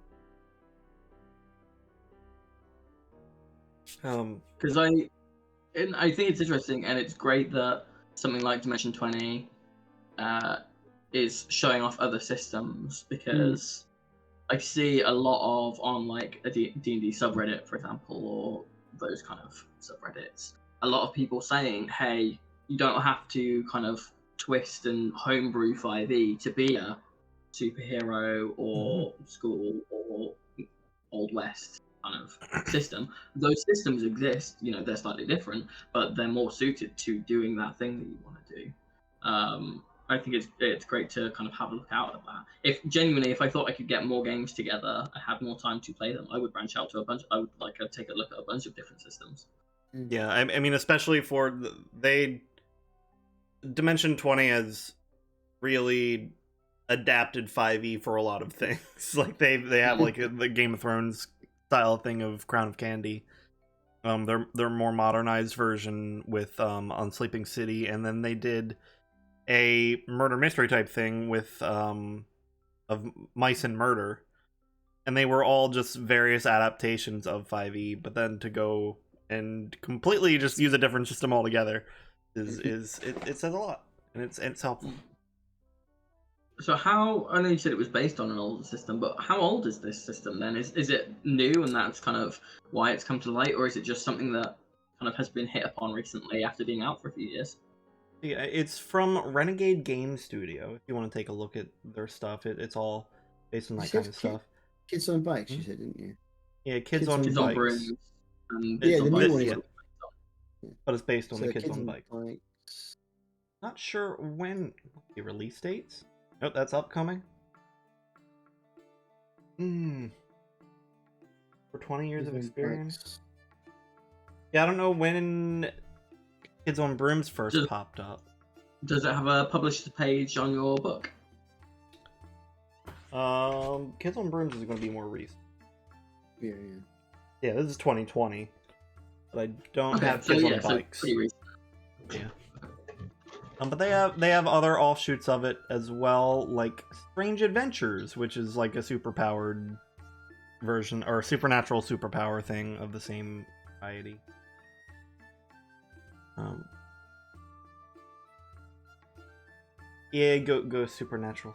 Because I think it's interesting, and it's great that something like Dimension 20 is showing off other systems, because I see a lot of, on like a D&D subreddit, for example, or those kind of subreddits, a lot of people saying, hey, you don't have to kind of twist and homebrew 5e to be a superhero or school or Old West kind of system. Those systems exist, they're slightly different, but they're more suited to doing that thing that you want to do. I think it's great to kind of have a look out at that. If I thought I could get more games together and have more time to play them, I would branch out to a bunch. I would like to take a look at a bunch of different systems. Yeah, I mean, especially for Dimension 20 has really adapted 5e for a lot of things. Like they have like the Game of Thrones style thing of Crown of Candy. Their more modernized version with on Sleeping City, and then they did a murder mystery type thing with of Mice and Murder, and they were all just various adaptations of 5e. But then to go and completely just use a different system altogether it says a lot, and it's helpful. So how, I know you said it was based on an older system, but how old is this system then? Is it new and that's kind of why it's come to light, or is it just something that kind of has been hit upon recently after being out for a few years? Yeah, it's from Renegade Game Studio. If you want to take a look at their stuff, it's all based on that kind of stuff. Kids on Bikes, you said, didn't you? Yeah, Kids on Kids Bikes. on Brooms. Yeah, the new one is. But it's based on So the Kids on Bikes. Not sure when the release dates. Oh, that's upcoming. For 20 years of experience. Yeah, I don't know when Kids on Brooms first popped up. Does it have a published page on your book? Kids on Brooms is going to be more recent. Yeah. Yeah, this is 2020. But I don't have Kids on Bikes. Pretty recent. Yeah. But they have other offshoots of it as well, like Strange Adventures, which is like a superpowered version or supernatural superpower thing of the same variety. Yeah, go supernatural.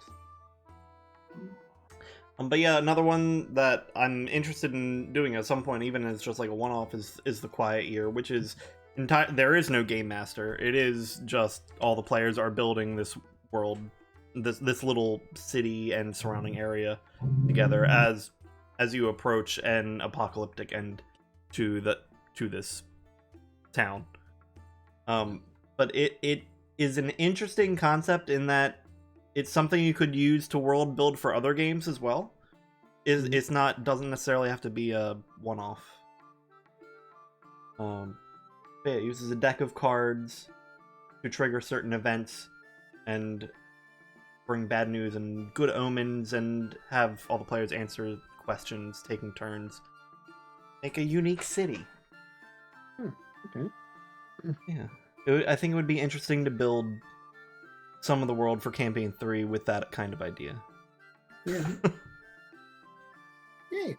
But yeah, another one that I'm interested in doing at some point, even as just like a one-off, is the Quiet Year, which is there is no game master. It is just all the players are building this world, this little city and surrounding area together as you approach an apocalyptic end to this town. But it is an interesting concept in that it's something you could use to world build for other games as well. Doesn't necessarily have to be a one-off. Yeah, it uses a deck of cards to trigger certain events and bring bad news and good omens, and have all the players answer questions, taking turns. Make a unique city. Okay. Yeah. I think it would be interesting to build some of the world for Campaign 3 with that kind of idea. Yeah. Yeah.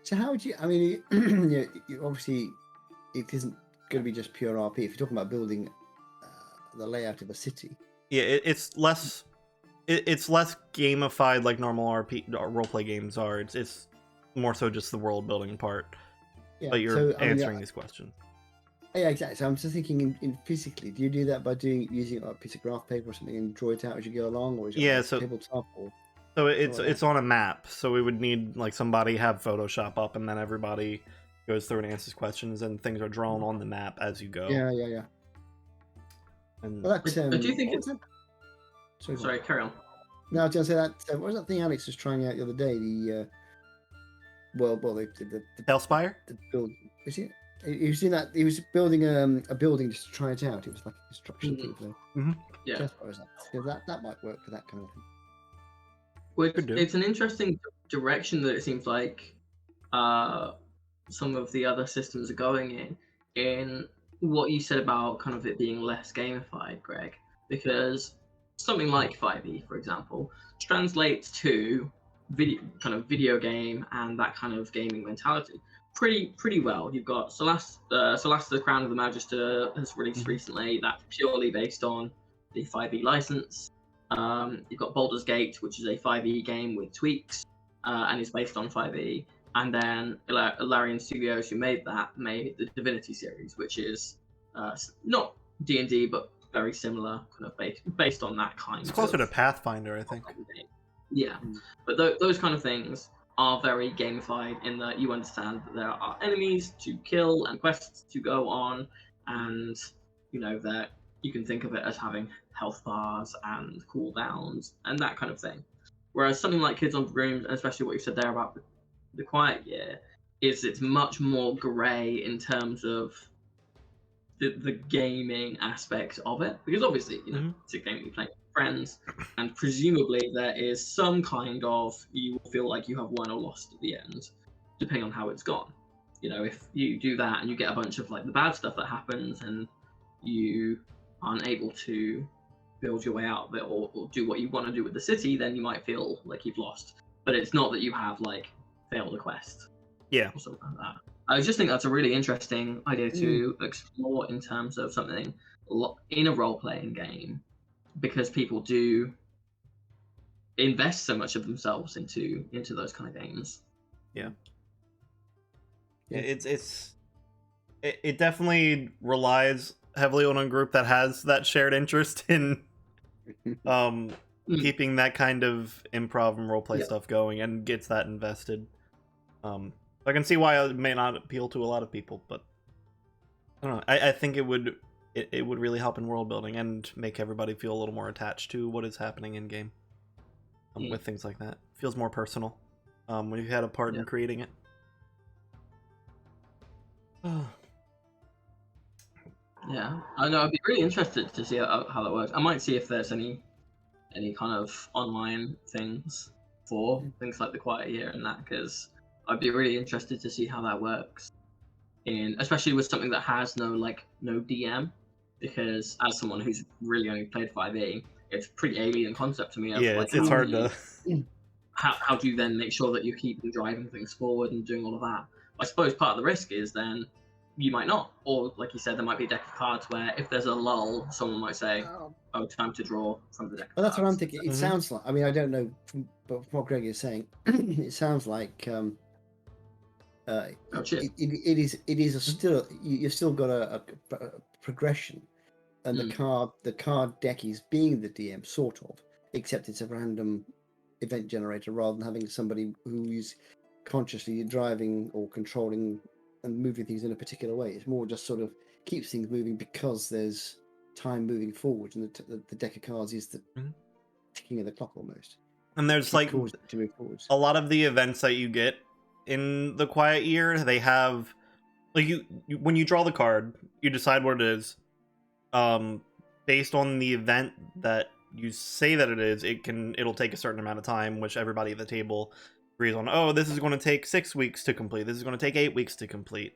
So how would you? I mean, obviously, it isn't going to be just pure RP. If you're talking about building the layout of a city, yeah, it's less. It's less gamified like normal RP roleplay games are. It's more so just the world building part. Yeah, but you're answering these questions. Yeah, exactly. So I'm just thinking in physically. Do you do that by using a piece of graph paper or something and draw it out as you go along, or is it tabletop? So it's on a map. So we would need like somebody have Photoshop up, and then everybody goes through and answers questions, and things are drawn on the map as you go. Yeah. And well, that's, I do think it's. Sorry, carry on. No, I was going to say that. What was that thing Alex was trying out the other day? The the Hellspire. The build. Was it? He was in that. He was building a building just to try it out. It was like a construction thing. Yeah. That might work for that kind of thing. Well, it's an interesting direction that it seems like some of the other systems are going in what you said about kind of it being less gamified, Greg, because something like 5e, for example, translates to video game and that kind of gaming mentality pretty well. You've got Celeste the Crown of the Magister has released recently. That's purely based on the 5e license. You've got Baldur's Gate, which is a 5e game with tweaks, and is based on 5e. And then Larian Studios, who made the Divinity series, which is not D&D, but very similar, kind of based on that kind. It's closer to Pathfinder, I think. Yeah, but those kind of things are very gamified in that you understand that there are enemies to kill and quests to go on, and that you can think of it as having health bars and cooldowns and that kind of thing. Whereas something like Kids on Brooms, and especially what you said there about the Quiet Year, it's much more grey in terms of the gaming aspect of it, because obviously, you know, it's a game that you play with friends, and presumably there is some kind of, you will feel like you have won or lost at the end, depending on how it's gone. You know, if you do that and you get a bunch of like the bad stuff that happens and you aren't able to build your way out of it or do what you want to do with the city, then you might feel like you've lost. But it's not that you have like failed a quest. Yeah. Or something like that. I just think that's a really interesting idea to explore in terms of something in a role-playing game, because people do invest so much of themselves into those kind of games. Yeah. It definitely relies heavily on a group that has that shared interest in keeping that kind of improv and roleplay stuff going and gets that invested. I can see why it may not appeal to a lot of people, but I don't know. I think it would really help in world building and make everybody feel a little more attached to what is happening in game with things like that. Feels more personal when you've had a part in creating it. Yeah, I know. I'd be really interested to see how that works. I might see if there's any kind of online things for things like the Quiet Year and that, because I'd be really interested to see how that works, especially with something that has no DM, because as someone who's really only played 5e, it's a pretty alien concept to me. It's hard to. How do you then make sure that you keep driving things forward and doing all of that? I suppose part of the risk is then you might not, or like you said, there might be a deck of cards where if there's a lull, someone might say, "Oh, time to draw from the deck." Well, that's what I'm thinking. It sounds like. I mean, I don't know, but from what Greg is saying, it sounds like it is still you've still got a progression, and the card deck is being the DM sort of, except it's a random event generator rather than having somebody who is consciously driving or controlling and moving things in a particular way. It's more just sort of keeps things moving because there's time moving forward, and the deck of cards is the ticking of the clock almost. And there's like to move forwards. A lot of the events that you get in the Quiet Year, they have like you when you draw the card, you decide what it is. Based on the event that you say that it is, it'll take a certain amount of time, which everybody at the table agrees on. Oh, this is going to take 6 weeks to complete. This is going to take 8 weeks to complete.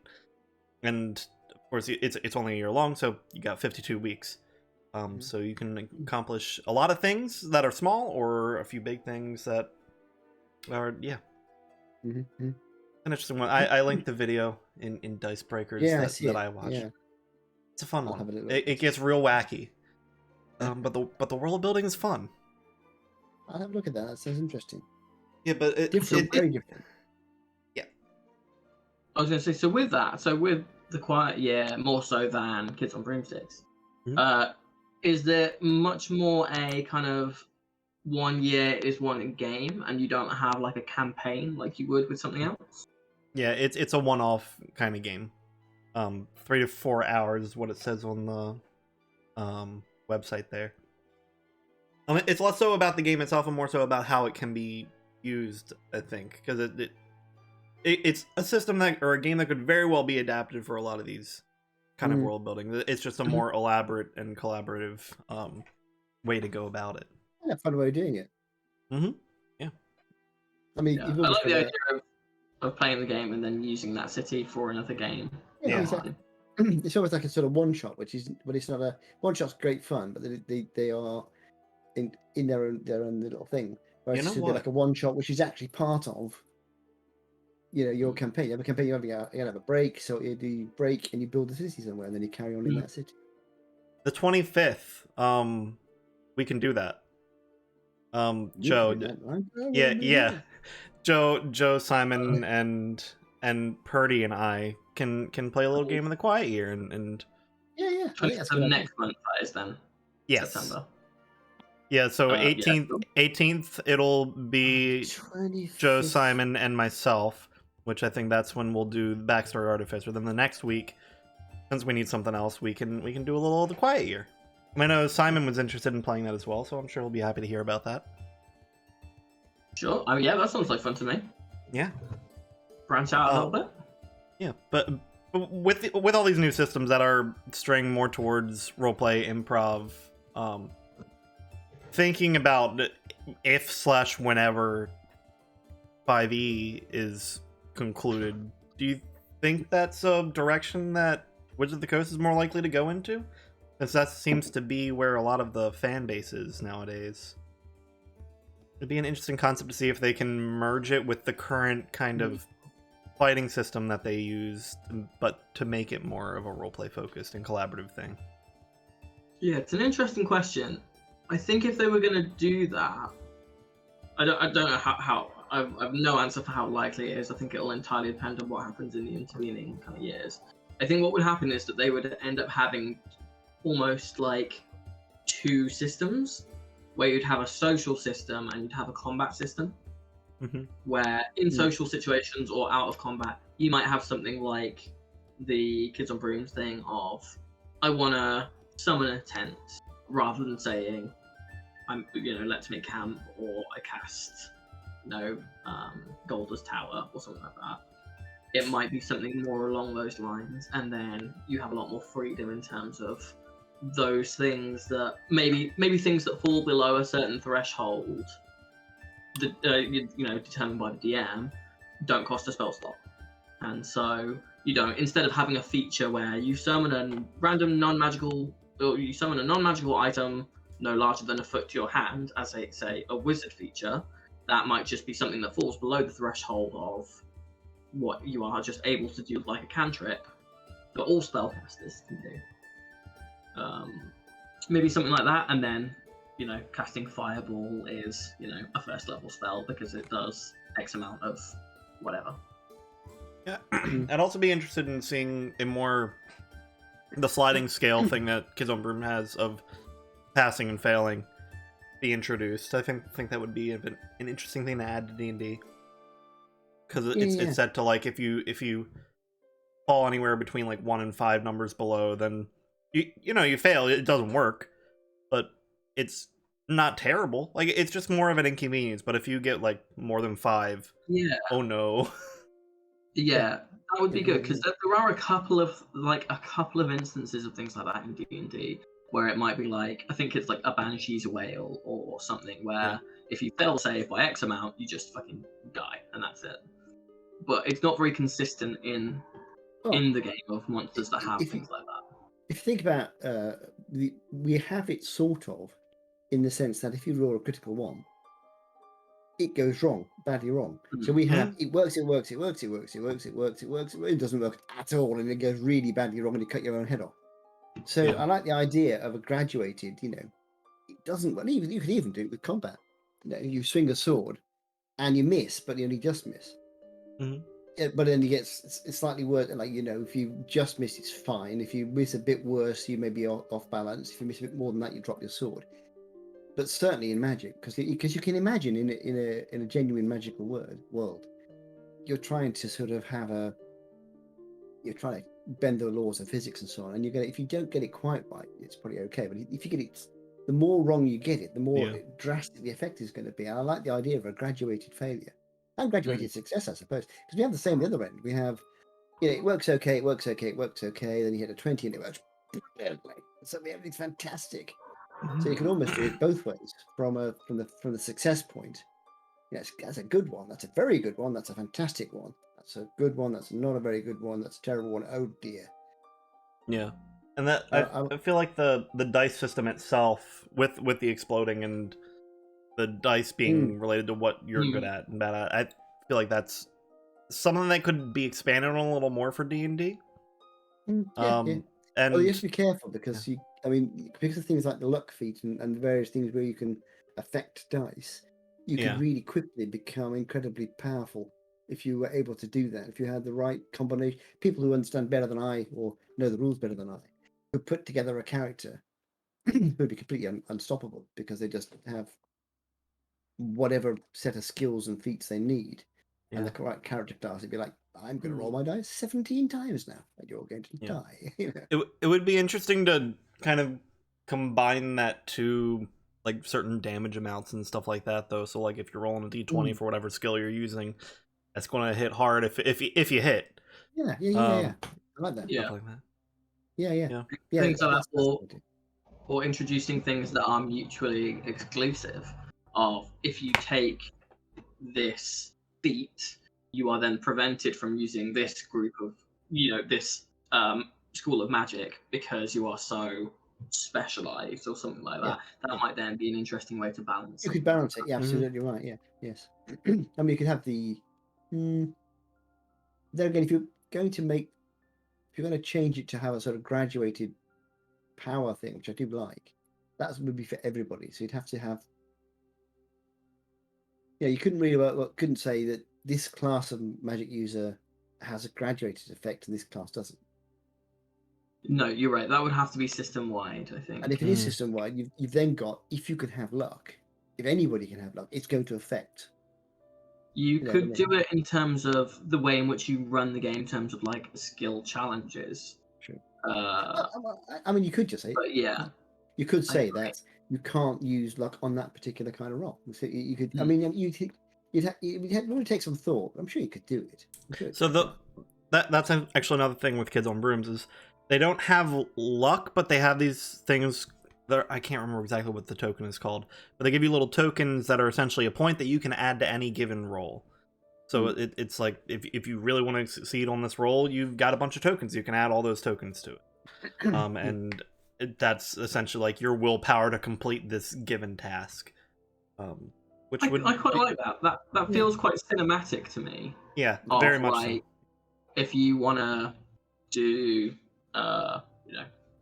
And of course, it's only a year long, so you got 52 weeks. So you can accomplish a lot of things that are small, or a few big things that are an interesting one. I linked the video in Dice Breakers that I watched. Yeah. It's a fun one. It gets real wacky, but the world building is fun. I'll have a look at that. That sounds interesting. Yeah, but very different. Yeah. I was going to say, so with the Quiet Year, more so than Kids on Broomsticks, is there much more a kind of 1 year is one game, and you don't have like a campaign like you would with something else? Yeah, it's a one-off kind of game. 3 to 4 hours is what it says on the website there. It's less so about the game itself and more so about how it can be used, I think, because it's a system or a game that could very well be adapted for a lot of these kind of world building. It's just a more elaborate and collaborative way to go about it. Yeah, fun way of doing it. Yeah. I mean, I like the idea of playing the game and then using that city for another game. Yeah, exactly. It's almost like a sort of one shot, but it's not a one shot's great fun, but they are in their own little thing. Whereas it should be like a one shot, which is actually part of your campaign. You have a campaign, you have a break, so you do break and you build a city somewhere, and then you carry on in that city. The 25th, we can do that. Joe, Joe, Simon, and Purdy and I can play a little game in the Quiet Year and yeah. So next month that is then. Yes. September. Yeah, so 18th it'll be 25th. Joe, Simon, and myself, which I think that's when we'll do Backstory Artificer. Then the next week, since we need something else, we can do a little of the Quiet Year. I know Simon was interested in playing that as well, so I'm sure he'll be happy to hear about that. Sure. Yeah, that sounds like fun to me. Yeah. Branch out a little bit. Yeah, but with all these new systems that are straying more towards roleplay, improv, thinking about if/whenever 5e is concluded, do you think that's a direction that Wizards of the Coast is more likely to go into? Because that seems to be where a lot of the fan base is nowadays. It'd be an interesting concept to see if they can merge it with the current kind of fighting system that they use, but to make it more of a roleplay focused and collaborative thing. Yeah, it's an interesting question. I think if they were going to do that, I don't know how I've no answer for how likely it is. I think it'll entirely depend on what happens in the intervening kind of years. I think what would happen is that they would end up having almost like two systems, where you'd have a social system and you'd have a combat system. Mm-hmm. Where in social situations or out of combat, you might have something like the Kids on Brooms thing of, I want to summon a tent, rather than saying, let's make camp, or I cast, Golder's Tower, or something like that. It might be something more along those lines, and then you have a lot more freedom in terms of those things that maybe things that fall below a certain threshold, determined by the DM, don't cost a spell slot. And so instead of having a feature where you summon a random non-magical, or you summon a non-magical item no larger than a foot to your hand, as a wizard feature, that might just be something that falls below the threshold of what you are just able to do, like a cantrip that all spellcasters can do. Maybe something like that, and then casting Fireball is a first level spell because it does X amount of whatever. Yeah, I'd also be interested in seeing the sliding scale thing that Kids on Broom has of passing and failing be introduced. I think that would be an interesting thing to add to D&D, because it's set to, like, if you fall anywhere between like 1 and 5 numbers below, then you fail. It doesn't work, but it's not terrible. Like, it's just more of an inconvenience. But if you get like more than 5, oh no. Yeah, that would be good, because there are a couple of instances of things like that in D&D where it might be like, I think it's like a Banshee's Wail or something, where if you fail save by X amount, you just fucking die, and that's it. But it's not very consistent in the game of monsters that have things like that. If you think about we have it sort of in the sense that if you roll a critical 1, it goes wrong, badly wrong. So we have it works, it doesn't work at all, and it goes really badly wrong, and you cut your own head off. So I like the idea of a graduated, it doesn't, well, you can even do it with combat. You swing a sword and you miss, but you only just miss. But then you get slightly worse. Like, if you just miss, it's fine. If you miss a bit worse, you may be off balance. If you miss a bit more than that, you drop your sword. But certainly in Magic, because you can imagine in a genuine magical world, you're trying to sort of you're trying to bend the laws of physics and so on, and if you don't get it quite right, it's probably okay. But if you get it, the more wrong you get it, the more drastic the effect is going to be. And I like the idea of a graduated failure. And graduated success, I suppose, because we have the same the other end. We have, it works okay, then you hit a 20 and it works brilliantly. So everything's fantastic. So you can almost do it both ways, from the success point. That's a good one. That's a very good one. That's a fantastic one. That's a good one. That's not a very good one. That's a terrible one. Oh dear. Yeah, and that I feel like the dice system itself, with the exploding and the dice being related to what you're good at and bad at, I feel like that's something that could be expanded on a little more for D&D. And you have to be careful, because because of things like the luck feat and various things where you can affect dice, you can really quickly become incredibly powerful if you were able to do that. If you had the right combination, people who understand better than I, or know the rules better than I, who put together a character who would be completely unstoppable, because they just have whatever set of skills and feats they need, and the right character class. It'd be like, I'm going to roll my dice 17 times now, and you're going to die. It would be interesting to kind of combine that to like certain damage amounts and stuff like that, though. So like if you're rolling a d20 for whatever skill you're using, that's going to hit hard if you hit. Yeah. I like that. Yeah. Stuff like that. Yeah. Things like that, that's good. or introducing things that are mutually exclusive. Of if you take this feat, you are then prevented from using this group of, this school of magic because you are so specialized or something like that. That might then be an interesting way to balance. You could balance it. Yeah, absolutely right. Yeah, yes. I mean, you could have the. Then again, if you're going to change it to have a sort of graduated power thing, which I do like, that would be for everybody. So you'd have to have. Yeah, you couldn't say that this class of magic user has a graduated effect and this class doesn't. No, you're right. That would have to be system wide, I think. And if it is system wide, you've then got, if you can have luck, if anybody can have luck, it's going to affect. You could do it in terms of the way in which you run the game, in terms of like skill challenges. True. I mean, you could just say, but yeah, you could say that you can't use luck on that particular kind of roll. So you could. I mean, you'd only take some thought. I'm sure you could do it. So that's actually another thing with kids on brooms is they don't have luck, but they have these things. I can't remember exactly what the token is called, but they give you little tokens that are essentially a point that you can add to any given roll. So it's like if you really want to succeed on this roll, you've got a bunch of tokens. You can add all those tokens to it, and that's essentially like your willpower to complete this given task. Which I quite like that. That feels quite cinematic to me. Yeah, very much. Like, if you want to do,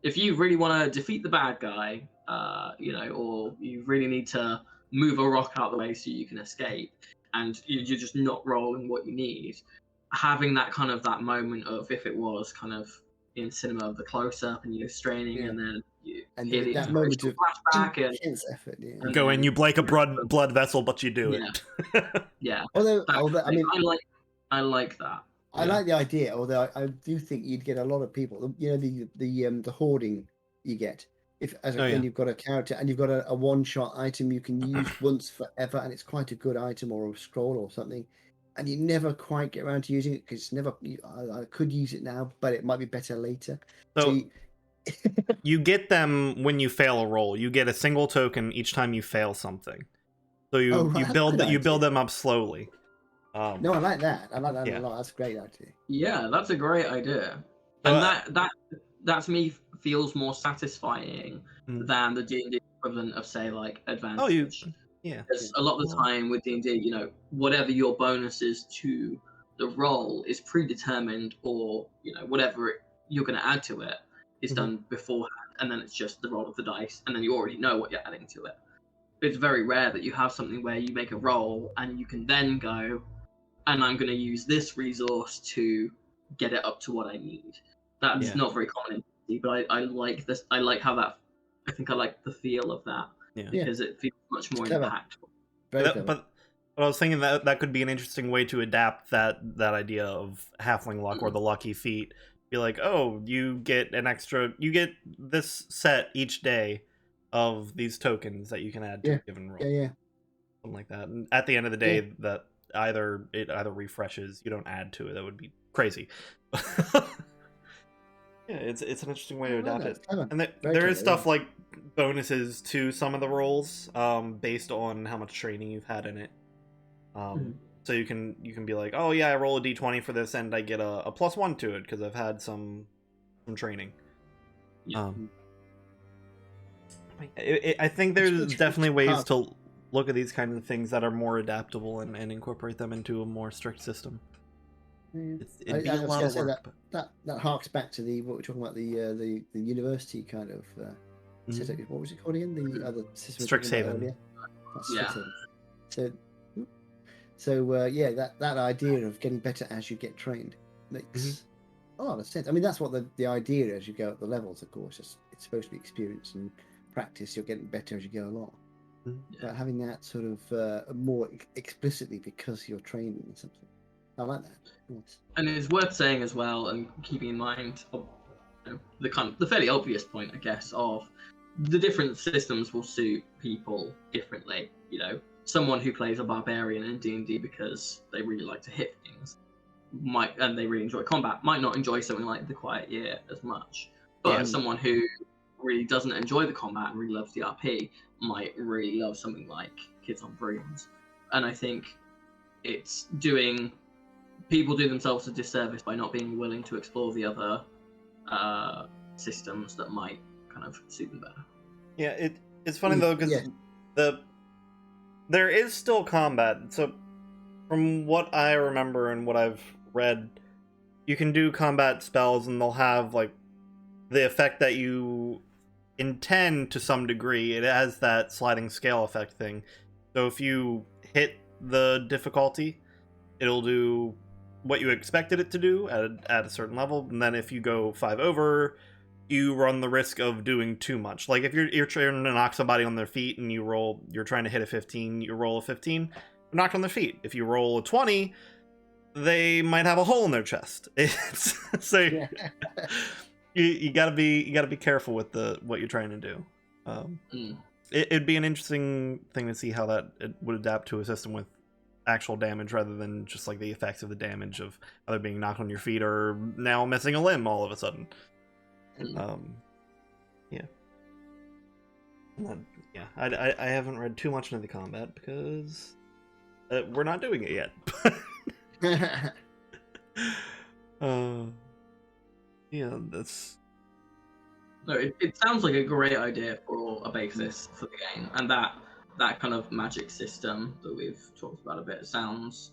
if you really want to defeat the bad guy, or you really need to move a rock out of the way so you can escape, and you're just not rolling what you need, having that moment of, if it was kind of in cinema, of the close-up and you're straining, and then you hear that moment of flashback and effort. You break a blood vessel, but you do it. Yeah. Although I mean, I like that. I like the idea, although I do think you'd get a lot of people. The hoarding you get when you've got a character and you've got a one-shot item you can use once forever, and it's quite a good item or a scroll or something, and you never quite get around to using it because I could use it now, but it might be better later. So you get them when you fail a roll. You get a single token each time you fail something. So you build them up slowly. No, I like that. I like that a lot. That's a great idea. Yeah, that's a great idea. And that to me feels more satisfying than the D&D equivalent of, say, like advantage. Because a lot of the time with D&D, whatever your bonus is to the roll is predetermined, or whatever you're going to add to it is done beforehand, and then it's just the roll of the dice, and then you already know what you're adding to it. It's very rare that you have something where you make a roll and you can then go, and I'm going to use this resource to get it up to what I need. That's not very common in D&D, but I like this. I like how that. I think I like the feel of that because it feels much more impactful. But I was thinking that could be an interesting way to adapt that idea of halfling luck or the lucky feat. Be like, oh, you get this set each day of these tokens that you can add to a given roll. Something like that. And at the end of the day, that it either refreshes, you don't add to it. That would be crazy. It's an interesting way to adapt it. And there is stuff like bonuses to some of the rolls, based on how much training you've had in it. So you can be like, oh yeah, I roll a d20 for this and I get a +1 to it because I've had some training. I think there's definitely ways to look at these kinds of things that are more adaptable and incorporate them into a more strict system. It'd be a lot of work. That harks back to what we're talking about, the university kind of setup. What was it called again? The other system. Strixhaven. So that idea of getting better as you get trained makes a lot of sense. I mean, that's what the idea as you go up the levels, of course. It's supposed to be experience and practice. You're getting better as you go along. But having that sort of more explicitly because you're training or something. I like that. Yes. And it's worth saying as well, and keeping in mind the fairly obvious point, I guess, of the different systems will suit people differently. Someone who plays a barbarian in D&D because they really like to hit things and they really enjoy combat, might not enjoy something like The Quiet Year as much. But someone who really doesn't enjoy the combat and really loves the RP might really love something like Kids on Brooms. And I think it's people do themselves a disservice by not being willing to explore the other systems that might kind of suit them better. Yeah, it's funny though, because there is still combat. So from what I remember and what I've read, you can do combat spells and they'll have like the effect that you intend to some degree. It has that sliding scale effect thing. So if you hit the difficulty, it'll do what you expected it to do at a certain level, and then if you go 5 over, you run the risk of doing too much. Like if you're trying to knock somebody on their feet and you're trying to hit a 15, you roll a 15, they're knocked on their feet. If you roll a 20, they might have a hole in their chest. So you gotta be careful with what you're trying to do. It'd be an interesting thing to see how that it would adapt to a system with actual damage rather than just like the effects of the damage of either being knocked on your feet or now missing a limb all of a sudden. I haven't read too much into the combat because we're not doing it yet. That's. No, it sounds like a great idea for a basis for the game, and that kind of magic system that we've talked about a bit sounds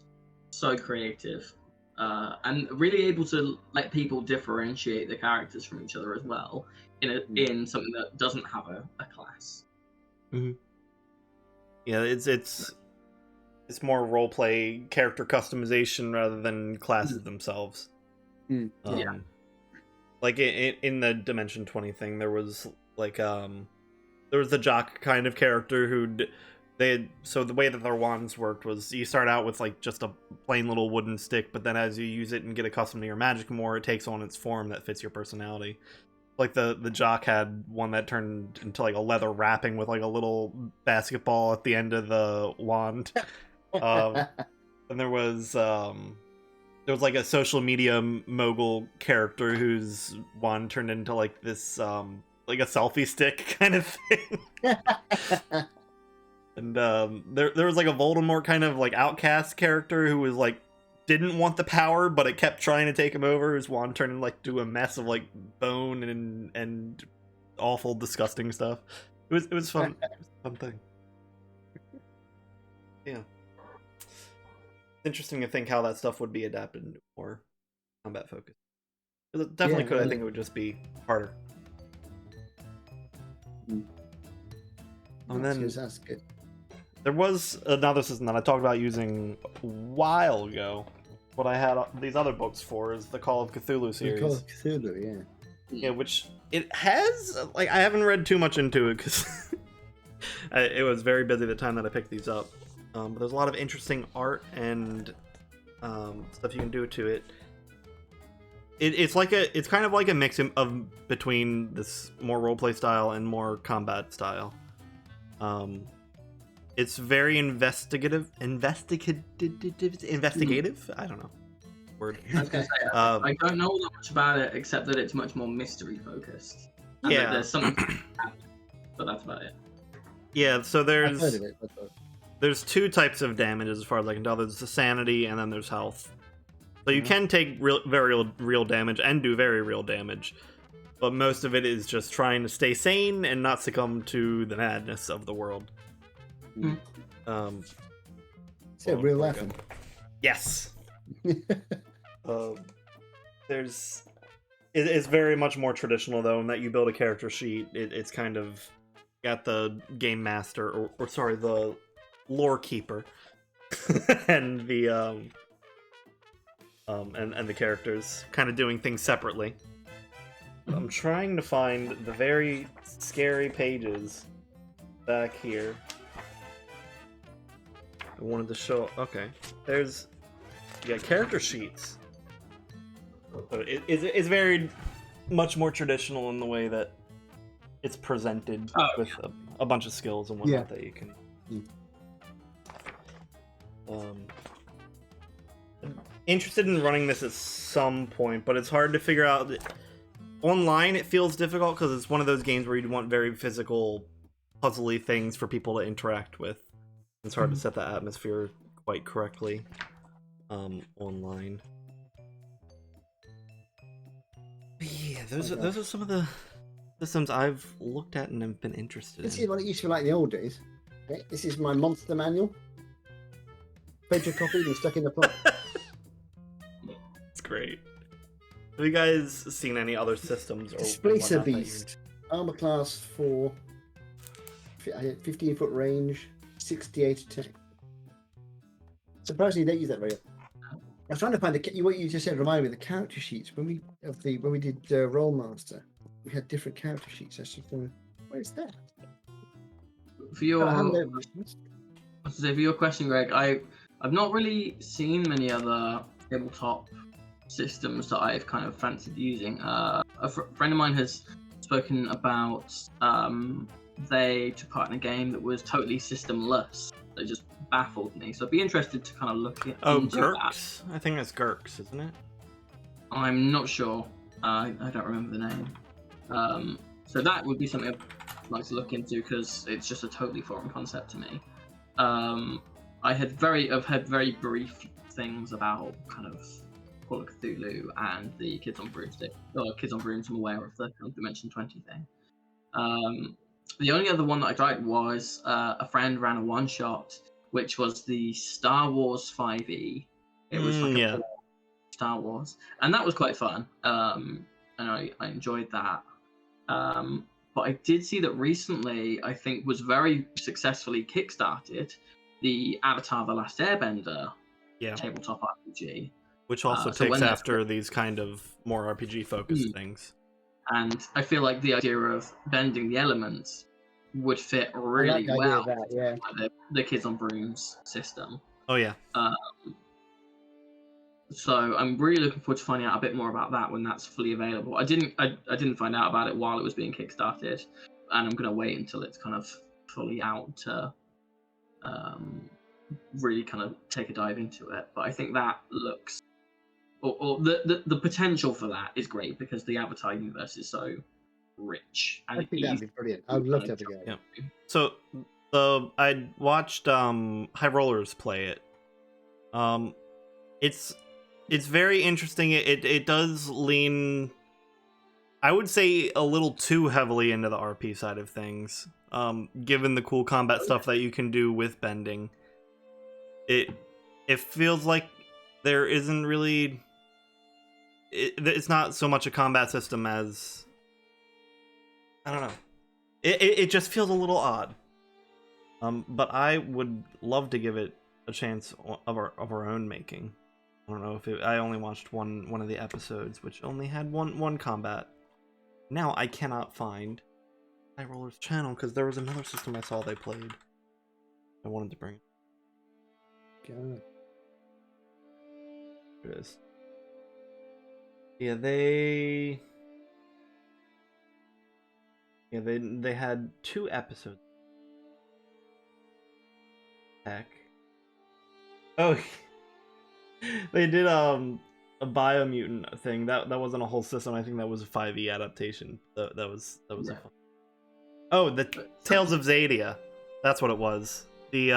so creative, and really able to let people differentiate the characters from each other as well in something that doesn't have a class. Mm-hmm. Yeah, it's more roleplay character customization rather than classes themselves. Like in the Dimension 20 thing, there was like there was the jock kind of character so the way that their wands worked was you start out with like just a plain little wooden stick, but then as you use it and get accustomed to your magic more, it takes on its form that fits your personality. Like the jock had one that turned into like a leather wrapping with like a little basketball at the end of the wand. And there was like a social media mogul character whose wand turned into like this like a selfie stick kind of thing. And there was like a Voldemort kind of like outcast character who was like didn't want the power, but it kept trying to take him over. His wand turned into like a mess of like bone and awful, disgusting stuff. It was fun. It was a fun thing. Yeah. It's interesting to think how that stuff would be adapted into more combat focus. It definitely could. I think it would just be harder. And then that's good. There was another system that I talked about using a while ago. What I had these other books for is the Call of Cthulhu series. The Call of Cthulhu, yeah. Yeah, which it has, like, I haven't read too much into it because it was very busy the time that I picked these up. But there's a lot of interesting art and stuff you can do to it. It's kind of like a mix of between this more roleplay style and more combat style. It's very investigative. I don't know. Word. I was gonna say, I don't know that much about it except that it's much more mystery focused. And that there's something, but that's about it. Yeah. So I've heard of it, there's two types of damage as far as I can tell. There's the sanity and then there's health. So you can take very real damage and do very real damage, but most of it is just trying to stay sane and not succumb to the madness of the world. Is it real laughing? Yes. It's very much more traditional though, in that you build a character sheet. It's kind of got the game master or sorry, the lore keeper and the and the characters kind of doing things separately. I'm trying to find the very scary pages back here. I wanted to show. Okay, you got character sheets. So it's very much more traditional in the way that it's presented with a bunch of skills and whatnot that you can. interested in running this at some point, but it's hard to figure out. Online, it feels difficult because it's one of those games where you want very physical, puzzly things for people to interact with. It's hard to set that atmosphere quite correctly online. But yeah, those are some of the systems I've looked at and have been interested This in. is what it used to be like in the old days. Okay? This is my monster manual. Photocopied and stuck in the pot. It's great. Have you guys seen any other systems? Or Displacer whatnot that Beast. Armor class 4. 15-foot range. 68 attack. Surprisingly, they don't use that very often. I was trying to find what you just said reminded me of the character sheets when we did Rollmaster. We had different character sheets. I should think, where's that? For your question, Greg, I've not really seen many other tabletop systems that I've kind of fancied using. A friend of mine has spoken about they took part in a game that was totally systemless. That just baffled me. So I'd be interested to kind of look into Gurks? That. I think that's Gurks, isn't it? I'm not sure. I don't remember the name. So that would be something I'd like to look into because it's just a totally foreign concept to me. I've had very brief things about kind of Call of Cthulhu and the Kids on Brooms. Kids on Brooms, I'm aware of the kind of Dimension 20 thing. The only other one that I tried was a friend ran a one-shot, which was the Star Wars 5e. It was like a Star Wars, and that was quite fun. And I enjoyed that. But I did see that recently, I think, was very successfully kickstarted the Avatar: The Last Airbender tabletop RPG. Which also takes after these kind of more RPG-focused things. And I feel like the idea of bending the elements would fit really well with the Kids on Brooms system. Oh, yeah. So I'm really looking forward to finding out a bit more about that when that's fully available. I didn't find out about it while it was being kickstarted, and I'm going to wait until it's kind of fully out to really kind of take a dive into it. But I think that looks, or the potential for that is great because the Avatar universe is so rich. And I think that'd be brilliant. I'd love to have a go. Yeah. So I watched High Rollers play it. It's very interesting. It does lean, I would say, a little too heavily into the RP side of things. Given the cool combat stuff that you can do with bending, it feels like there isn't really. It's not so much a combat system as, I don't know. It just feels a little odd. But I would love to give it a chance of our own making. I don't know if I only watched one of the episodes, which only had one combat. Now I cannot find High Rollers channel because there was another system I saw they played. I wanted to bring it. God. There it is. Yeah, they had 2 episodes. Heck. Oh, they did a Biomutant thing. That wasn't a whole system. I think that was a 5e adaptation. That was a fun. Oh, the Tales of Zadia. That's what it was. The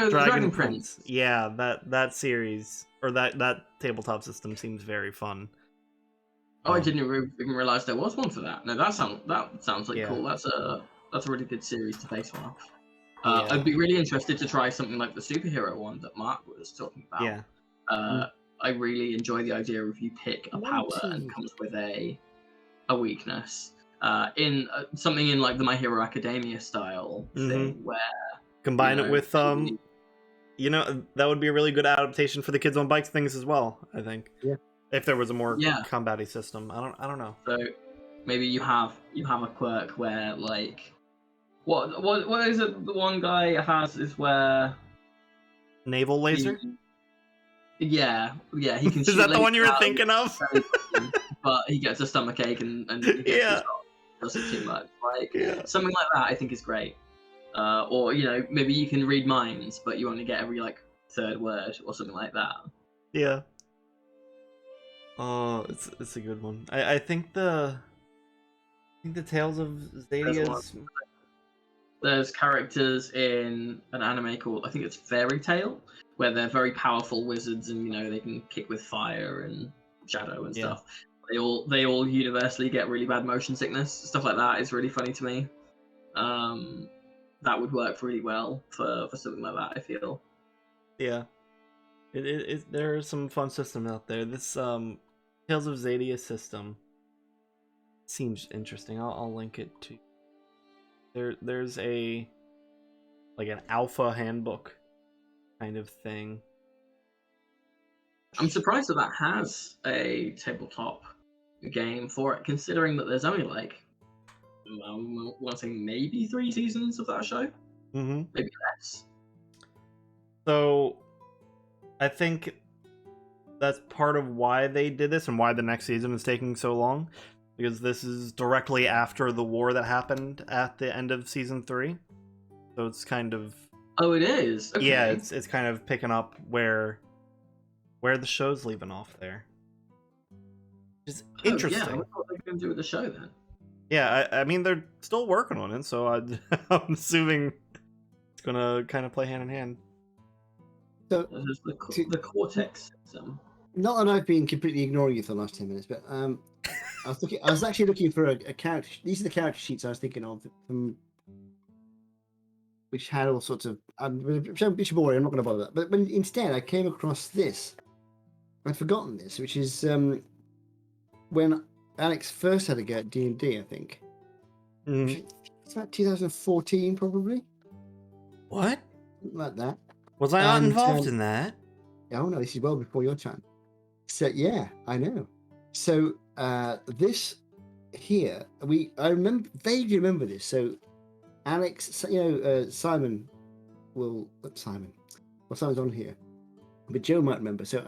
Dragon Prince. Yeah, that series or that tabletop system seems very fun. Oh, I didn't even realize there was one for that. No, that sounds like cool. That's a really good series to base one off. I'd be really interested to try something like the superhero one that Mark was talking about. Yeah. I really enjoy the idea of you pick a power and comes with a weakness. In something in like the My Hero Academia style thing, where combine it with that would be a really good adaptation for the Kids on Bikes things as well. I think. Yeah. If there was a more combat-y system, I don't know. So maybe you have a quirk where like. What is it? The one guy has is where naval laser. He can. Is that the one you were thinking of? But he gets a stomachache and does it too much. Something like that, I think is great. Or maybe you can read minds, but you only get every like 3rd word or something like that. Yeah, Oh, it's a good one. I think the Tales of Xadia's. There's characters in an anime called, I think it's Fairy Tail, where they're very powerful wizards and they can kick with fire and shadow and stuff. They all universally get really bad motion sickness. Stuff like that is really funny to me. That would work really well for something like that, I feel. Yeah. There's some fun system out there. This Tales of Xadia system seems interesting. I'll link it to you. There's an alpha handbook kind of thing. I'm surprised that has a tabletop game for it, considering that there's only I want to say maybe 3 seasons of that show. Mm-hmm. Maybe less. So I think that's part of why they did this and why the next season is taking so long, because this is directly after the war that happened at the end of season 3. So it's kind of... Oh, it is? Okay. Yeah, it's kind of picking up where the show's leaving off there. Which is interesting. Yeah, what are they going to do with the show then? Yeah, I mean, they're still working on it, so I'm assuming it's going to kind of play hand in hand. So, there's the Cortex system. Not that I've been completely ignoring you for the last 10 minutes, but I was actually looking for a character. These are the character sheets I was thinking of, which had all sorts of. Which is boring. I'm not going to bother that. But instead, I came across this. I'd forgotten this, which is when Alex first had a go at D&D, I think. Mm. It's about 2014, probably. What? Something like that. Was I not involved in that? Oh no, this is well before your time. So yeah, I know. So this here, I vaguely remember this. So Alex, Simon Simon's on here, but Joe might remember. So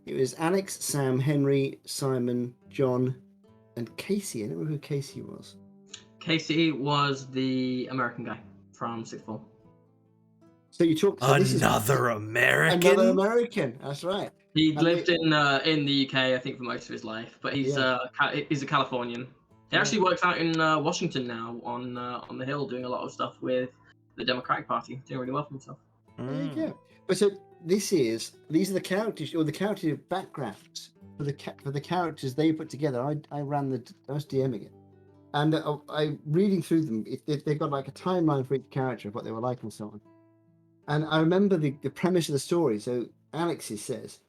it was Alex, Sam, Henry, Simon, John, and Casey. I don't remember who Casey was. Casey was the American guy from Sixth Form. So you talked another American. Another American. That's right. He lived in the UK, I think, for most of his life, but he's a Californian. He actually works out in Washington now on the Hill, doing a lot of stuff with the Democratic Party, doing really well for himself. There you go. But so these are the characters, or the character backgrounds for the characters they put together. I was DMing it, and I reading through them. They've got like a timeline for each character of what they were like and so on. And I remember the premise of the story. So Alexis says,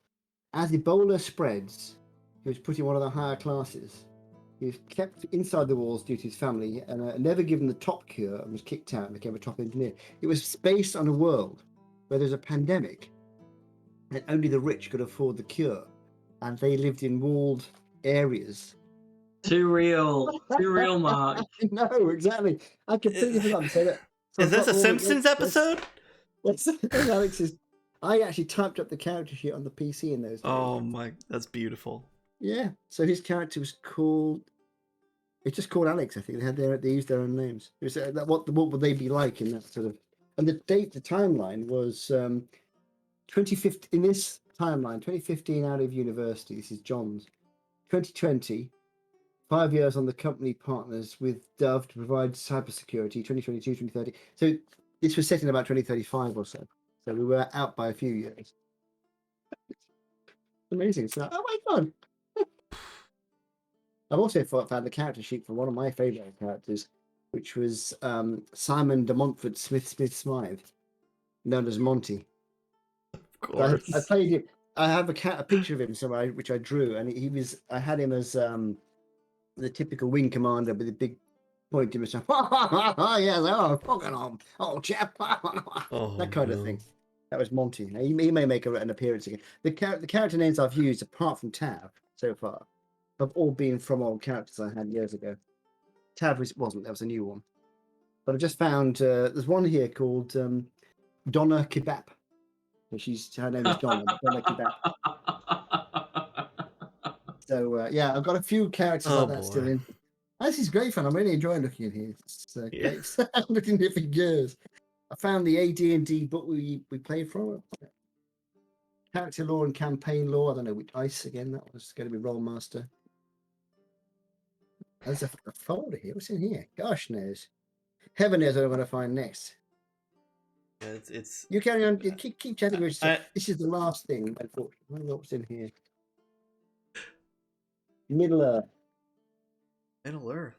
as Ebola spreads, he was put in one of the higher classes. He was kept inside the walls due to his family and never given the top cure and was kicked out and became a top engineer. It was based on a world where there's a pandemic and only the rich could afford the cure. And they lived in walled areas. Too real, Mark. No, exactly. I completely forgot to say that. So is this a Simpsons episode? I actually typed up the character sheet on the PC in those days. Oh my, that's beautiful. Yeah, so his character was called. It's just called Alex. I think they used their own names. It was what would they be like in that sort of? And the timeline was 2015. In this timeline, 2015 out of university. This is John's. 2020, 5 years on the company partners with Dove to provide cybersecurity. 2022, 2030. So this was set in about 2035 or so. So we were out by a few years. Amazing. So, oh my god. I've also found the character sheet for one of my favourite characters, which was Simon de Montfort Smith-Smythe, known as Monty. Of course. I played him. I have a picture of him somewhere, which I drew, and I had him as the typical wing commander with a big pointy moustache. Yes, fucking on, old chap. That kind of thing. That was Monty. He may make an appearance again. The character names I've used, apart from Tav, so far, have all been from old characters I had years ago. Tav wasn't. That was a new one. But I just found there's one here called Donna Kebab. Her name is Donna Kebab. So yeah, I've got a few characters like that still in. This is great fun. I'm really enjoying looking in here. It's great. I'm looking here for years. I found the AD&D book we played from. character lore and campaign lore. I don't know which ice again. That was going to be Rollmaster. There's a folder here. What's in here? Gosh knows. Heaven knows what I'm going to find next. Yeah, it's. You carry on. Keep chatting with yourself. This is the last thing. Unfortunately, I don't know what's in here. Middle Earth. Middle Earth.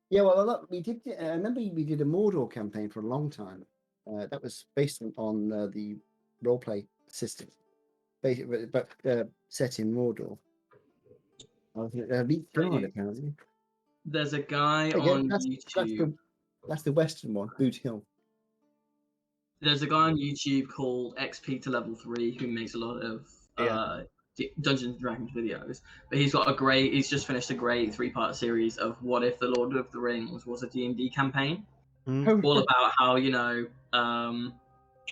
Yeah, well, look, we did. I remember we did a Mordor campaign for a long time. That was based on the roleplay system, but set in Mordor. Elite Guard, apparently. There's a guy Again, on YouTube. That's the Western one, Boot Hill. There's a guy on YouTube called XP to Level 3 who makes a lot of Dungeons and Dragons videos. But he's just finished a great 3-part series of what if the Lord of the Rings was a D&D campaign. All about how,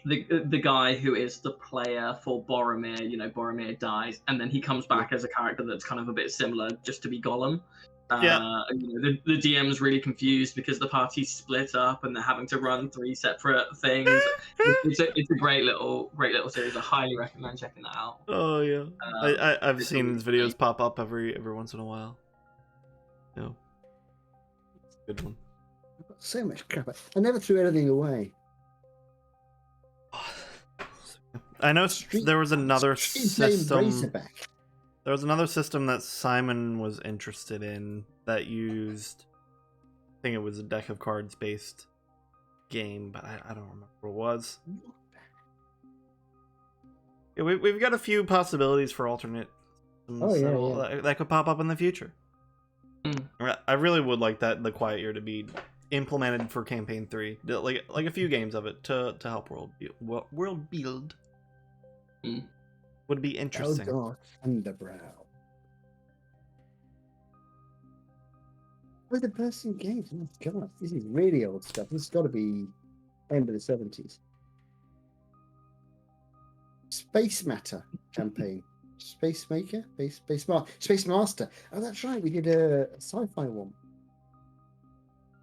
the guy who is the player for Boromir, Boromir dies, and then he comes back as a character that's kind of a bit similar, just to be Gollum. The DM's really confused because the party's split up and they're having to run 3 separate things. It's a great little series. I highly recommend checking that out. Oh yeah, I've seen his videos pop up every once in a while. Yeah, it's a good one. So much crap. I never threw anything away. I know there was another system. There was another system that Simon was interested in that used, I think it was a deck of cards based game, but I don't remember what it was. Yeah, we've got a few possibilities for alternate systems that could pop up in the future. I really would like the Quiet Year to be implemented for Campaign 3, like a few games of it to help world build. Would be interesting. Eldar Underbrow. With the person games, oh my god, this is really old stuff. This has got to be end of the 70s. Space Matter campaign. Space Maker? Space Master. Oh, that's right. We did a sci-fi one.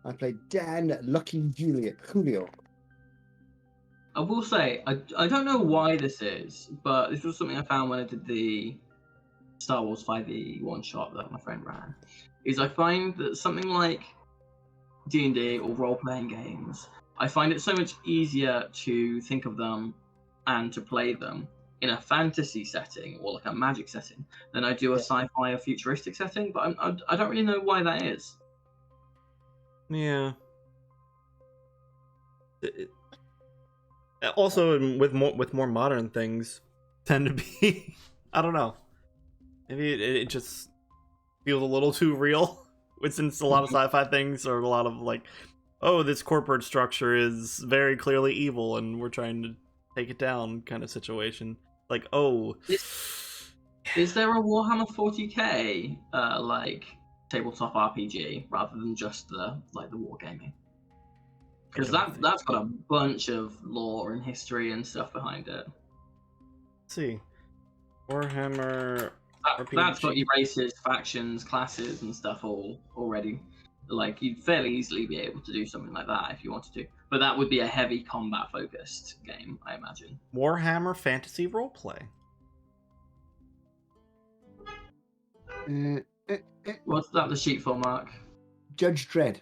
I played Dan Lucky Julio. I will say, I don't know why this is, but this was something I found when I did the Star Wars 5e one-shot that my friend ran, is I find that something like D&D or role-playing games, I find it so much easier to think of them and to play them in a fantasy setting or like a magic setting than I do a sci-fi or futuristic setting, but I don't really know why that is. Yeah. Also, with more modern things, tend to be, I don't know. Maybe it just feels a little too real. Since a lot of sci-fi things are a lot of like, oh, this corporate structure is very clearly evil, and we're trying to take it down kind of situation. Like, oh, is there a Warhammer 40k like tabletop RPG rather than just the wargaming? Because that's got a bunch of lore and history and stuff behind it. Let's see, Warhammer. That's got your races, factions, classes, and stuff all already. Like, you'd fairly easily be able to do something like that if you wanted to. But that would be a heavy combat-focused game, I imagine. Warhammer Fantasy Roleplay. What's that the sheet for, Mark? Judge Dredd.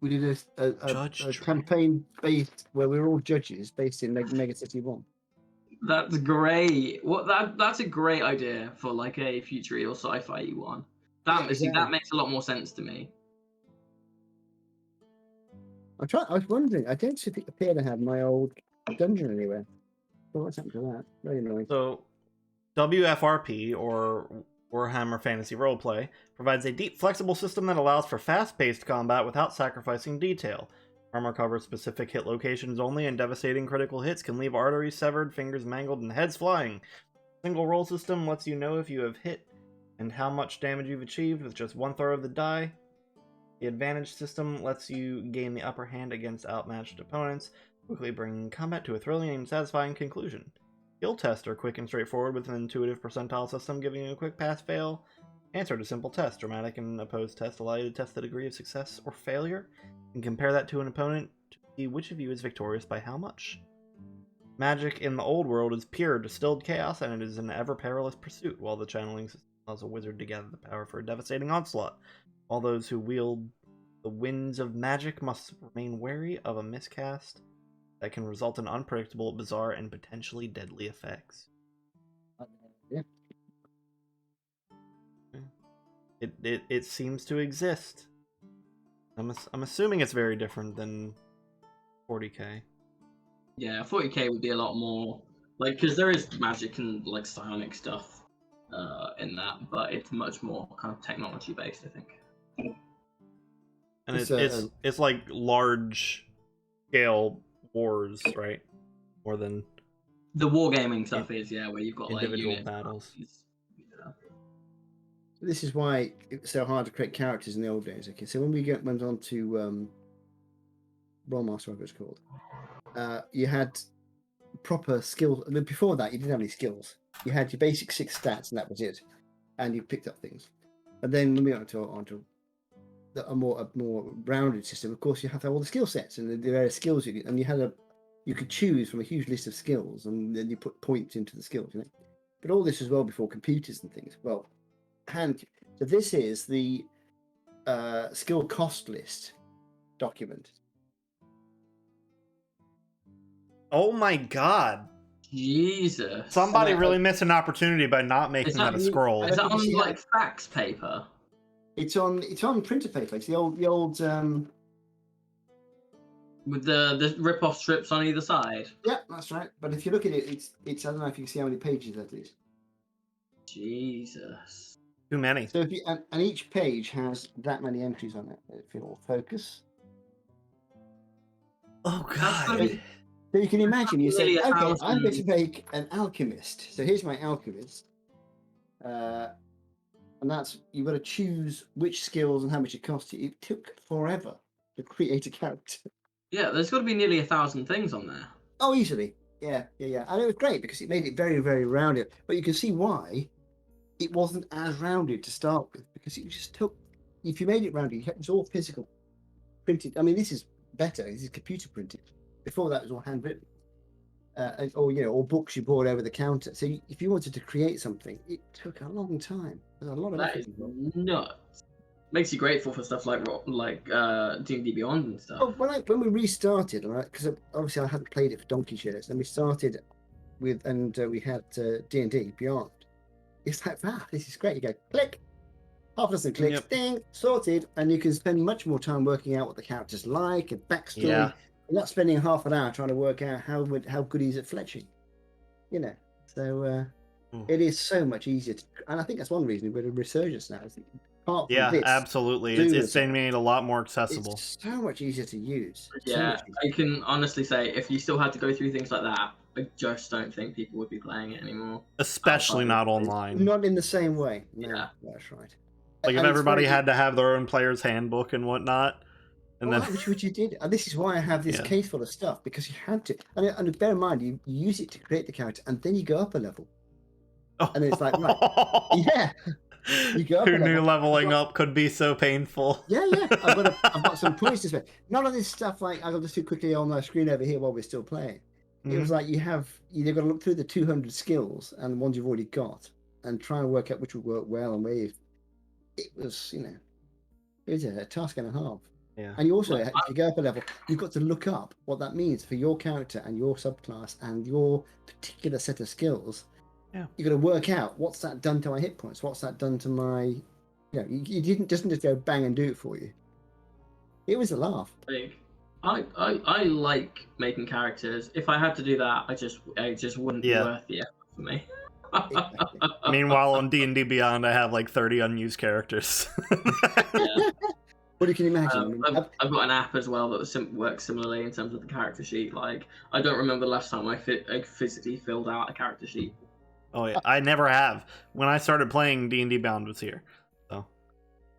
We did a campaign based where we were all judges based in Mega City 1. That's great. That's a great idea for like a future or sci-fi one. That makes a lot more sense to me. I was wondering. I don't appear to have my old dungeon anywhere. So what's happened to that? Very annoying. So, WFRP, or Warhammer Fantasy Roleplay, provides a deep, flexible system that allows for fast-paced combat without sacrificing detail. Armor covers specific hit locations only, and devastating critical hits can leave arteries severed, fingers mangled, and heads flying. Single roll system lets you know if you have hit and how much damage you've achieved with just one throw of the die. The advantage system lets you gain the upper hand against outmatched opponents, quickly bringing combat to a thrilling and satisfying conclusion. Skill tests are quick and straightforward with an intuitive percentile system giving you a quick pass-fail answer to simple tests. Dramatic and opposed tests allow you to test the degree of success or failure and compare that to an opponent to see which of you is victorious by how much. Magic in the old world is pure, distilled chaos, and it is an ever-perilous pursuit, while the channeling system allows a wizard to gather the power for a devastating onslaught. All those who wield the winds of magic must remain wary of a miscast that can result in unpredictable, bizarre, and potentially deadly effects. Yeah. It seems to exist. I'm assuming it's very different than 40k. Yeah, 40k would be a lot more like, because there is magic and like psionic stuff in that, but it's much more kind of technology based, I think. And it's like large scale wars, right? More than the wargaming stuff is, yeah, where you've got individual like battles. This is why it was so hard to create characters in the old days. Okay, so when we went on to Rollmaster, whatever it's called, you had proper skills. I mean, before that, you didn't have any skills. You had your basic 6 stats, and that was it. And you picked up things. And then when we got onto a more rounded system, of course, you have to have all the skill sets and the various skills and you could choose from a huge list of skills, and then you put points into the skills. You know, but all this was well before computers and things. Well, so this is the skill cost list document. Oh my god! Jesus! Somebody really missed an opportunity by not making that a scroll. Is that on like fax paper? It's on printer paper. It's the old with the rip-off strips on either side. Yeah, that's right. But if you look at it, it's I don't know if you can see how many pages that is. Jesus. Too many. So if you and each page has that many entries on it. If it'll focus. Oh god. So you can imagine you say, okay, I'm going to make an alchemist. So here's my alchemist. And that's, you've got to choose which skills and how much it costs you. It took forever to create a character. Yeah, there's got to be nearly 1,000 things on there. Oh, easily. Yeah. And it was great because it made it very, very rounded. But you can see why it wasn't as rounded to start with, because it just took, if you made it rounded, it was all physical, printed. I mean, this is better. This is computer printed. Before that, it was all handwritten. Or books you bought over the counter. So if you wanted to create something, it took a long time. There's a lot of that effort. Is nuts. Makes you grateful for stuff like D&D Beyond and stuff. Oh, when we restarted, because obviously I hadn't played it for donkey years, and we started with, and we had D&D Beyond. It's like, wow, this is great. You go click, half a dozen clicks, ding, sorted, and you can spend much more time working out what the character's like and backstory. Yeah. You're not spending half an hour trying to work out how good he's at fletching, you know. So it is so much easier to, and I think that's one reason we're a resurgence now. Absolutely. It's made it a lot more accessible. It's so much easier to use. Yeah, I can honestly say if you still had to go through things like that, I just don't think people would be playing it anymore. Especially not online. Not in the same way. No, yeah, that's right. Like if everybody had to have their own player's handbook and whatnot. And then which you did, and this is why I have this case full of stuff, because you had to. And bear in mind, you use it to create the character, and then you go up a level. And it's like, right, yeah, you go up. Who knew leveling up could be so painful? Yeah. I've got some points to spend. None of this stuff like I'll just do quickly on my screen over here while we're still playing. It was like you've got to look through the 200 skills and the ones you've already got, and try and work out which would work well and where. It was, it was a task and a half. Yeah. And you also, if you go up a level, you've got to look up what that means for your character and your subclass and your particular set of skills. Yeah. You've got to work out what's that done to my hit points, what's that done to my, you doesn't just go bang and do it for you. It was a laugh. I like making characters. If I had to do that, I just wouldn't be worth the effort for me. Exactly. Meanwhile, on D&D Beyond, I have like 30 unused characters. Yeah. What you can imagine. I've got an app as well that works similarly in terms of the character sheet. Like, I don't remember the last time I physically filled out a character sheet. Oh yeah, I never have. When I started playing D&D Bound was here, so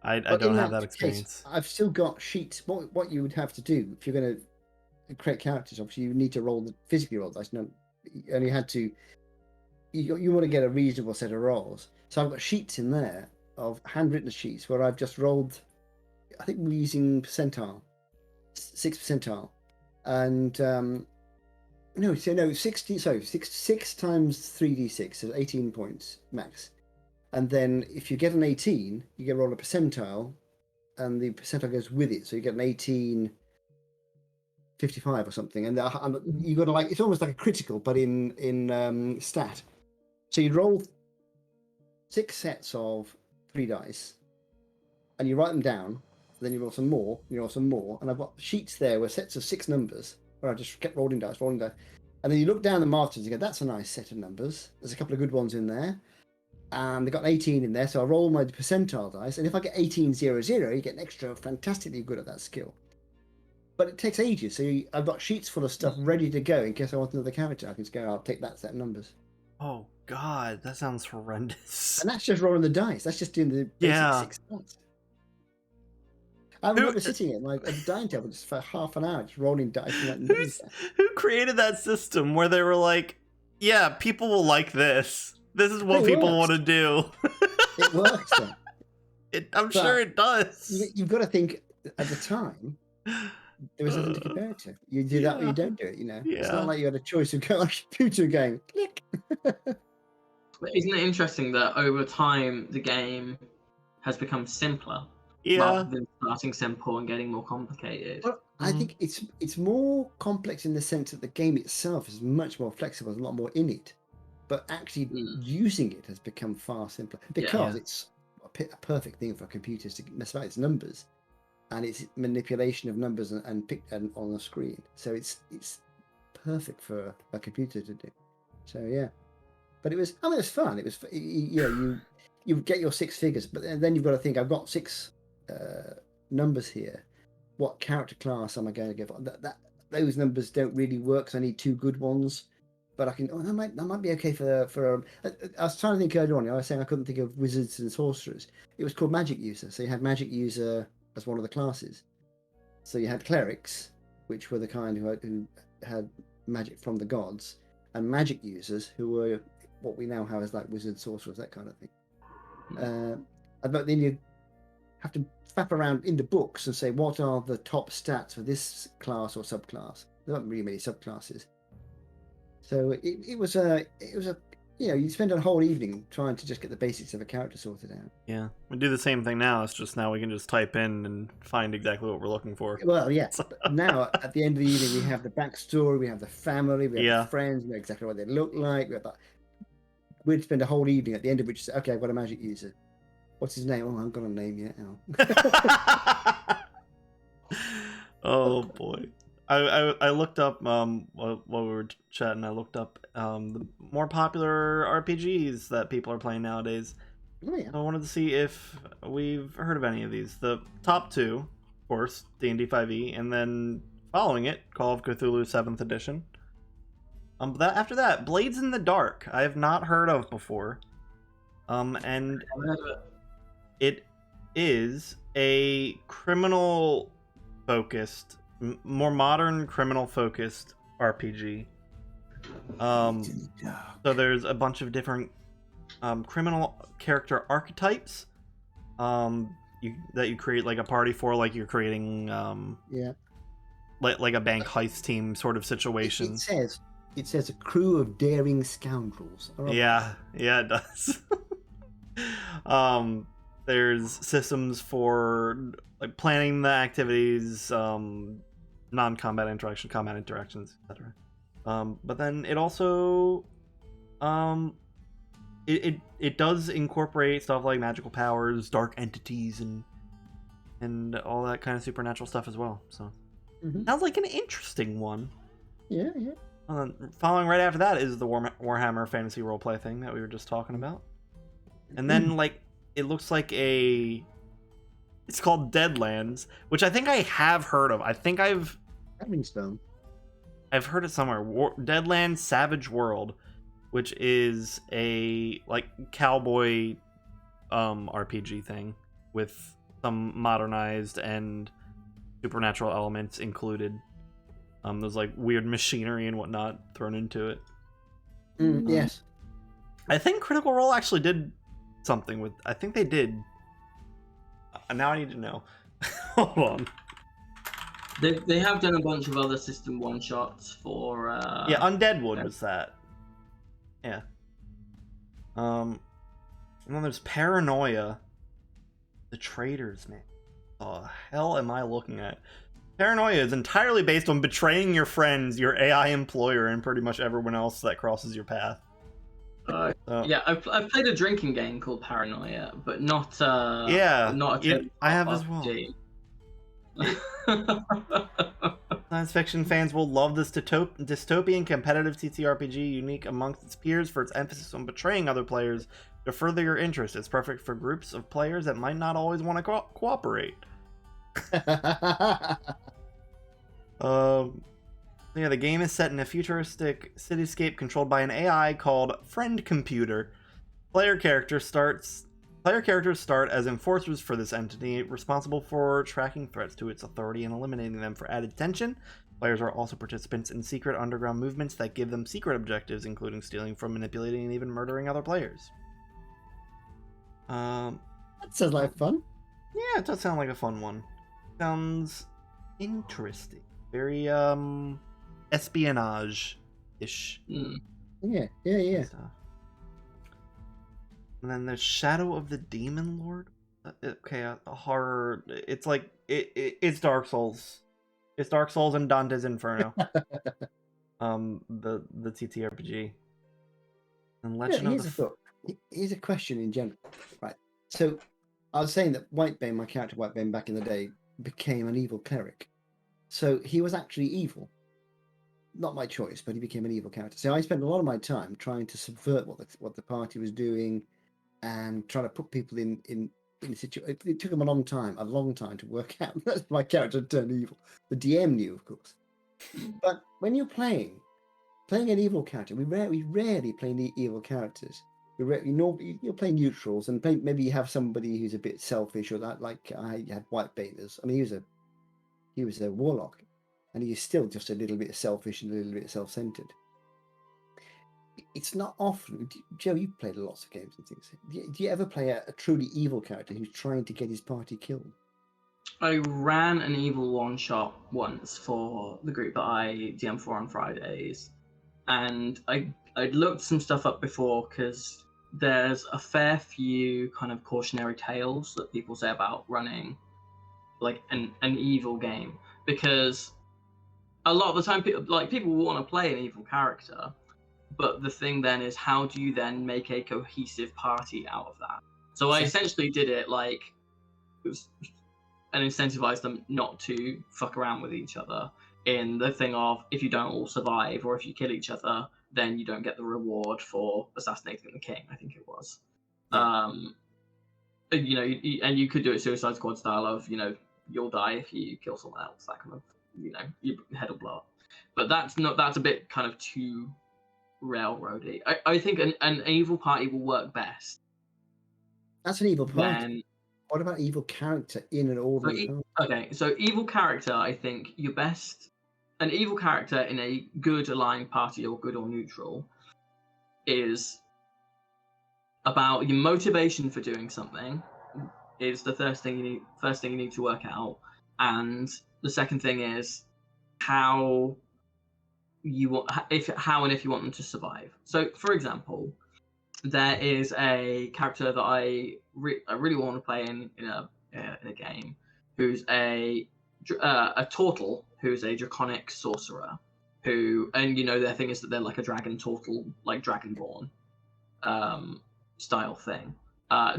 I don't have that experience. I've still got sheets. What you would have to do if you're going to create characters, obviously you need to physically roll dice. No, you only had to. You want to get a reasonable set of rolls. So I've got sheets in there of handwritten sheets where I've just rolled. I think we're using percentile, 6 percentile, and No, so no, 60. So six times 3d6, so 18 points max. And then if you get an 18, you get roll a percentile, and the percentile goes with it. So you get an 1855 or something, and you got to like it's almost like a critical, but in stat. So you roll 6 sets of 3 dice, and you write them down. Then you roll some more. You roll some more, and I've got sheets there where sets of 6 numbers. Where I just kept rolling dice, and then you look down the margins and go, "That's a nice set of numbers." There's a couple of good ones in there, and they got an 18 in there. So I roll my percentile dice, and if I get 1800, you get an extra fantastically good at that skill. But it takes ages, so I've got sheets full of stuff ready to go in case I want another character. I can just go, "I'll take that set of numbers." Oh God, that sounds horrendous. And that's just rolling the dice. That's just doing the basic 6 stats. I remember sitting at the dining table just for half an hour, just rolling dice. Who created that system where they were like, "Yeah, people will like this. This is what people want to do." It works. I'm sure it does. You've got to think at the time there was nothing to compare it to. You do that or you don't do it. It's not like you had a choice of going on a computer going click. Isn't it interesting that over time the game has become simpler? Yeah. Rather than starting simple and getting more complicated. Well, I think it's more complex in the sense that the game itself is much more flexible, there's a lot more in it. But actually using it has become far simpler because it's a perfect thing for computers to mess about. It's numbers, and it's manipulation of numbers and on the screen. So it's perfect for a computer to do. So yeah, but it was fun. It was you get your 6 figures, but then you've got to think I've got 6. Numbers here. What character class am I going to give? Those numbers don't really work. So I need 2 good ones. But I can. Oh, that might be okay for. I was trying to think earlier on. I was saying I couldn't think of wizards and sorcerers. It was called magic user. So you had magic user as one of the classes. So you had clerics, which were the kind who had magic from the gods, and magic users who were what we now have as like wizards, sorcerers, that kind of thing. But then you have to flap around in the books and say what are the top stats for this class or subclass. There aren't really many subclasses, so it was you spend a whole evening trying to just get the basics of a character sorted out. Yeah, we do the same thing now. It's just now we can just type in and find exactly what we're looking for. Well, yeah. Now at the end of the evening, we have the backstory, we have the family, we have the friends, we know exactly what they look like. We'd spend a whole evening at the end of which say, "Okay, I've got a magic user. What's his name? Oh, I haven't got a name yet." Oh boy. I looked up while we were chatting. I looked up the more popular RPGs that people are playing nowadays. Oh, yeah. I wanted to see if we've heard of any of these. The top 2, of course, D&D 5e, and then following it, Call of Cthulhu 7th edition. But after that, Blades in the Dark. I have not heard of before. And it is a criminal-focused, more modern criminal-focused RPG. So there's a bunch of different criminal character archetypes that you create like a party for, like you're creating like a bank heist team sort of situation. It says a crew of daring scoundrels. Yeah, it does. There's systems for like planning the activities, non-combat interaction, combat interactions, etc. But then it also it does incorporate stuff like magical powers, dark entities, and all that kind of supernatural stuff as well. So sounds like an interesting one. Yeah. Following right after that is the Warhammer Fantasy Roleplay thing that we were just talking about. And then, like, it looks like it's called Deadlands, which I think I have heard of. I think I've heard it somewhere. Deadlands Savage World, which is a, like, cowboy RPG thing with some modernized and supernatural elements included. There's like weird machinery and whatnot thrown into it. Yes. I think Critical Role actually did something with. I think they did. Now I need to know. Hold on. They have done a bunch of other system one shots for. Yeah, Undeadwood was that. Yeah. And then there's Paranoia. The Traitors, man. What the hell am I looking at? Paranoia is entirely based on betraying your friends, your AI employer, and pretty much everyone else that crosses your path. Yeah, I've played a drinking game called Paranoia, but not yeah, not a I have as well. Science fiction fans will love this dystopian competitive TTRPG, unique amongst its peers for its emphasis on betraying other players to further your interest. It's perfect for groups of players that might not always want to cooperate. Yeah, the game is set in a futuristic cityscape controlled by an AI called Friend Computer. Player characters start as enforcers for this entity, responsible for tracking threats to its authority and eliminating them for added tension. Players are also participants in secret underground movements that give them secret objectives, including stealing from, manipulating, and even murdering other players. That sounds like fun. Yeah, it does sound like a fun one. Sounds interesting. Very espionage-ish. Yeah. Stuff. And then there's Shadow of the Demon Lord. Okay, a horror. It's like it's Dark Souls. It's Dark Souls and Dante's Inferno. The TTRPG. And Legend of the. Thought. Here's a question in general, right? So, I was saying that Whitebane, my character Whitebane back in the day, became an evil cleric. So he was actually evil. Not my choice, but he became an evil character. So I spent a lot of my time trying to subvert what the party was doing, and trying to put people in a situation. It took him a long time to work out that my character turned evil. The DM knew, of course. But when you're playing an evil character, we rarely play evil characters. You're playing neutrals, and maybe you have somebody who's a bit selfish, or that. Like I had Whitebane. I mean, he was a warlock, and he's still just a little bit selfish and a little bit self-centered. It's not often. Joe, you've played lots of games and things. Do you ever play a truly evil character who's trying to get his party killed? I ran an evil one-shot once for the group that I DM for on Fridays, and I'd looked some stuff up before, because there's a fair few kind of cautionary tales that people say about running like an evil game, because a lot of the time people want to play an evil character, but the thing then is, how do you then make a cohesive party out of that? So I essentially did it and incentivized them not to fuck around with each other, in the thing of, if you don't all survive, or if you kill each other, then you don't get the reward for assassinating the king, I think it was. And you could do it Suicide Squad style of, you'll die if you kill someone else, that kind of, your head will blow up. But that's a bit kind of too railroady. I think an evil party will work best. That's an evil party. What about evil character in an ordinary party? Okay, so evil character, I think an evil character in a good aligned party, or good or neutral, is about your motivation for doing something. Is the first thing you need to work out, and the second thing is how and if you want them to survive. So, for example, there is a character that I really want to play in a game, who's a turtle, who's a draconic sorcerer, and their thing is that they're like a dragon turtle, like Dragonborn style thing.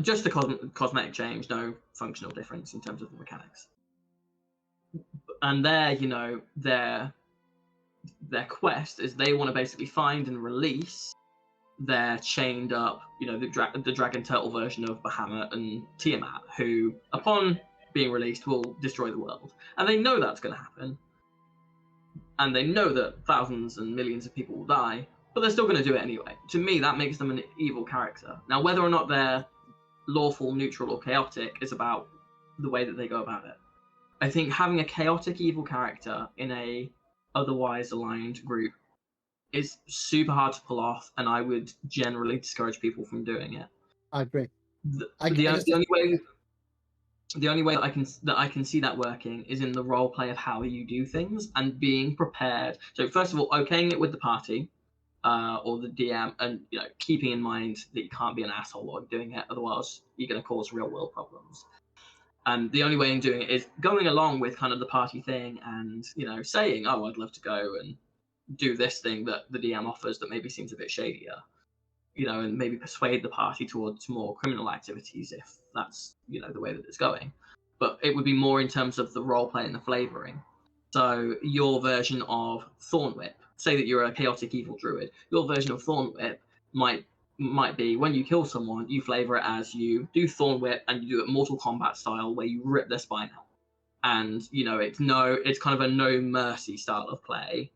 Just a cosmetic change, no functional difference in terms of the mechanics. And their quest is, they want to basically find and release their chained up, the dragon turtle version of Bahamut and Tiamat, who, upon being released, will destroy the world. And they know that's going to happen. And they know that thousands and millions of people will die, but they're still going to do it anyway. To me, that makes them an evil character. Now, whether or not they're lawful, neutral, or chaotic is about the way that they go about it. I think having a chaotic evil character in a otherwise aligned group is super hard to pull off, and I would generally discourage people from doing it. I agree. The only way. the only way that I can see that working is in the role play of how you do things and being prepared. So first of all, okaying it with the party or the DM, and keeping in mind that you can't be an asshole while doing it, otherwise you're going to cause real world problems. And the only way in doing it is going along with kind of the party thing and saying, oh, I'd love to go and do this thing that the DM offers that maybe seems a bit shadier. And maybe persuade the party towards more criminal activities if that's, the way that it's going. But it would be more in terms of the role play and the flavoring. So your version of Thorn Whip, say that you're a chaotic evil druid, your version of Thorn Whip might be when you kill someone, you flavor it as you do Thorn Whip and you do it Mortal Kombat style where you rip their spine out. And, it's kind of a no mercy style of play,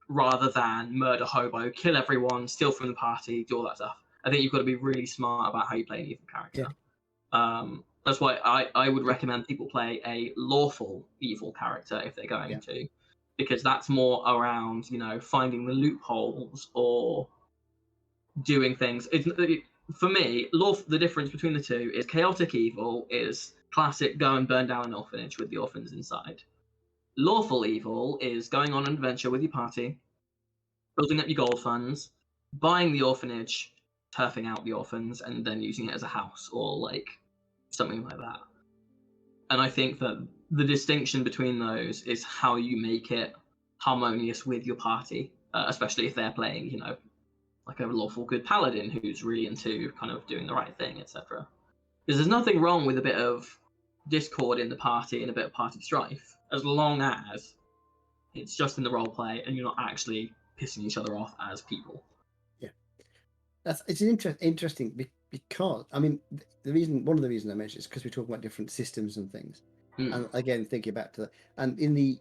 rather than murder hobo, kill everyone, steal from the party, do all that stuff. I think you've got to be really smart about how you play an evil character. Yeah. That's why I would recommend people play a lawful evil character if they're going to, because that's more around, finding the loopholes or doing things. For me, the difference between the two is chaotic evil is classic go and burn down an orphanage with the orphans inside. Lawful evil is going on an adventure with your party, building up your gold funds, buying the orphanage, turfing out the orphans, and then using it as a house or something like that. And I think that the distinction between those is how you make it harmonious with your party, especially if they're playing, like a lawful good paladin who's really into kind of doing the right thing, etc. Because there's nothing wrong with a bit of discord in the party and a bit of party strife, as long as it's just in the role play and you're not actually pissing each other off as people. Yeah, it's interesting because one of the reasons I mentioned is because we're talking about different systems and things. And again, thinking back to that, and in the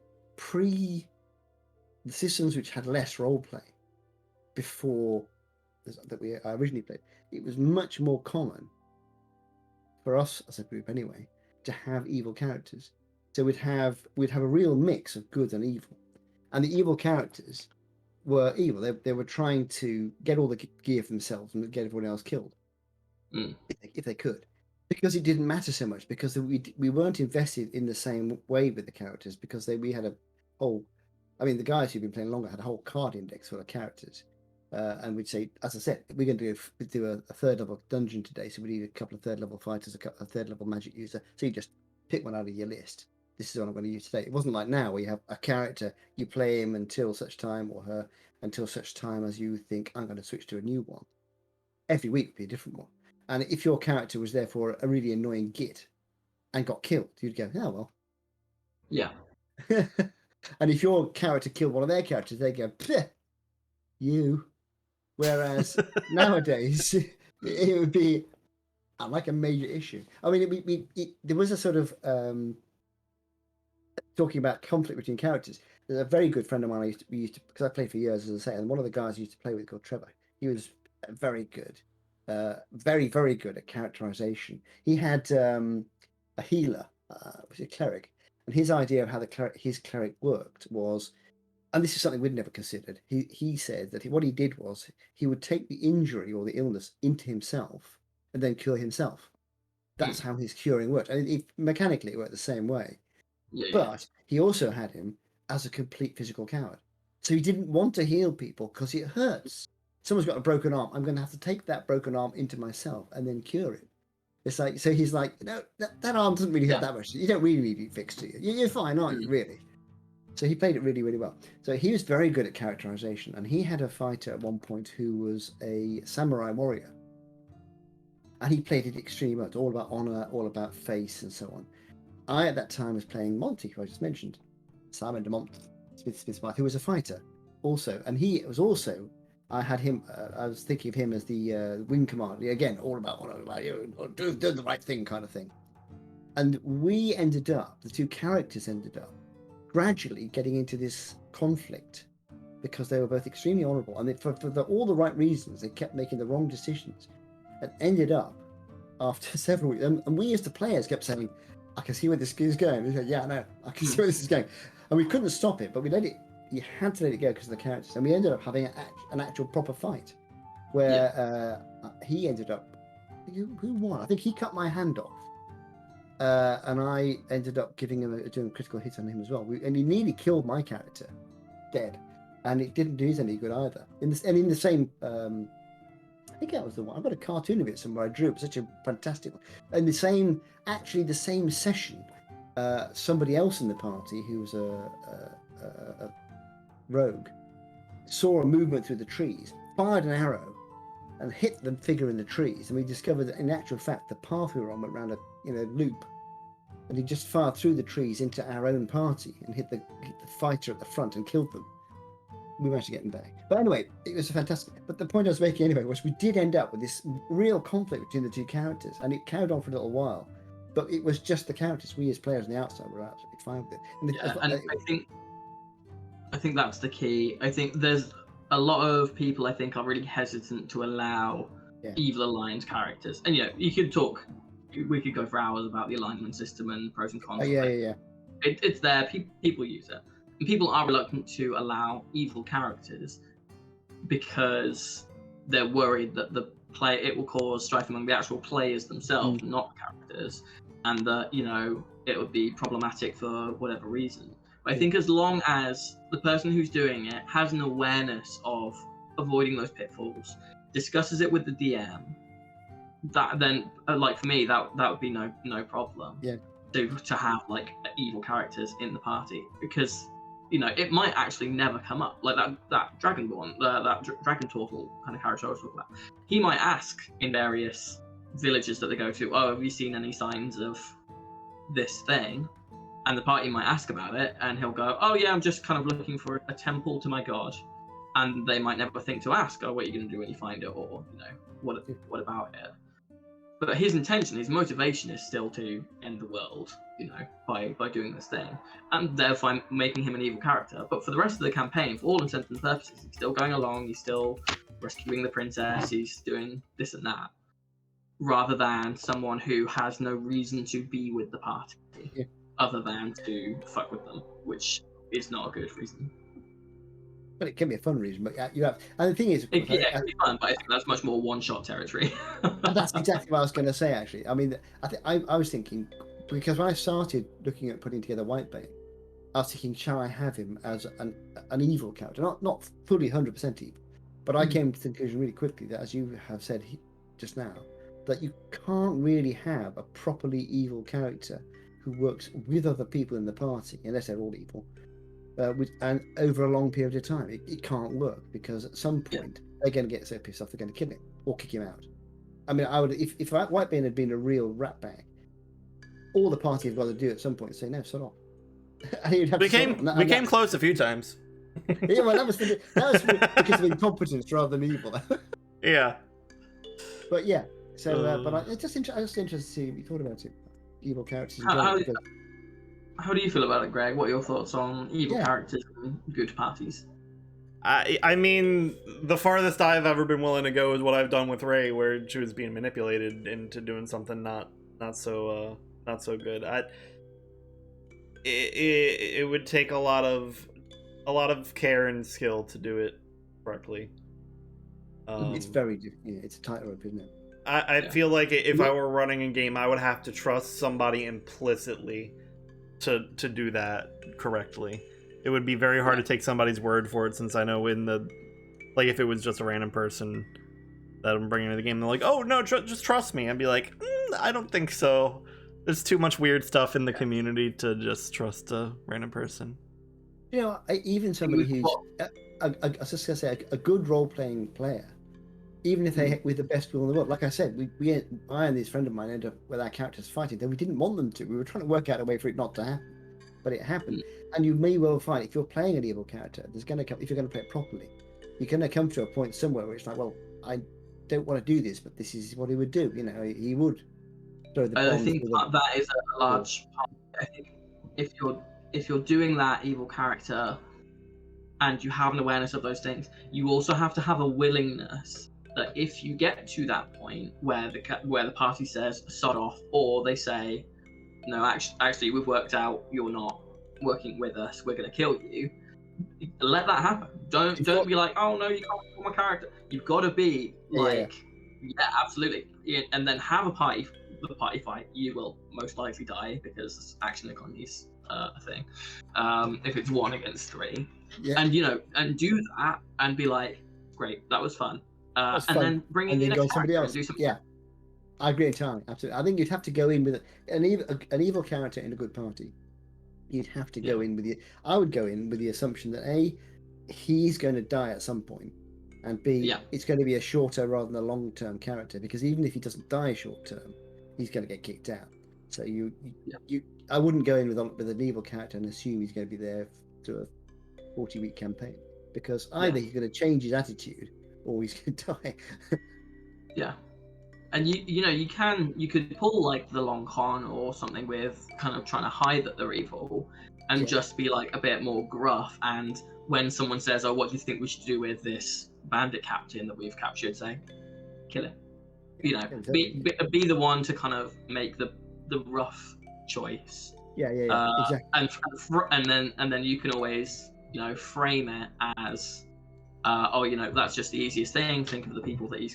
systems which had less role play before that we originally played, it was much more common for us as a group anyway to have evil characters. So we'd have a real mix of good and evil, and the evil characters were evil. They were trying to get all the gear for themselves and get everyone else killed if they could, because it didn't matter so much, because we weren't invested in the same way with the characters, because we had a whole. I mean, the guys who've been playing longer had a whole card index full of characters, and we'd say, as I said, we're going to do a third level dungeon today, so we need a couple of third level fighters, a third level magic user. So you just pick one out of your list. This is what I'm going to use today. It wasn't like now where you have a character, you play him until such time, or her until such time as you think, I'm going to switch to a new one. Every week would be a different one. And if your character was therefore a really annoying git and got killed, you'd go, oh, well. Yeah. And if your character killed one of their characters, they'd go, you. Whereas nowadays, it would be like a major issue. I mean, there was a sort of talking about conflict between characters. There's a very good friend of mine we used to because I played for years, as I say, and one of the guys I used to play with called Trevor. He was very good, very, very good at characterization. He had a healer, was a cleric, and his idea of how his cleric worked was, and this is something we'd never considered. He said that what he did was he would take the injury or the illness into himself and then cure himself. That's how his curing worked. And mechanically, it worked the same way. But he also had him as a complete physical coward. So he didn't want to heal people because it hurts. Someone's got a broken arm. I'm going to have to take that broken arm into myself and then cure it. It's like, so he's like, no, that arm doesn't really hurt that much. You don't really need it fixed, do you? You're fine, aren't you, really? So he played it really, really well. So he was very good at characterization. And he had a fighter at one point who was a samurai warrior. And he played it extremely well. It's all about honor, all about face, and so on. I, at that time, was playing Monty, who I just mentioned. Simon de Mont Smith, who was a fighter also. And he was also, I had him, I was thinking of him as the wing commander. Again, all about honor, like, do the right thing kind of thing. And we ended up, the two characters ended up, gradually getting into this conflict because they were both extremely honourable. And for all the right reasons, they kept making the wrong decisions. And ended up, after several weeks, and we as the players kept saying, I can see where this is going. We said, yeah, I know, I can see where this is going. And we couldn't stop it, but we let it, you had to let it go because of the characters. And we ended up having an actual proper fight where he ended up, who won? I think he cut my hand off. and I ended up giving him doing a critical hit on him as well. And he nearly killed my character, dead, and it didn't do us any good either. In the same, I think that was the one. I've got a cartoon of it somewhere. I drew it. Such a fantastic one. And the same session, somebody else in the party who was a rogue saw a movement through the trees, fired an arrow, and hit the figure in the trees. And we discovered that, in actual fact, the path we were on went around a loop, and he just fired through the trees into our own party and hit the fighter at the front and killed them. We managed to get him back. But anyway, it was fantastic. But the point I was making anyway was we did end up with this real conflict between the two characters, and it carried on for a little while. But it was just the characters. We as players on the outside were absolutely fine with it. And I think that's the key. I think there's a lot of people I think are really hesitant to allow evil aligned characters. And you could talk. We could go for hours about the alignment system and pros and cons. It's there. People use it. And people are reluctant to allow evil characters because they're worried that it will cause strife among the actual players themselves, not characters, and that it would be problematic for whatever reason. But I think as long as the person who's doing it has an awareness of avoiding those pitfalls, discusses it with the DM, that then, like for me, that would be no problem. Yeah. To have like evil characters in the party, because it might actually never come up. Like that Dragonborn, that Dragon Turtle kind of character I was talking about. He might ask in various villages that they go to, "Oh, have you seen any signs of this thing?" And the party might ask about it, and he'll go, "Oh yeah, I'm just kind of looking for a temple to my god." And they might never think to ask, "Oh, what are you going to do when you find it?" Or what about it? But his intention, his motivation is still to end the world, by doing this thing. And therefore making him an evil character. But for the rest of the campaign, for all intents and purposes, he's still going along, he's still rescuing the princess, he's doing this and that. Rather than someone who has no reason to be with the party, other than to fuck with them, which is not a good reason. But it can be a fun reason. But you have, and the thing is, it can be fun, but I think that's much more one-shot territory. And that's exactly what I was going to say. Actually, I mean, I was thinking, because when I started looking at putting together Whitebait, I was thinking, shall I have him as an evil character, not fully 100% evil, but I came to the conclusion really quickly that, as you have said just now, that you can't really have a properly evil character who works with other people in the party, unless they're all evil. And over a long period of time, it can't work, because at some point they're going to get so pissed off they're going to kill him or kick him out. I mean, I would if Whitebait had been a real ratbag, all the party have got to do at some point is say no, sod off. We came close a few times. Yeah, well, that was because of incompetence rather than evil. Yeah. But yeah, so but I was just interested to see what you thought about it. Evil characters. How do you feel about it, Greg? What are your thoughts on evil characters and good parties? I mean, the farthest I've ever been willing to go is what I've done with Ray, where she was being manipulated into doing something not so good. It would take a lot of care and skill to do it correctly. It's very difficult. It's a tightrope, isn't it? I feel like if I were running a game, I would have to trust somebody implicitly to do that correctly. It would be very hard to take somebody's word for it, since I know if it was just a random person that I'm bringing to the game, they're like, "Oh no, just trust me." I'd be like, I don't think so. There's too much weird stuff in the community to just trust a random person. Even somebody who's I was just gonna say a good role-playing player, even if they with the best people in the world. Like I said, I and this friend of mine ended up with our characters fighting, though we didn't want them to. We were trying to work out a way for it not to happen, but it happened. And you may well find, if you're playing an evil character, if you're going to play it properly, you're going to come to a point somewhere where it's like, well, I don't want to do this, but this is what he would do. He would throw the. I think that is a large part. I think if you're doing that evil character, and you have an awareness of those things, you also have to have a willingness that if you get to that point where the party says sod off, or they say, no, actually we've worked out you're not working with us, we're going to kill you, let that happen. Don't be like, oh no, you can't kill my character. You've got to be like, Yeah, absolutely. Yeah, and then have the party fight. You will most likely die because action economy's a thing. If it's 1 against 3, Yeah, and do that and be like, great, that was fun. that's And fun. then bring And in then a go somebody character else. and do something. Yeah, I agree entirely. Absolutely. I think you'd have to go in with an evil character in a good party. You'd have to go in with I would go in with the assumption that A, he's going to die at some point, and B, it's going to be a shorter rather than a long-term character, because even if he doesn't die short-term, he's going to get kicked out. So I wouldn't go in with an evil character and assume he's going to be there through a 40-week campaign, because either he's going to change his attitude or he's going to die. Yeah. And you could pull like the long con or something with kind of trying to hide that they're evil, and just be like a bit more gruff. And when someone says, "Oh, what do you think we should do with this bandit captain that we've captured?" Say, "Kill him." Be the one to kind of make the rough choice. Exactly. And then you can always frame it as. That's just the easiest thing. Think of the people that he's,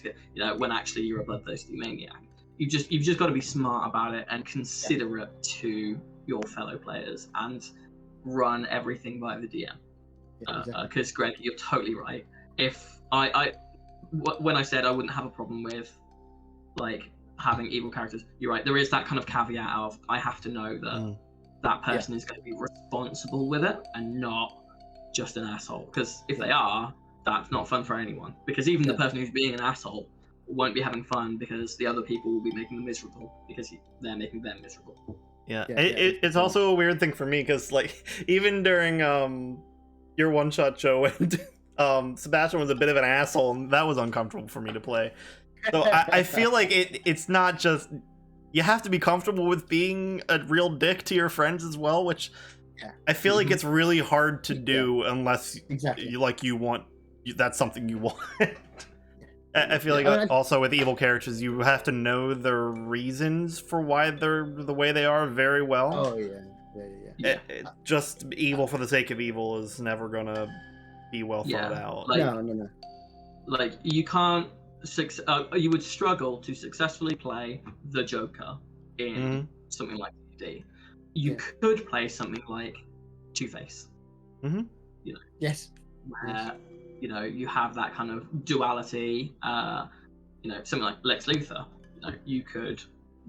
when actually you're a bloodthirsty maniac. You've just got to be smart about it and considerate to your fellow players and run everything by the DM. Because Greg, you're totally right. If when I said I wouldn't have a problem with like having evil characters, you're right. There is that kind of caveat of I have to know that that person is going to be responsible with it and not just an asshole. Because if they are, that's not fun for anyone, because even the person who's being an asshole won't be having fun because the other people will be making them miserable because they're making them miserable. It's also a weird thing for me because like even during your one shot, Joe, and Sebastian was a bit of an asshole, and that was uncomfortable for me to play. So I feel like it's not just you have to be comfortable with being a real dick to your friends as well, which I feel like it's really hard to do unless you want. That's something you want. I feel like also with evil characters, you have to know their reasons for why they're the way they are very well. Oh yeah. Just evil for the sake of evil is never gonna be well thought out. No. Like you can't. You would struggle to successfully play the Joker in something like D&D. You could play something like Two-Face. Yes. Where you have that kind of duality. Something like Lex Luthor. You could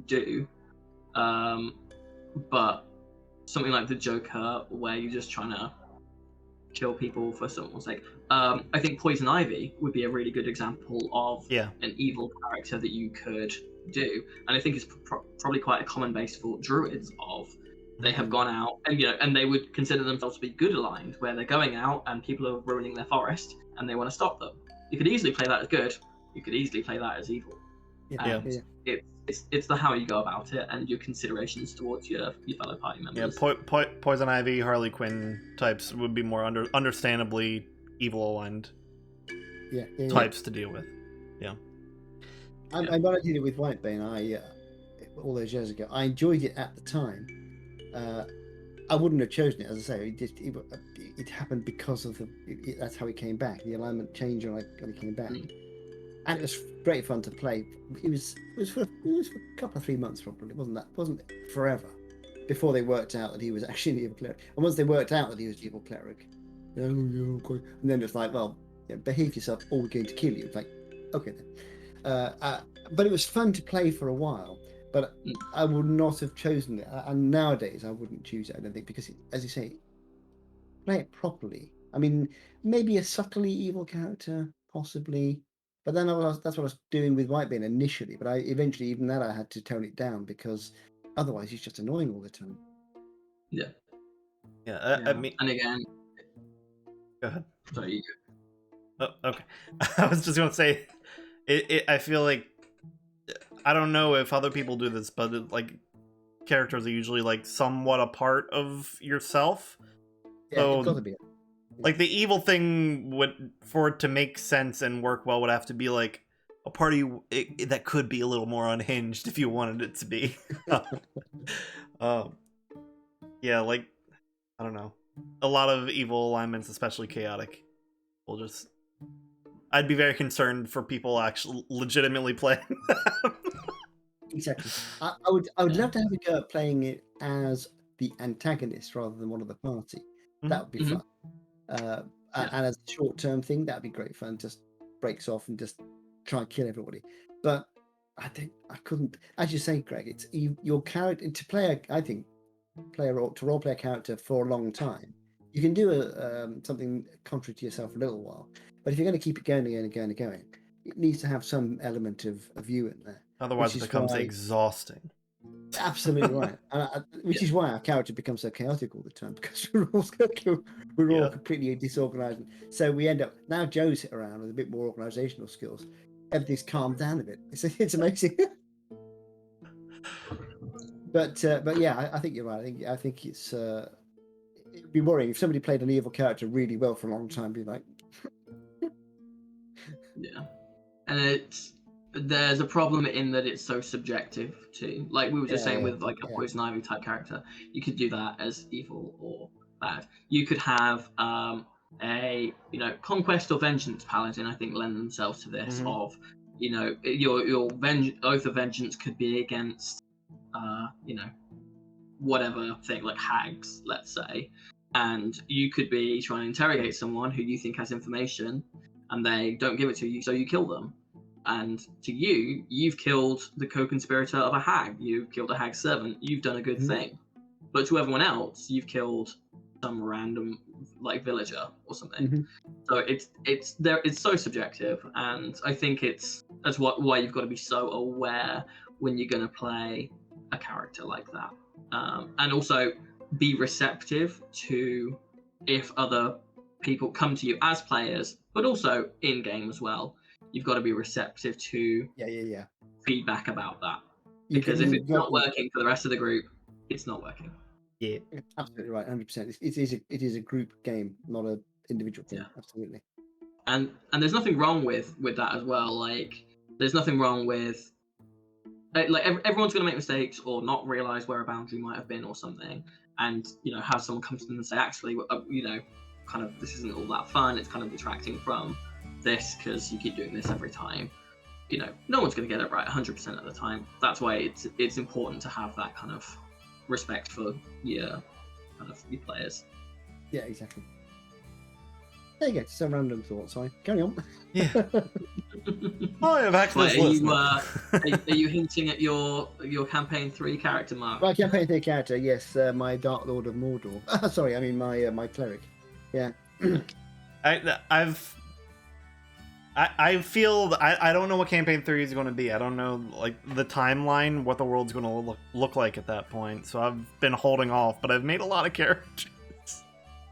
do, but something like the Joker, where you're just trying to kill people for someone's sake. I think Poison Ivy would be a really good example of an evil character that you could do, and I think it's probably quite a common base for druids. They have gone out and they would consider themselves to be good aligned, where they're going out and people are ruining their forest and they want to stop them. You could easily play that as good. You could easily play that as evil. It's the how you go about it and your considerations towards your fellow party members. Poison Ivy, Harley Quinn types would be more understandably evil aligned types to deal with. I did it with Whitebane. All those years ago, I enjoyed it at the time. I wouldn't have chosen it, as I say. It happened because of that's how it came back. The alignment changed when it came back, and it was great fun to play. It was for a couple of 3 months probably. It wasn't forever before they worked out that he was actually an evil cleric. And once they worked out that he was an evil cleric, and then it's like, well, behave yourself, or we're going to kill you. It's like, okay then. But it was fun to play for a while. But I would not have chosen it, and nowadays I wouldn't choose it. I don't think, because, as you say, play it properly. I mean, maybe a subtly evil character, possibly, but then that's what I was doing with Whitebane initially. But eventually, even that, I had to tone it down, because otherwise he's just annoying all the time. I mean, and again, go ahead. Sorry, you go. Oh, okay. I was just gonna say, I feel like, I don't know if other people do this, but like characters are usually like somewhat a part of yourself. So, it's gotta be. Like the evil thing for it to make sense and work well, would have to be like a party that could be a little more unhinged if you wanted it to be. Like, I don't know. A lot of evil alignments, especially chaotic, will just I'd be very concerned for people actually legitimately playing them. Exactly. I would love to have a go at playing it as the antagonist rather than one of the party. That would be fun. And as a short-term thing, that'd be great fun. Just breaks off and just try and kill everybody. But I couldn't. As you say, Greg, it's your character to play. I think to role play a character for a long time. You can do something contrary to yourself for a little while, but if you're going to keep it going again and going and going, it needs to have some element of you in there. Otherwise, it becomes exhausting. Absolutely right, which is why our character becomes so chaotic all the time, because we're all completely disorganized. So we end up now. Joe's hit around with a bit more organizational skills. Everything's calmed down a bit. It's amazing. But yeah, I think you're right. I think it's it'd be worrying if somebody played an evil character really well for a long time. Be like, yeah, and there's a problem in that it's so subjective too. Like we were just saying with like a poison ivy type character, you could do that as evil or bad. You could have a conquest or vengeance paladin. I think lend themselves to this of your oath of vengeance could be against whatever thing like hags, let's say, and you could be trying to interrogate someone who you think has information and they don't give it to you, so you kill them. And to you've killed the co-conspirator of a hag. You've killed a hag servant. You've done a good thing. But to everyone else, you've killed some random like villager or something. So it's so subjective, and I think that's why you've got to be so aware when you're going to play a character like that, and also be receptive to if other people come to you as players, but also in game as well. You've got to be receptive to feedback about that, because if it's not working for the rest of the group, it's not working. Yeah, absolutely right, 100%. It is a group game, not an individual thing. Absolutely. And there's nothing wrong with that as well. Like there's nothing wrong with everyone's going to make mistakes or not realize where a boundary might have been or something, and have someone come to them and say, actually, kind of this isn't all that fun. It's kind of detracting from this because you keep doing this every time. No one's going to get it right 100% of the time. That's why it's important to have that kind of respect for your players. Yeah, exactly. There you go. Some random thoughts. Sorry, carry on. Yeah. I have actually. Are you hinting at your campaign 3 character, Mark? My campaign 3 character, yes. My Dark Lord of Mordor. Sorry, I mean my cleric. Yeah. I feel I don't know what campaign 3 is going to be. I don't know like the timeline, what the world's going to look like at that point. So I've been holding off, but I've made a lot of characters.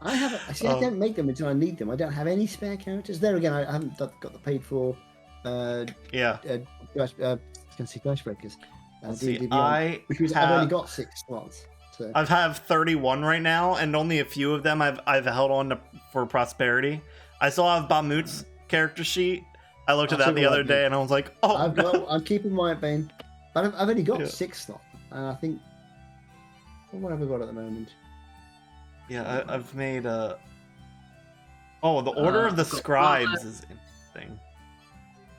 I haven't. I don't make them until I need them. I don't have any spare characters. There again, I haven't got the paid for. Flashbreakers. I've only got 6 slots. So. I have 31 right now, and only a few of them I've held on for prosperity. I still have Bahamut's character sheet. I looked at that the other day, and I was like, "Oh, I'm keeping Whitebane, but I've only got 6 slots, and I think what have I got at the moment? Yeah, I've made a. Oh, the Order of the Scribes is interesting.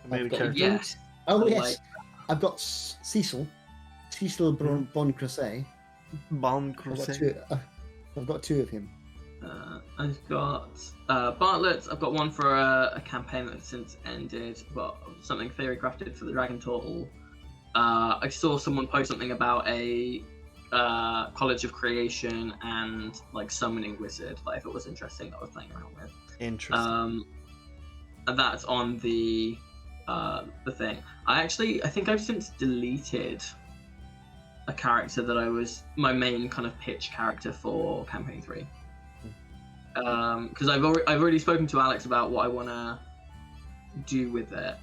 I made a character. Yes. Oh yes, I've got Cecil Bon Crusade. Bon Crusade. I've got 2 of him. I've got Bartlett. I've got one for a campaign that's since ended. Well, something theory crafted for the Dragon Turtle. I saw someone post something about a College of Creation and like summoning wizard. Like, if it was interesting, that I was playing around with. Interesting. And that's on the thing. I think I've since deleted a character that I was my main kind of pitch character for campaign 3. Because I've already spoken to Alex about what I want to do with it.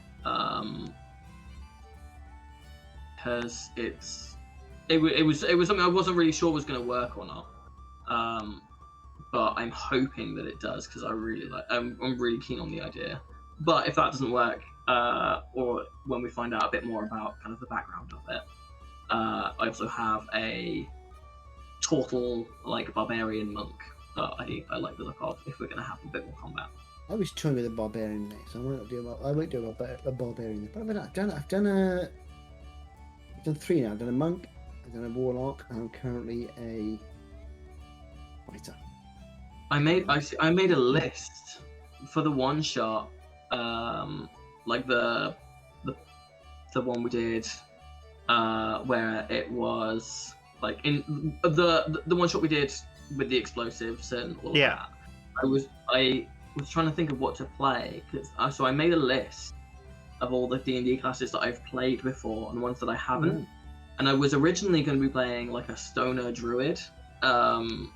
Because it was something I wasn't really sure was going to work or not. But I'm hoping that it does, because I'm really keen on the idea. But if that doesn't work, or when we find out a bit more about kind of the background of it, I also have a total like barbarian monk that I like the look of if we're going to have a bit more combat. I was toying with a barbarian next. I won't do a barbarian. But I've done 3 now. I've done a monk, I've done a warlock, and I'm currently a fighter. I made a list for the one shot, like the one we did, where it was like in the one shot we did with the explosives and all of that. I was trying to think of what to play, so I made a list of all the D&D classes that I've played before and ones that I haven't. And I was originally going to be playing like a stoner druid, and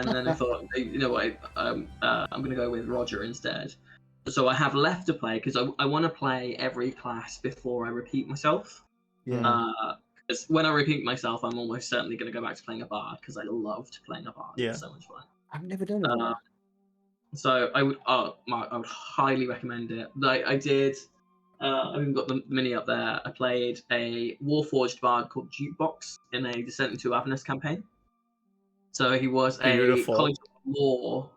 then I thought, you know what, I'm going to go with Roger instead. So I have left to play because I want to play every class before I repeat myself. Because when I repeat myself, I'm almost certainly going to go back to playing a bard because I loved playing a bard. It was so much fun. I've never done it. So I would highly recommend it. I did. I've even got the mini up there. I played a Warforged bard called Jukebox in a Descent into Avernus campaign. So he was a College of Law.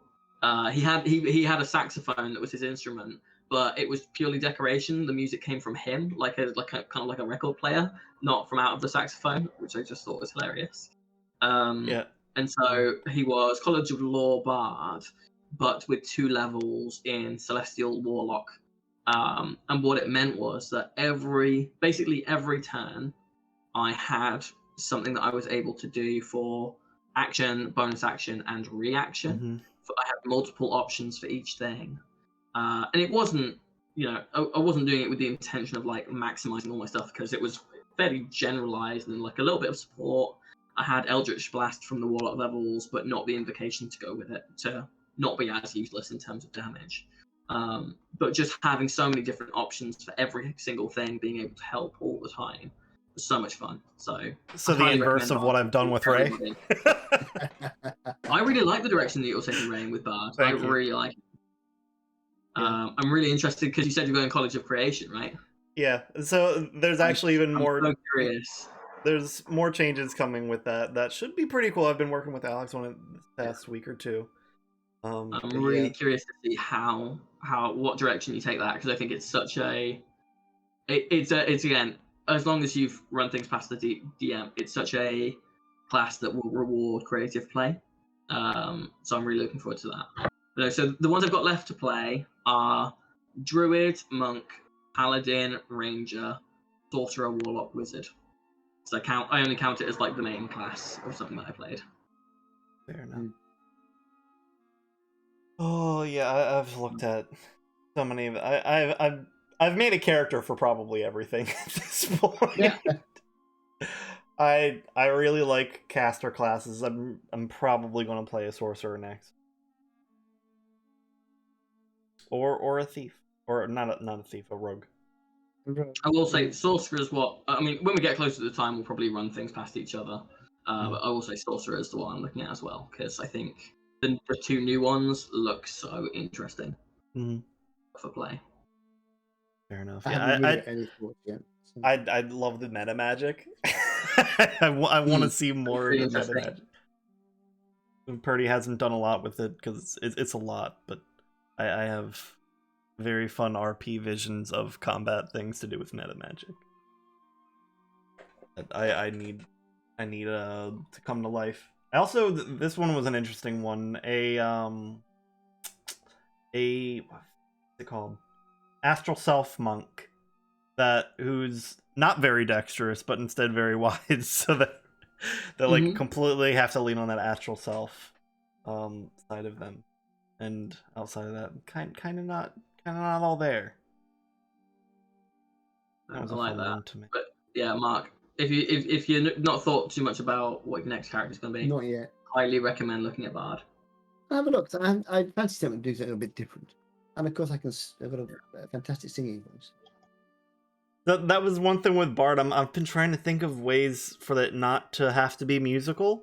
He had a saxophone that was his instrument, but it was purely decoration. The music came from him, like a kind of like a record player, not from out of the saxophone, which I just thought was hilarious. And so he was College of Law bard, but with 2 levels in Celestial Warlock. And what it meant was that basically every turn, I had something that I was able to do for action, bonus action, and reaction. I had multiple options for each thing. And it wasn't, I wasn't doing it with the intention of like maximizing all my stuff, because it was fairly generalized and like a little bit of support. I had Eldritch Blast from the Warlock levels, but not the Invocation to go with it, to not be as useless in terms of damage. But just having so many different options for every single thing, being able to help all the time, was so much fun. So the inverse of what I've done with Ray. I really like the direction that you're taking Ray with Bard. I really like it. I'm really interested because you said you're going College of Creation, right? Yeah. So there's actually even more. I'm so curious. There's more changes coming with that. That should be pretty cool. I've been working with Alex on it this past week or two. I'm really curious to see what direction you take that, because I think it's such it's again, as long as you've run things past the DM, it's such a class that will reward creative play. So I'm really looking forward to that. But, so the ones I've got left to play are Druid, Monk, Paladin, Ranger, Sorcerer, Warlock, Wizard. So I only count it as like the main class or something that I played. Fair enough. Oh yeah, I've looked at so many of I've made a character for probably everything at this point. Yeah. I really like caster classes. I'm probably going to play a sorcerer next, or a thief, or not a thief, a rogue. I will say sorcerer is what I mean. When we get closer to the time, we'll probably run things past each other. But I will say sorcerer is the one I'm looking at as well, because I think the 2 new ones look so interesting for play. Fair enough. I haven't really got any thoughts yet. So. I'd love the meta magic. I want to see more of the meta magic. Purdy hasn't done a lot with it because it's a lot, but I have very fun RP visions of combat things to do with meta magic. I need to come to life. Also, this one was an interesting one. What's it called? Astral Self monk who's not very dexterous, but instead very wise, so that they like completely have to lean on that astral self side of them, and outside of that, kind of not all there. That was a fun one to me. But yeah, Mark, if you're not thought too much about what your next character is going to be, not yet, highly recommend looking at Bard. Have a look. I fancy something to do something a bit different, and of course I've got a fantastic singing voice. That was one thing with Bard. I've been trying to think of ways for that not to have to be musical,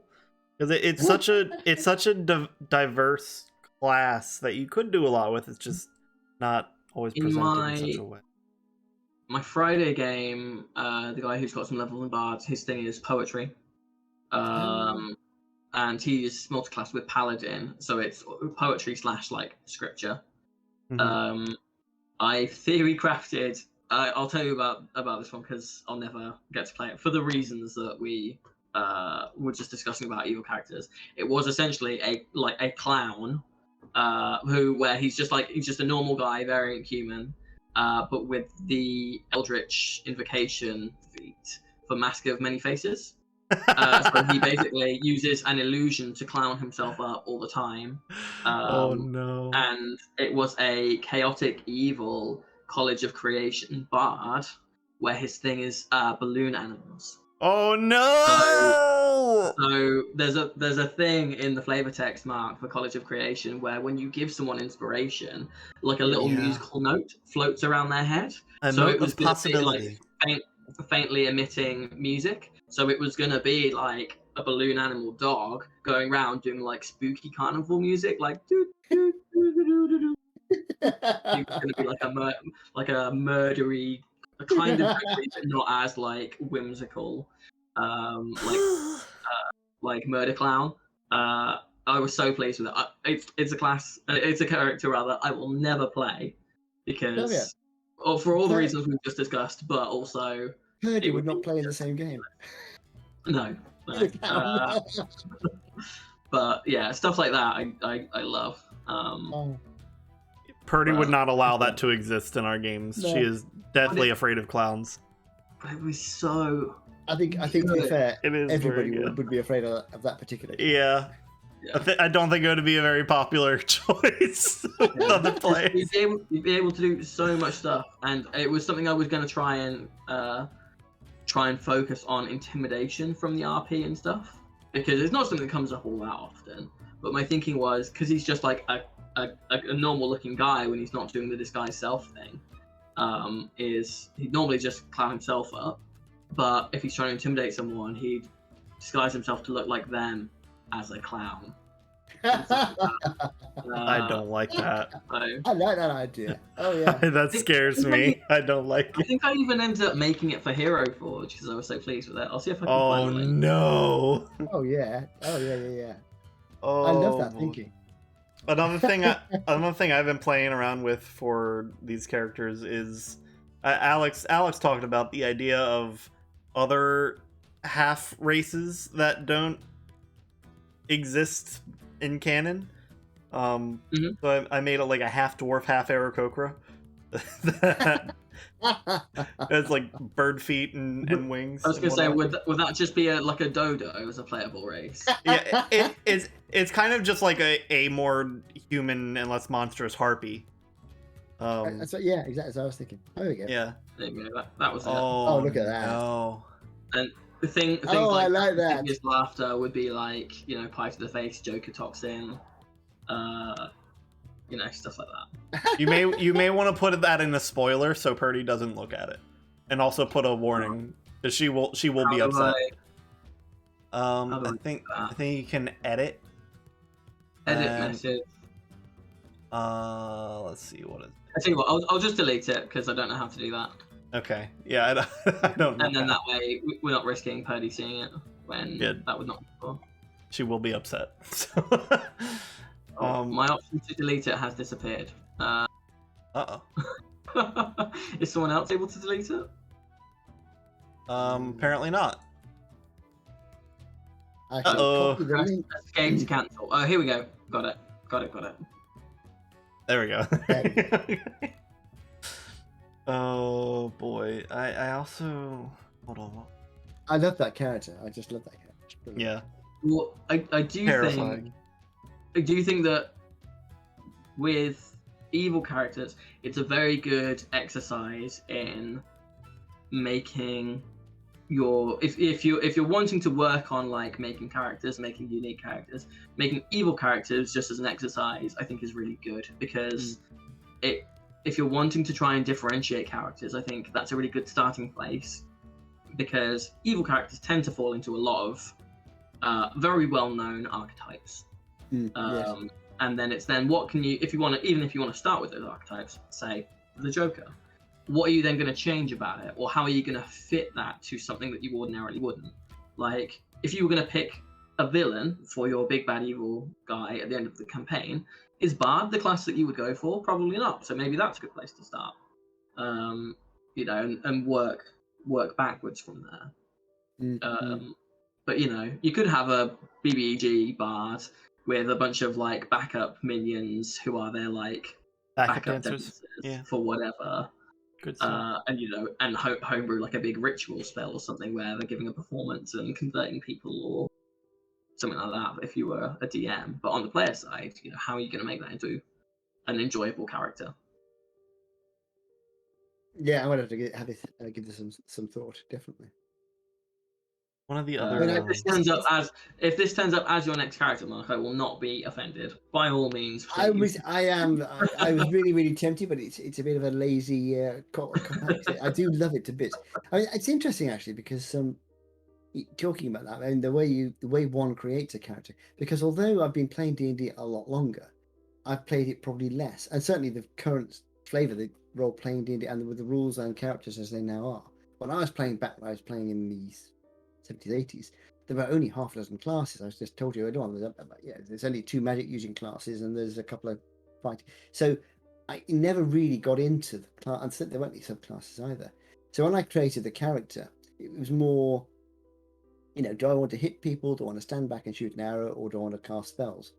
because it's such a diverse class that you could do a lot with. It's just not always presented in such a way. My Friday game, the guy who's got some levels in Bards, his thing is poetry, and and he's multiclassed with paladin, so it's poetry / like scripture. Mhm. I theory crafted. I'll tell you about this one because I'll never get to play it for the reasons that we were just discussing about evil characters. It was essentially a clown, where he's just a normal guy, very human, but with the Eldritch invocation feat for Mask of Many Faces. So he basically uses an illusion to clown himself up all the time. Oh no. And it was a chaotic, evil College of Creation bard, where his thing is balloon animals. Oh no! So there's a thing in the flavor text mark for College of Creation where when you give someone inspiration, like a little musical note floats around their head. So it was possibility. Like faintly emitting music. So it was gonna be like a balloon animal dog going around doing like spooky carnival music, like doo doo doo doo doo doo. It was gonna be like a murdery, a kind of murdery, but not as like whimsical, like Murder Clown. I was so pleased with it. It's a character rather I will never play because, for all the reasons we've just discussed, but also. Heard you would not play in the same game. No. But yeah, stuff like that I love. Purdy would not allow that to exist in our games. No. She is deathly afraid of clowns. But it was so. I think to be fair, everybody would be afraid of that particular game. Yeah. I don't think it would be a very popular choice of the play. You'd be able to do so much stuff, and it was something I was going to try and focus on intimidation from the RP and stuff, because it's not something that comes up all that often. But my thinking was, because he's just like a normal looking guy when he's not doing the disguise self thing, is he'd normally just clown himself up, but if he's trying to intimidate someone, he'd disguise himself to look like them as a clown. I don't like that. I like that idea. Oh yeah. That scares me. I don't like it. I think I even ended up making it for Hero Forge because I was so pleased with it. I'll see if I can find it. Oh no. Oh yeah. Oh, I love that thinking. Another thing I've been playing around with for these characters is Alex talked about the idea of other half races that don't exist in canon. So I made it like a half dwarf, half Aarakocra. It's like bird feet and wings. I was gonna say, would that just be like a dodo as a playable race? Yeah, it's kind of just like a more human and less monstrous harpy. Yeah, exactly. So I was thinking. Oh, there we go. Yeah. There you go. That was it. Oh, look at that. No. And the things I like that. His laughter would be like, pie to the face, Joker toxin, stuff like that. You may want to put that in a spoiler so Purdy doesn't look at it, and also put a warning because she will be upset. I think you can edit. Message. Let's see what is. I tell you what, I'll just delete it because I don't know how to do that. Okay. Yeah, I don't know. And then that way we're not risking Purdy seeing it when that would not be cool. She will be upset. So. My option to delete it has disappeared. Uh-oh. Is someone else able to delete it? Apparently not. Uh-oh. Escape to cancel. Oh, here we go. Got it. There we go. Oh boy. I also hold on. I love that character. I just love that character. Yeah. Well, I do think that with evil characters, it's a very good exercise in making your if you're wanting to work on like making characters, making unique characters, making evil characters just as an exercise, I think is really good because if you're wanting to try and differentiate characters, I think that's a really good starting place because evil characters tend to fall into a lot of very well-known archetypes. Yes. And then it's what can you, if you want to start with those archetypes, say the Joker, what are you then going to change about it, or how are you going to fit that to something that you ordinarily wouldn't? Like if you were going to pick a villain for your big bad evil guy at the end of the campaign, is Bard the class that you would go for? Probably not. So maybe that's a good place to start. You know, and work backwards from there. But you know, you could have a BBG Bard with a bunch of like backup minions who are their like backup dancers for whatever. Good stuff. And you know, and homebrew like a big ritual spell or something where they're giving a performance and converting people or something like that. If you were a DM, but on the player side, you know, how are you going to make that into an enjoyable character? Yeah, I would have to give this some thought, definitely. One of the other. If this turns up as your next character, Mark, I will not be offended. By all means, please. I was really tempted, but it's a bit of a lazy I do love it to bits. I mean, it's interesting actually because talking about that, I mean, the way one creates a character. Because although I've been playing D&D a lot longer, I've played it probably less, and certainly the current flavor, the role playing D&D, and with the rules and characters as they now are. When I was playing in the 70s, 80s, there were only half a dozen classes. I just told you earlier on. There's only 2 magic using classes, and there's a couple of fighting. So I never really got into the class, and there weren't any subclasses either. So when I created the character, it was more, you know, do I want to hit people? Do I want to stand back and shoot an arrow, or do I want to cast spells,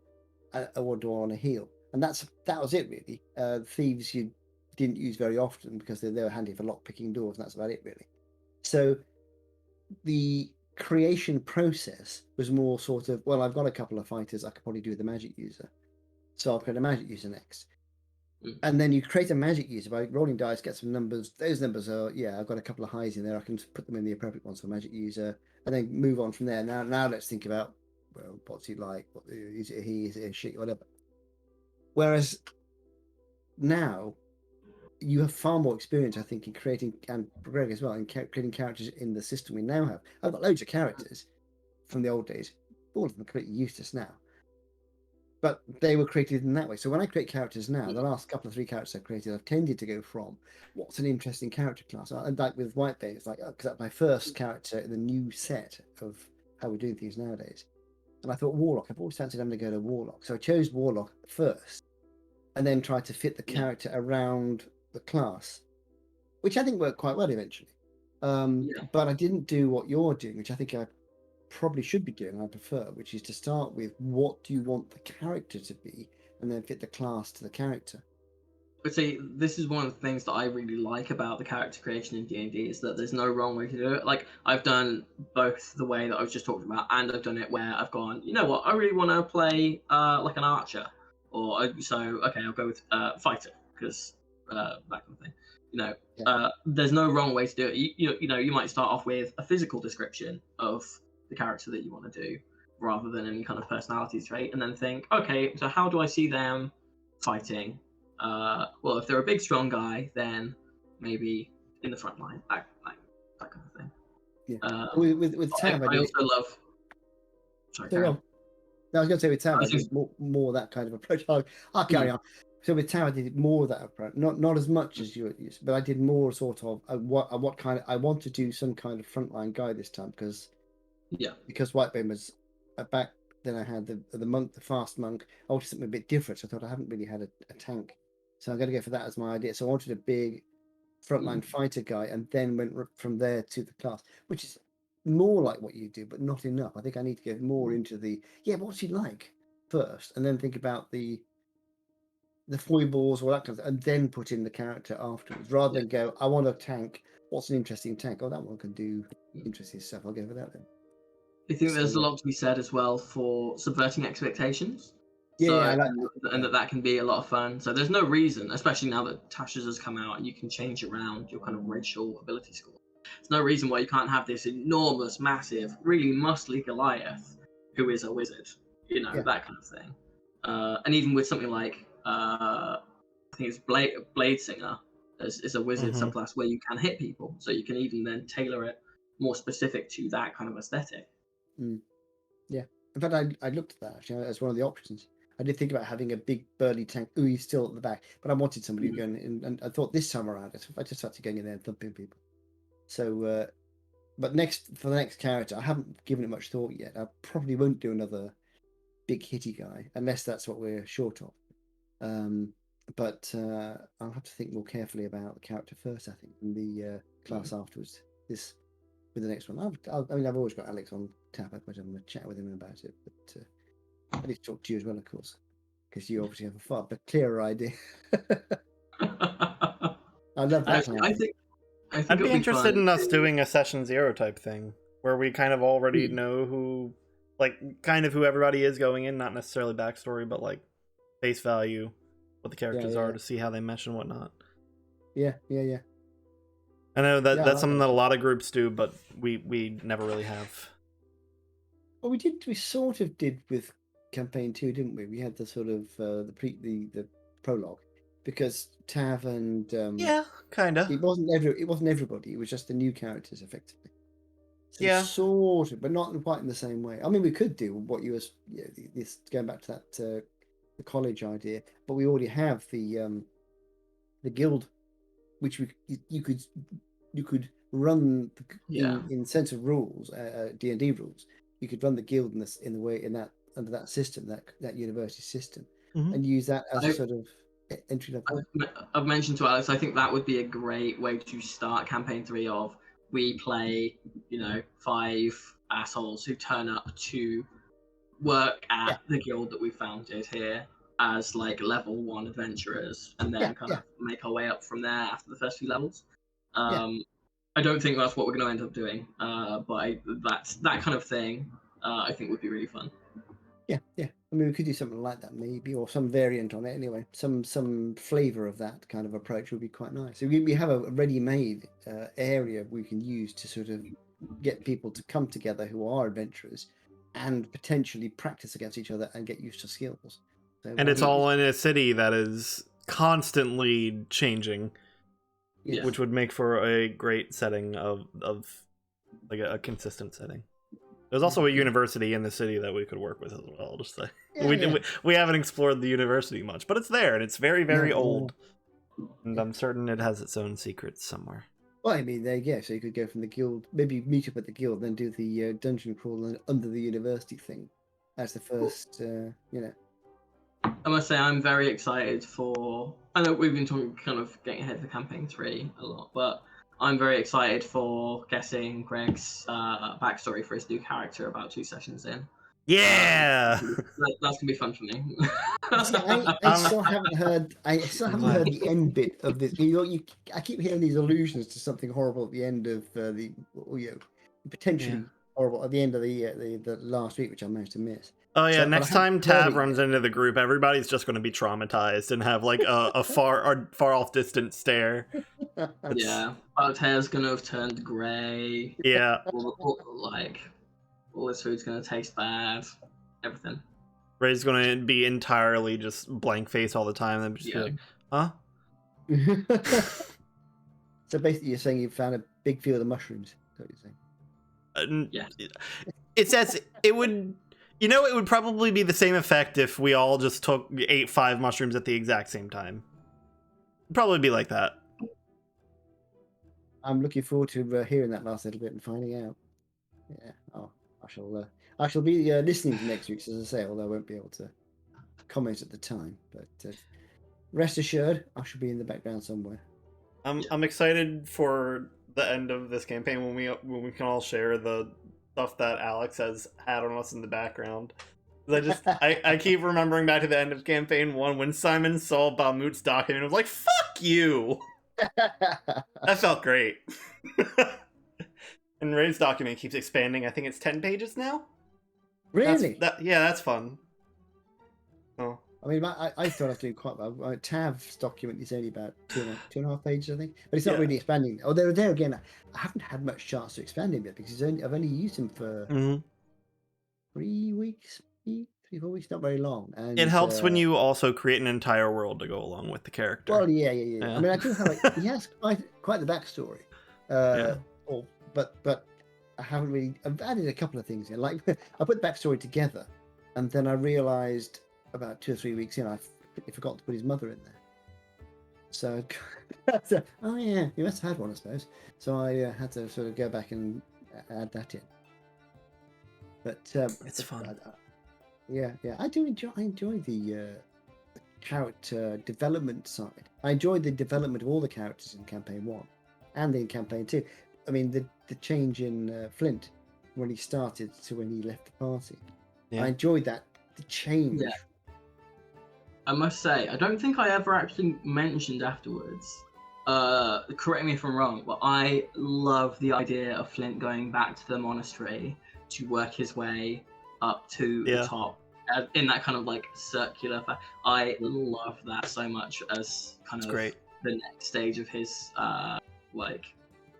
or do I want to heal? And that was it really. Thieves you didn't use very often because they were handy for lock picking doors, and that's about it really. So the creation process was more sort of, well, I've got a couple of fighters, I could probably do the magic user, so I'll create a magic user next. And then you create a magic user by rolling dice, get some numbers. Those numbers are, I've got a couple of highs in there, I can put them in the appropriate ones for magic user, and then move on from there. Now let's think about, well, what's he like, is it he, is it a she, whatever. Whereas now you have far more experience, I think, in creating, and Greg as well, in creating characters in the system we now have. I've got loads of characters from the old days. All of them are completely useless now. But they were created in that way. So when I create characters now, the last couple of 3 characters I've created, I've tended to go from what's an interesting character class. And like with Whitebait, it's like, because that's my first character in the new set of how we're doing things nowadays. And I thought Warlock. I've always fancied I'm going to go to Warlock. So I chose Warlock first, and then tried to fit the character around the class, which I think worked quite well eventually. But I didn't do what you're doing, which I think I probably should be doing, I prefer, which is to start with what do you want the character to be, and then fit the class to the character. But see, this is one of the things that I really like about the character creation in D&D, is that there's no wrong way to do it. Like, I've done both the way that I was just talking about, and I've done it where I've gone, you know what, I really want to play like an archer, or okay, I'll go with fighter, because that kind of thing. You know, there's no wrong way to do it. You might start off with a physical description of the character that you want to do, rather than any kind of personality trait, and then think, okay, so how do I see them fighting? Well, if they're a big, strong guy, then maybe in the front line, that kind of thing. Yeah. With Tab, I also love. Sorry, Karen. No, I was going to say with Tab, I did more that kind of approach. I'll carry on. So with Tab, I did more of that approach. Not as much as you used, but I did more sort of what kind of. I want to do some kind of frontline guy this time because Whitebane was back. Then I had the monk, the fast monk. I wanted something a bit different. So I thought I haven't really had a tank, so I'm going to go for that as my idea. So I wanted a big frontline fighter guy, and then went from there to the class, which is more like what you do, but not enough. I think I need to get more into the what's he like first, and then think about the foibles, all that kind of thing, and then put in the character afterwards, rather than go, I want a tank. What's an interesting tank? Oh, that one can do interesting stuff. I'll go for that then. I think there's a lot to be said as well for subverting expectations. I like that. And that can be a lot of fun. So there's no reason, especially now that Tasha's has come out and you can change around your kind of racial ability score. There's no reason why you can't have this enormous, massive, really muscly Goliath who is a wizard. You know, that kind of thing. And even with something like, I think it's Blade Singer is a wizard subclass where you can hit people. So you can even then tailor it more specific to that kind of aesthetic. Yeah. In fact, I looked at that actually as one of the options. I did think about having a big burly tank. Ooh, he's still at the back, but I wanted somebody going in, and I thought this time around, I just started going in there and thumping people. So but for the next character, I haven't given it much thought yet. I probably won't do another big hitty guy unless that's what we're short of. But I'll have to think more carefully about the character first, I think, and the class afterwards. This with the next one. I mean, I've always got Alex on tap. I'm going to chat with him about it, but I need to talk to you as well, of course, because you obviously have a far clearer idea. I love that. I think I'd be interested in us doing a session 0 type thing where we kind of already know who, like, kind of who everybody is going in, not necessarily backstory, but like face value, what the characters are, to see how they mesh and whatnot. Yeah. I know that's something that a lot of groups do, but we never really have. Well, we sort of did with campaign 2, didn't we? We had the sort of the prologue, because Tav and kind of. It wasn't everybody. It was just the new characters, effectively. So sort of, but not quite in the same way. I mean, we could do what you was this going back to that the college idea, but we already have the guild, which you could run in sense of rules, D&D rules. You could run the guild in the way under that system, that university system, and use that as a sort of entry level. I've mentioned to Alex, I think that would be a great way to start campaign 3 of. We play, 5 assholes who turn up to work at the guild that we founded here as like level 1 adventurers, and then kind of make our way up from there after the first few levels. I don't think that's what we're going to end up doing, but that kind of thing I think would be really fun. Yeah. I mean, we could do something like that maybe, or some variant on it anyway. Some flavour of that kind of approach would be quite nice. So we have a ready-made area we can use to sort of get people to come together who are adventurers and potentially practice against each other and get used to skills. So, and it's all in a city that is constantly changing, which would make for a great setting of like a consistent setting. There's also a university in the city that we could work with as well. Just say we haven't explored the university much, but it's there and it's very, very old, and I'm certain it has its own secrets somewhere. Well, I mean, there you go. So you could go from the guild, maybe meet up at the guild, then do the dungeon crawl under the university thing. That's the first, I must say, I'm very excited for. I know we've been talking, kind of getting ahead for campaign 3 a lot, but I'm very excited for guessing Greg's backstory for his new character about 2 sessions in. Yeah, that's gonna be fun for me. I still haven't heard. The end bit of this. I keep hearing these allusions to something horrible at the end of potentially horrible at the end of the last week, which I managed to miss. Oh yeah, next time Tav runs into the group, everybody's just going to be traumatized and have like a far off distant stare. Yeah, our hair's going to have turned grey. Yeah, all this food's going to taste bad. Everything. Ray's going to be entirely just blank face all the time, and just be like, huh? So basically, you're saying you found a big field of mushrooms. Is that what you're saying? Yeah. It says it would. It would probably be the same effect if we all just ate 5 mushrooms at the exact same time. It'd probably be like that. I'm looking forward to hearing that last little bit and finding out. Yeah. Oh, I shall be listening to next week's, as I say, although I won't be able to comment at the time. But rest assured, I shall be in the background somewhere. I'm excited for the end of this campaign when we can all share the stuff that Alex has had on us in the background. I keep remembering back to the end of campaign 1 when Simon saw Bahamut's document and was like, "Fuck you." That felt great. And Ray's document keeps expanding. I think it's 10 pages now. Really? That's fun. Oh. I mean, I thought I was doing quite well. Tav's document is only about 2.5 pages, I think, but it's not really expanding. Although there again, I haven't had much chance to expand him yet because I've only used him for 3 weeks, 3-4 weeks, not very long. And it helps when you also create an entire world to go along with the character. Well, yeah. I mean, I do have he has quite the backstory. But I haven't really. I've added a couple of things in. Like I put the backstory together, and then I realised about 2 or 3 weeks in, I forgot to put his mother in there. So, oh yeah, he must have had one, I suppose. So I had to sort of go back and add that in. But It's fun. Yeah. I enjoy the character development side. I enjoyed the development of all the characters in campaign 1 and in campaign 2. I mean, the change in Flint when he started to when he left the party. Yeah. I enjoyed that, the change. Yeah. I must say, I don't think I ever actually mentioned afterwards. Correct me if I'm wrong, but I love the idea of Flint going back to the monastery to work his way up to the top in that kind of like circular. I love that so much as kind of great. The next stage of his like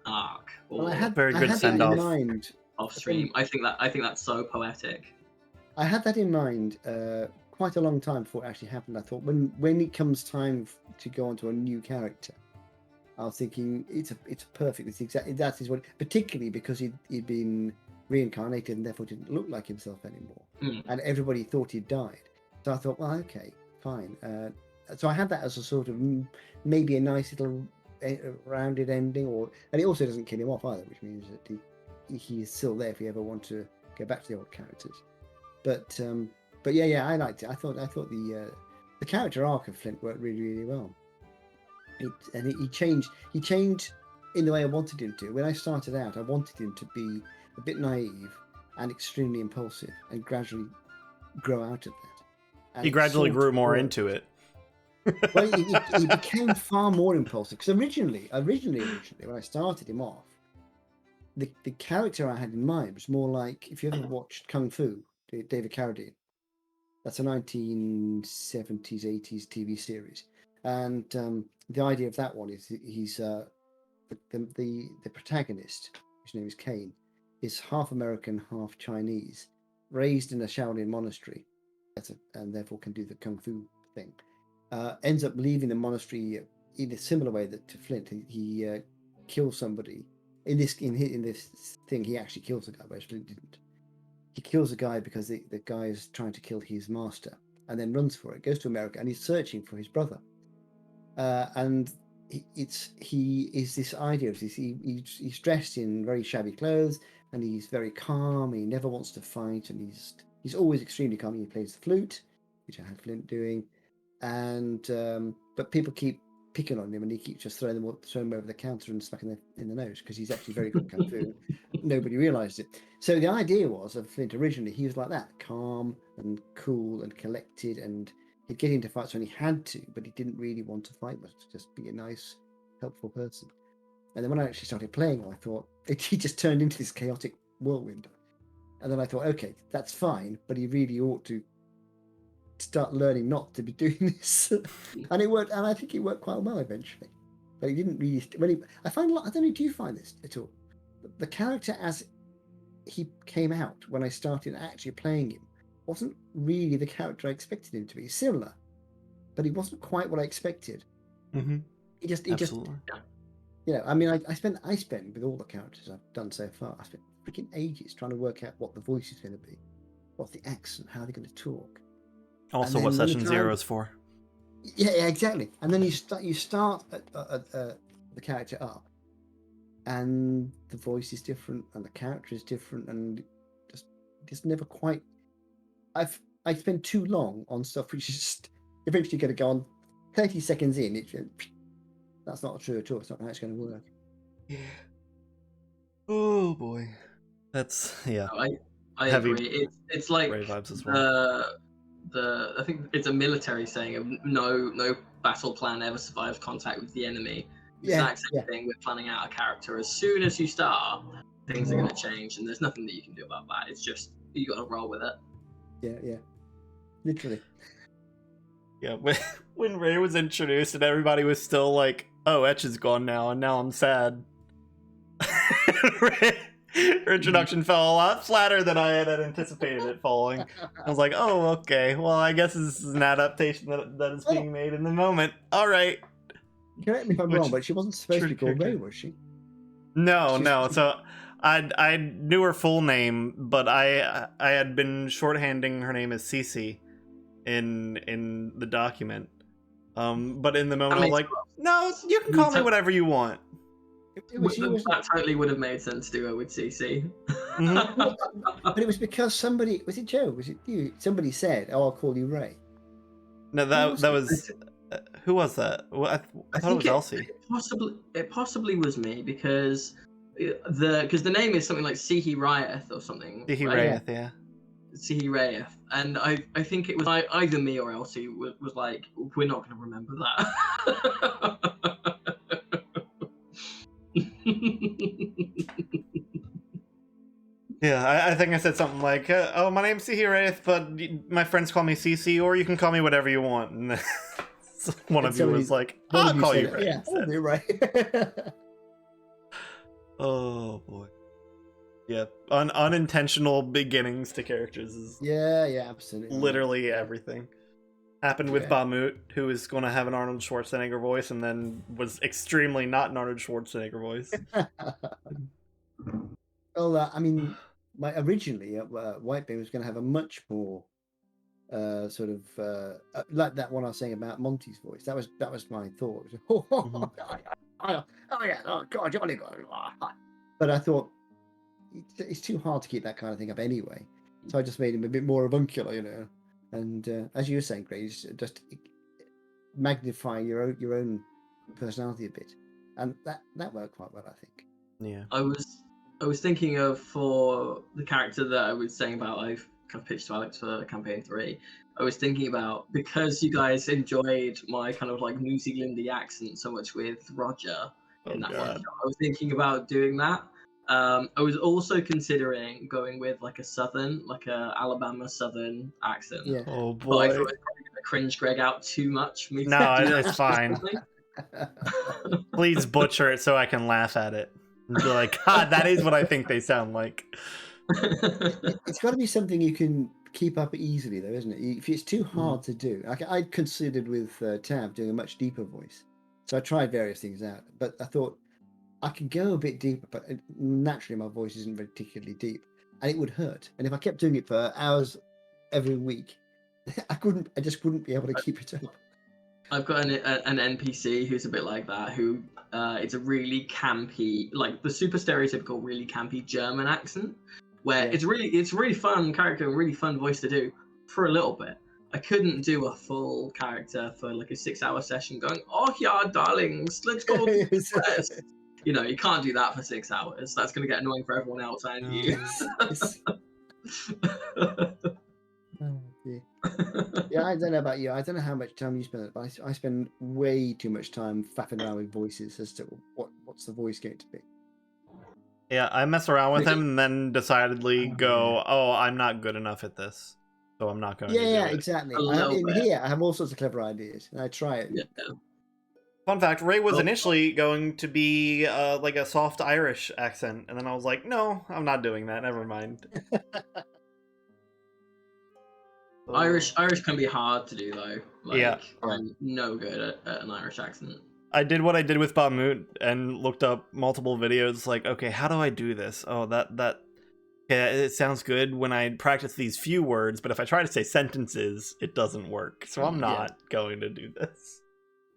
arc. Or Well, I had very good that send in off. mind. Off stream. I think that's so poetic. I had that in mind quite a long time before it actually happened. I thought when it comes time to go on to a new character, I was thinking it's perfect. It's exactly that is what, particularly because he'd been reincarnated and therefore didn't look like himself anymore, and everybody thought he'd died. So I thought, well, okay, fine. So I had that as a sort of maybe a nice little rounded ending, and it also doesn't kill him off either, which means that he's still there if you ever want to go back to the old characters. But yeah, I liked it. I thought the character arc of Flint worked really, really well. He changed in the way I wanted him to. When I started out, I wanted him to be a bit naive and extremely impulsive, and gradually grow out of that. And he gradually grew more into it. Well, he became far more impulsive. Because originally, when I started him off, the character I had in mind was more like, if you ever watched Kung Fu, David Carradine. That's a 1970s, 80s TV series. And the idea of that one is he's the protagonist, whose name is Kane, is half American, half Chinese, raised in a Shaolin monastery, and therefore can do the Kung Fu thing. Ends up leaving the monastery in a similar way that to Flint. He kills somebody. In this thing, he actually kills a guy, whereas Flint didn't. He kills a guy because the guy is trying to kill his master, and then runs for it. Goes to America, and he's searching for his brother. And he is this idea of this. He's dressed in very shabby clothes, and he's very calm. He never wants to fight, and he's always extremely calm. He plays the flute, which I had Flint doing, and but people keep picking on him, and he keeps just throwing them over the counter and smacking them in the nose because he's actually very good at kung fu. Nobody realised it. So the idea was of Flint originally, he was like that, calm and cool and collected, and he'd get into fights when he had to, but he didn't really want to fight much, just be a nice, helpful person. And then when I actually started playing him, I thought he just turned into this chaotic whirlwind. And then I thought, okay, that's fine, but he really ought to start learning not to be doing this. And it worked, and I think it worked quite well eventually. But he didn't really. I find a lot. I don't know. Do you find this at all? The character as he came out when I started actually playing him wasn't really the character I expected him to be. Similar, but he wasn't quite what I expected. Mm-hmm. He just, Absolutely. I mean, I spent with all the characters I've done so far. I spent freaking ages trying to work out what the voice is going to be, what's the accent, how they're going to talk. Also, what session 0 is for. Yeah, exactly. And then you start at the character up, and the voice is different, and the character is different, and just never quite. I spend too long on stuff which is just eventually going to go on 30 seconds in. That's not true at all. It's not how it's going to work. Oh boy, that's I agree. It's like vibes as well. I think it's a military saying of no battle plan ever survives contact with the enemy. Exact same thing with planning out a character. As soon as you start, things are going to change, and there's nothing that you can do about that. It's just you got to roll with it. Yeah, literally. Yeah, when Ray was introduced and everybody was still like, "Oh, Etch is gone now," and now I'm sad. Her introduction fell a lot flatter than I had anticipated it falling. I was like, "Oh, okay. Well, I guess this is an adaptation that is being made in the moment." All right. Correct me if I'm wrong, but she wasn't supposed to be called Ray, was she? No. So I knew her full name, but I had been shorthanding her name as Cece in the document. But in the moment, I was like, "No, you can call me whatever you want." That totally would have made sense to go with CC. But it was because somebody, was it Joe? Was it you? Somebody said, "Oh, I'll call you Ray." No, that was who was that? Well, I thought it was Elsie. It possibly was me because the name is something like Sihi Rayeth or something. Sihi Rayeth, yeah. Sihi Rayeth, and I think it was either me or Elsie was like, we're not going to remember that. Yeah, I think I said something like, "Oh, my name's Sihi Wraith, but my friends call me CC, or you can call me whatever you want." And one of you was like, "I'll call you Wraith." Yeah, I'll be right. Oh boy, yeah, unintentional beginnings to characters is absolutely literally everything. Happened with Bahamut, who is going to have an Arnold Schwarzenegger voice, and then was extremely not an Arnold Schwarzenegger voice. Well, I mean, originally Whitebeam was going to have a much more sort of like that one I was saying about Monty's voice. That was my thought. Oh yeah, oh god, Johnny God. But I thought it's too hard to keep that kind of thing up anyway. So I just made him a bit more avuncular, you know. And as you were saying, Grace, just magnify your own personality a bit, and that worked quite well, I think. Yeah. I was thinking of, for the character that I was saying about, I've kind of pitched to Alex for campaign 3. I was thinking about, because you guys enjoyed my kind of like New Zealandy accent so much with Roger in that one shot, I was thinking about doing that. I was also considering going with like a Alabama Southern accent. Yeah. Oh boy. But I thought it was probably going to cringe Greg out too much. No, it's fine. Please butcher it so I can laugh at it. And be like, God, that is what I think they sound like. It's got to be something you can keep up easily, though, isn't it? If it's too hard to do, like I'd considered with Tab doing a much deeper voice, so I tried various things out. But I thought I could go a bit deeper, but naturally my voice isn't particularly deep, and it would hurt. And if I kept doing it for hours every week, I just wouldn't be able to keep it up. I've got an NPC who's a bit like that, who it's a really campy, like the super stereotypical, really campy German accent, where it's really fun character and really fun voice to do for a little bit. I couldn't do a full character for like a 6-hour session going, "Oh yeah, darlings, let's go to the quest." You know, you can't do that for 6 hours. That's going to get annoying for everyone else and you. Yeah, I don't know about you. I don't know how much time you spend, but I spend way too much time faffing around with voices as to what's the voice going to be. Yeah, I mess around with him and then decidedly go, "Oh, I'm not good enough at this, so I'm not going to do it." Yeah, exactly. Here, I have all sorts of clever ideas, and I try it. Yeah. Fun fact, Ray was initially going to be like a soft Irish accent, and then I was like, no, I'm not doing that, never mind. Irish can be hard to do, though. Like, yeah. I'm no good at an Irish accent. I did what I did with Bahamut and looked up multiple videos, like, okay, how do I do this? Oh, yeah, it sounds good when I practice these few words, but if I try to say sentences, it doesn't work. So I'm not going to do this.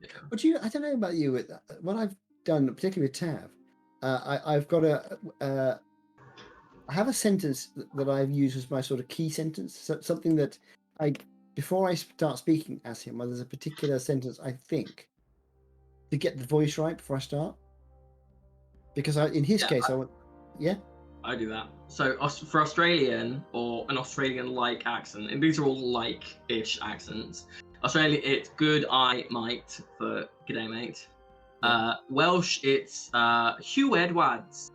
Yeah. But I don't know about you. What I've done, particularly with Tav, I've got I have a sentence that I've used as my sort of key sentence. Something that before I start speaking as him, there's a particular sentence I think to get the voice right before I start. Because in his case, I do that. So for Australian or an Australian-like accent, and these are all like-ish accents. Australian, it's good eye mate for g'day mate. Welsh, it's Hugh Edwards.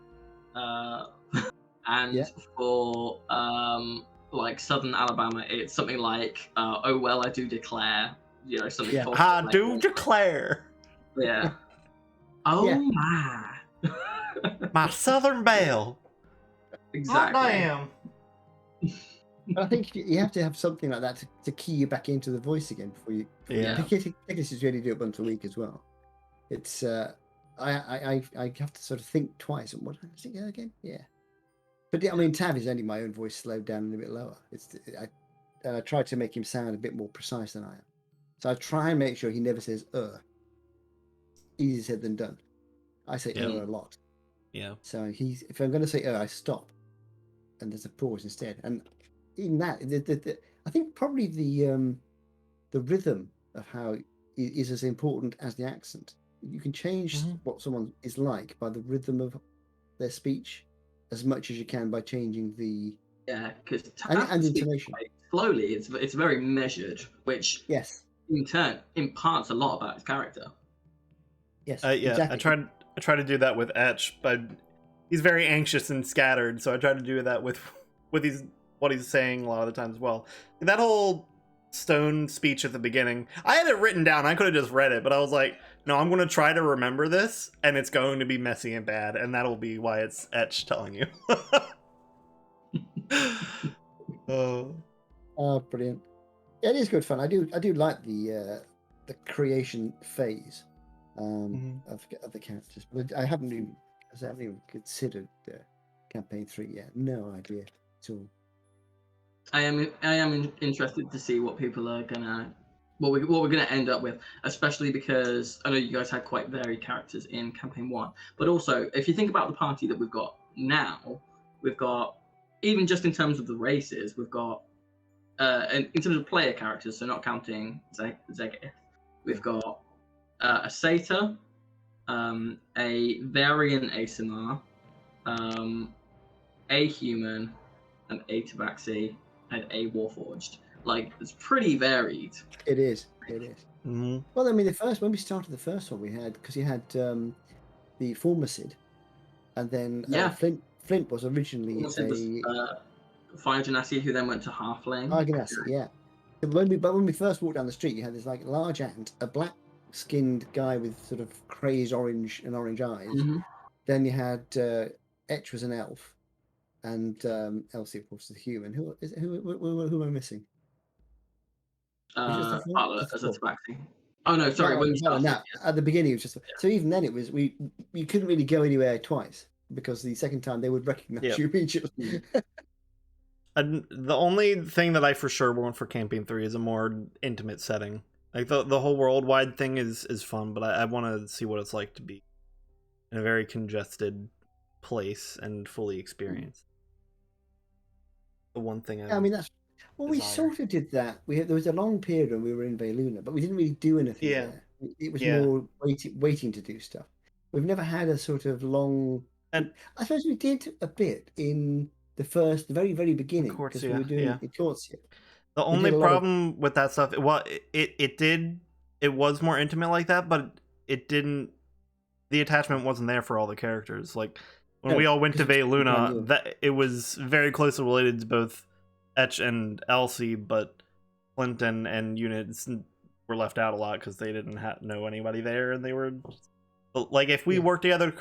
And for like Southern Alabama, it's something like oh well, I do declare. You know, something. Yeah. I do declare. Yeah. Oh my. My Southern belle. Exactly. Oh, damn. I think you have to have something like that to key you back into the voice again before you. This is really do it once a week as well. It's I have to sort of think twice. And what is it again? Yeah. But I mean, Tav is only my own voice slowed down and a bit lower. I try to make him sound a bit more precise than I am. So I try and make sure he never says Easier said than done. I say Yeah. a lot. Yeah. So if I'm going to say I stop, and there's a pause instead. And even that, I think probably the rhythm of how is as important as the accent. You can change what someone is like by the rhythm of their speech as much as you can by changing the because and intonation. Quite slowly, it's very measured, which Yes, in turn imparts a lot about his character. yes, Yeah. exactly. I tried to do that with Etch, but he's very anxious and scattered, so I try to do that with what he's saying a lot of the times as well. That whole Stone speech at the beginning, I had it written down. I could have just read it, but I was like, no, I'm going to try to remember this, and it's going to be messy and bad, and that'll be why it's Etch telling you. Oh, brilliant! Yeah, it is good fun. I do like the creation phase of the characters, but I haven't even considered campaign 3 yet. No idea at all. I am interested to see what people are gonna what we're gonna end up with, especially because I know you guys had quite varied characters in campaign 1, but also if you think about the party that we've got now, we've got, even just in terms of the races, we've got in terms of player characters, so not counting Zegith, we've got a Satyr, a variant Asimar, a human, an a Tabaxi, and a Warforged. Like, it's pretty varied. It is. Well, I mean, when we started the first one, we had, because you had the former Sid, and then Flint was originally Fire Genasi, who then went to Halfling. Genasi, yeah. But when we first walked down the street, you had this like large ant, a black-skinned guy with sort of crazed orange eyes. Mm-hmm. Then you had Etch was an elf, and Elsie, of course, is a human. Who am I missing? Violet as a Tabaxi. Oh no, sorry. When we started, at the beginning, it was just so. Even then, it was you couldn't really go anywhere twice because the second time they would recognize you immediately. And the only thing that I for sure want for campaign 3 is a more intimate setting. Like the whole worldwide thing is fun, but I want to see what it's like to be in a very congested place and fully experienced. The one thing I mean, that's we sort of did that. There was a long period when we were in Veluna, but we didn't really do anything there. It was more waiting to do stuff. We've never had a sort of long. And I suppose we did a bit in the very, very beginning because we were doing it Corsia. The only problem with that stuff, it was more intimate like that, but it didn't. The attachment wasn't there for all the characters. Like when we all went to Veluna, that it was very closely related to both Etch and Elsie, but Flint and units were left out a lot because they didn't know anybody there, and they were like, if we work together to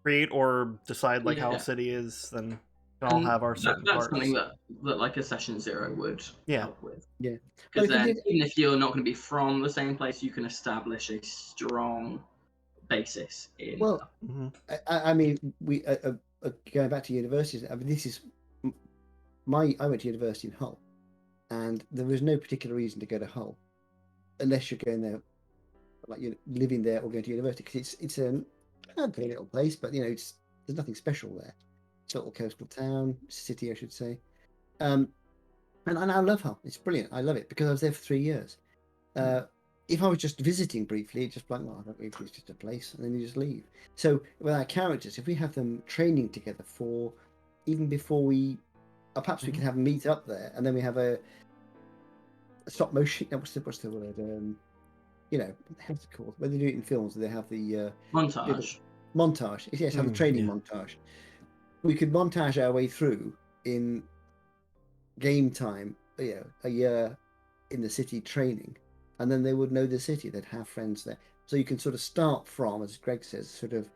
create or decide like how a city is, then we all have our certain that's parts. Something that like a session 0 would help with. Yeah, because then even if you're not going to be from the same place, you can establish a strong basis in. Well, I mean, we going back to universities. I mean, this is I went to university in Hull, and there was no particular reason to go to Hull unless you're going there, like you're living there or going to university, because it's a okay little place, but there's nothing special there. It's a little coastal town, city, I should say. And I love Hull. It's brilliant. I love it because I was there for 3 years. If I was just visiting briefly, it's just like, well, I don't really, it's just a place, and then you just leave. So with our characters, if we have them training together for even before we, or perhaps we can have them meet up there, and then we have a stop motion. What's the word? What the hell's it called? When they do it in films, they have the montage. Montage. Yes, have a training montage. We could montage our way through in game time. A year in the city training, and then they would know the city. They'd have friends there, so you can sort of start from, as Greg says, sort of,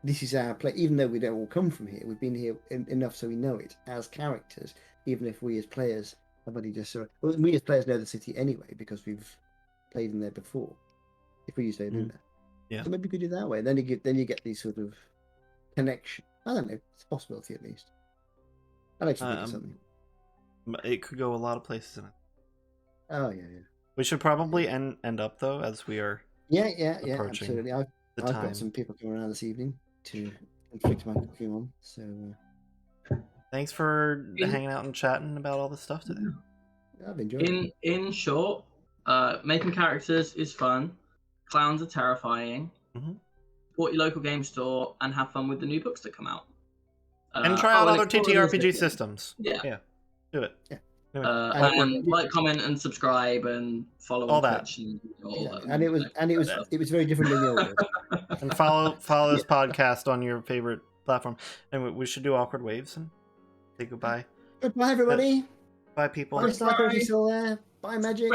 this is our place. Even though we don't all come from here, we've been here enough so we know it as characters. Even if we as players have only just we as players know the city anyway because we've played in there before. If we use Veluna, so maybe we could do it that way. Then you get these sort of connection. I don't know. It's a possibility at least. I'd like to think of something. It could go a lot of places in it. Oh yeah. We should probably end up though, as we are. Yeah. Absolutely. the I've time. got some people coming around this evening to inflict my cooking on. So Thanks for hanging out and chatting about all this stuff today. I've enjoyed it. In short, making characters is fun. Clowns are terrifying. Support your local game store and have fun with the new books that come out. And try out other explore TTRPG systems. Yeah. Do it. Yeah. Anyway. And like, comment, and subscribe, and follow all on that. Twitch and all Yeah. that. And it was very different than yours. And follow this podcast on your favorite platform. And we should do awkward waves and say goodbye. Goodbye, everybody. Bye, people. Bye, Sniper, if you're still there. Bye, Magic.